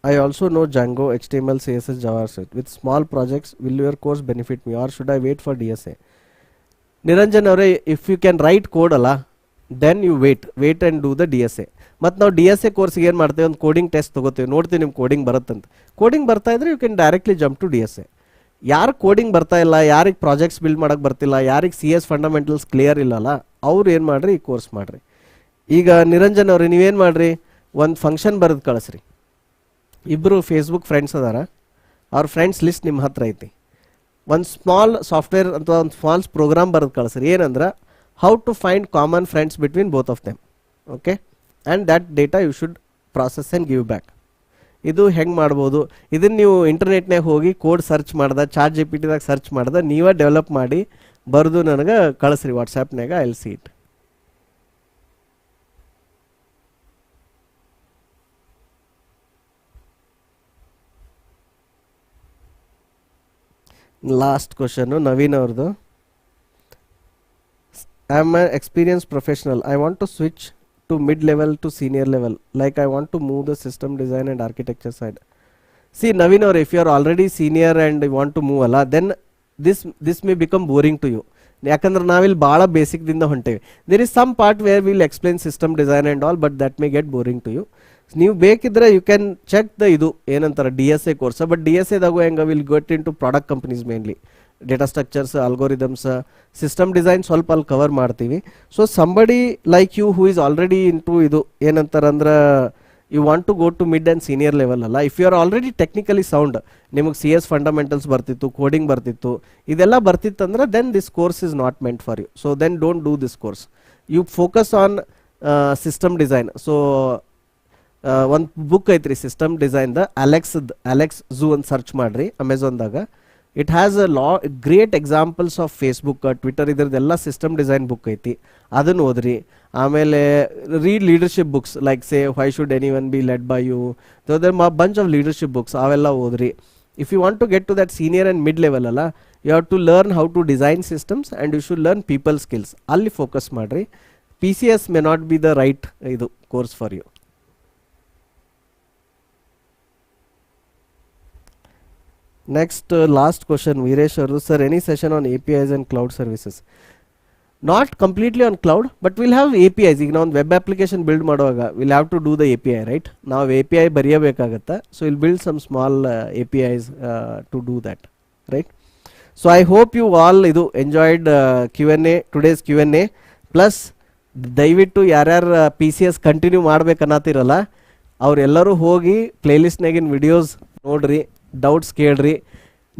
I also know Django, HTML, CSS, JavaScript. With small projects, will your course benefit me or should I wait for DSA? Niranjan avare, if you can write code ಅಲ್ಲ, then you wait and do the DSA. ಮತ್ತು ನಾವು DSA ಕೋರ್ಸ್ಗೆ ಏನು ಮಾಡ್ತೇವೆ, ಒಂದು coding test ತೊಗೋತೀವಿ, ನೋಡ್ತೀವಿ ನಿಮ್ಮ ಕೋಡಿಂಗ್ ಬರುತ್ತಂತ. ಕೋಡಿಂಗ್ ಬರ್ತಾ ಇದ್ರೆ you can directly jump to DSA. ಯಾರು ಕೋಡಿಂಗ್ ಬರ್ತಾ ಇಲ್ಲ, ಯಾರಿಗೆ ಪ್ರಾಜೆಕ್ಟ್ಸ್ ಬಿಲ್ಡ್ ಮಾಡೋಕ್ಕೆ ಬರ್ತಿಲ್ಲ, ಯಾರಿಗೆ CS ಫಂಡಮೆಂಟಲ್ಸ್ ಕ್ಲಿಯರ್ ಇಲ್ಲಲ್ಲ, ಅವ್ರು ಏನು ಮಾಡಿರಿ, ಈ ಕೋರ್ಸ್ ಮಾಡಿರಿ. ಈಗ ನಿರಂಜನ್ ಅವ್ರಿ, ನೀವೇನು ಮಾಡಿರಿ, ಒಂದು ಫಂಕ್ಷನ್ ಬರೆದು ಕಳಿಸ್ರಿ. ಇಬ್ಬರು ಫೇಸ್ಬುಕ್ ಫ್ರೆಂಡ್ಸ್ ಅದಾರ, ಅವ್ರ ಫ್ರೆಂಡ್ಸ್ ಲಿಸ್ಟ್ ನಿಮ್ಮ ಹತ್ರ ಐತಿ. ಒಂದು ಸ್ಮಾಲ್ ಸಾಫ್ಟ್ವೇರ್ ಅಥವಾ ಒಂದು ಸ್ಮಾಲ್ ಪ್ರೋಗ್ರಾಮ್ ಬರೆದು ಕಳಿಸ್ರಿ. ಏನಂದ್ರೆ how to find common friends between both of them. Okay, and that data you should process and give back. ಇದು ಹೆಂಗೆ ಮಾಡ್ಬೋದು, ಇದನ್ನು ನೀವು ಇಂಟರ್ನೆಟ್ನಾಗ ಹೋಗಿ ಕೋಡ್ ಸರ್ಚ್ ಮಾಡ್ದೆ, ಚಾಟ್ GPT ದಾಗ ಸರ್ಚ್ ಮಾಡ್ದೆ, ನೀವೇ ಡೆವಲಪ್ ಮಾಡಿ ಬರೆದು ನನಗೆ ಕಳಿಸ್ರಿ ವಾಟ್ಸಾಪ್ನಾಗ. I will see it. Last question Naveen ಅವ್ರದ್ದು. I am an experienced professional. I want to switch to mid-level to senior level. Like I want to move the system design and architecture side. See, Naveen, or if you are already senior and you want to move alla, then this may become boring to you. ಯಾಕಂದ್ರೆ ನಾವಿಲ್ಲಿ ಭಾಳ ಬೇಸಿಕ್ದಿಂದ ಹೊಂಟೇವೆ. There is some part where will explain system design and all, but that may get boring to you. ನೀವು ಬೇಕಿದ್ರೆ you can check the ಇದು ಏನಂತಾರೆ DSA course. But DSAದಾಗೂ ಹೆಂಗೆ will get in to product companies, mainly data structures, algorithms, system design ಸ್ವಲ್ಪ ಅಲ್ಲಿ cover ಮಾಡ್ತೀವಿ. So somebody like you who is already into ಇದು ಏನಂತಾರಂದ್ರೆ you want to go to mid and senior level ಅಲ್ಲ. If you are already technically sound, ನಿಮಗೆ CS fundamentals ಬರ್ತಿತ್ತು, coding ಬರ್ತಿತ್ತು, ಇದೆಲ್ಲ ಬರ್ತಿತ್ತಂದ್ರೆ then this course is not meant for you. So then don't do this course. You focus on system design. So ಒಂದು book ಐತ್ರಿ system ಡಿಸೈನ್ದ, Alex Xu ಅಂತ search ಮಾಡಿರಿ ಅಮೆಝಾನ್ದಾಗ. It has great examples of Facebook, Twitter, ಇದರದೆಲ್ಲ system design book ಐತಿ, ಅದನ್ನು ಓದ್ರಿ. ಆಮೇಲೆ read leadership books like say why should anyone be led by you, bunch of leadership books, ಅವೆಲ್ಲ ಓದ್ರಿ. If you want to get to that senior and mid level ಅಲ್ಲ, you have to learn how to design systems and you should learn people skills. ಅಲ್ಲಿ focus ಮಾಡಿರಿ. PCS may not be the right ಇದು course for you. Next, last question, Viresh Aru, sir, any session on APIs and cloud services? Not completely on cloud, but we'll have APIs. ಈಗ ನಾವು ಒಂದು web application build ಮಾಡುವಾಗ will have to do the API, right? ನಾವು API ಬರೆಯಬೇಕಾಗತ್ತೆ. So will build some small APIs to do that, right? So I hope you all ಇದು enjoyed Q&A, today's Q&A. Plus ದಯವಿಟ್ಟು ಯಾರ್ಯಾರು PCS continue ಮಾಡ್ಬೇಕನ್ನತ್ತಿರಲ್ಲ, ಅವರೆಲ್ಲರೂ ಹೋಗಿ ಪ್ಲೇಲಿಸ್ಟ್ನಾಗಿನ videos ನೋಡ್ರಿ, doubts ಕೇಳ್ರಿ.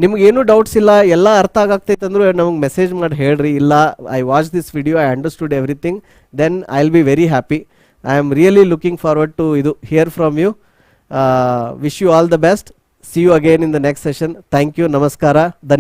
ನಿಮ್ಗೇನು ಡೌಟ್ಸ್ ಇಲ್ಲ, ಎಲ್ಲ ಅರ್ಥ ಆಗತ್ತೈತೆ ಅಂದ್ರೆ ನಮಗೆ ಮೆಸೇಜ್ ಮಾಡಿ ಹೇಳ್ರಿ. ಇಲ್ಲ, I watch this video, I understood everything, then I will be very happy. I am really looking forward to ಇದು hear from you. Wish you all the best. See you again in the next session. Thank you. ನಮಸ್ಕಾರ.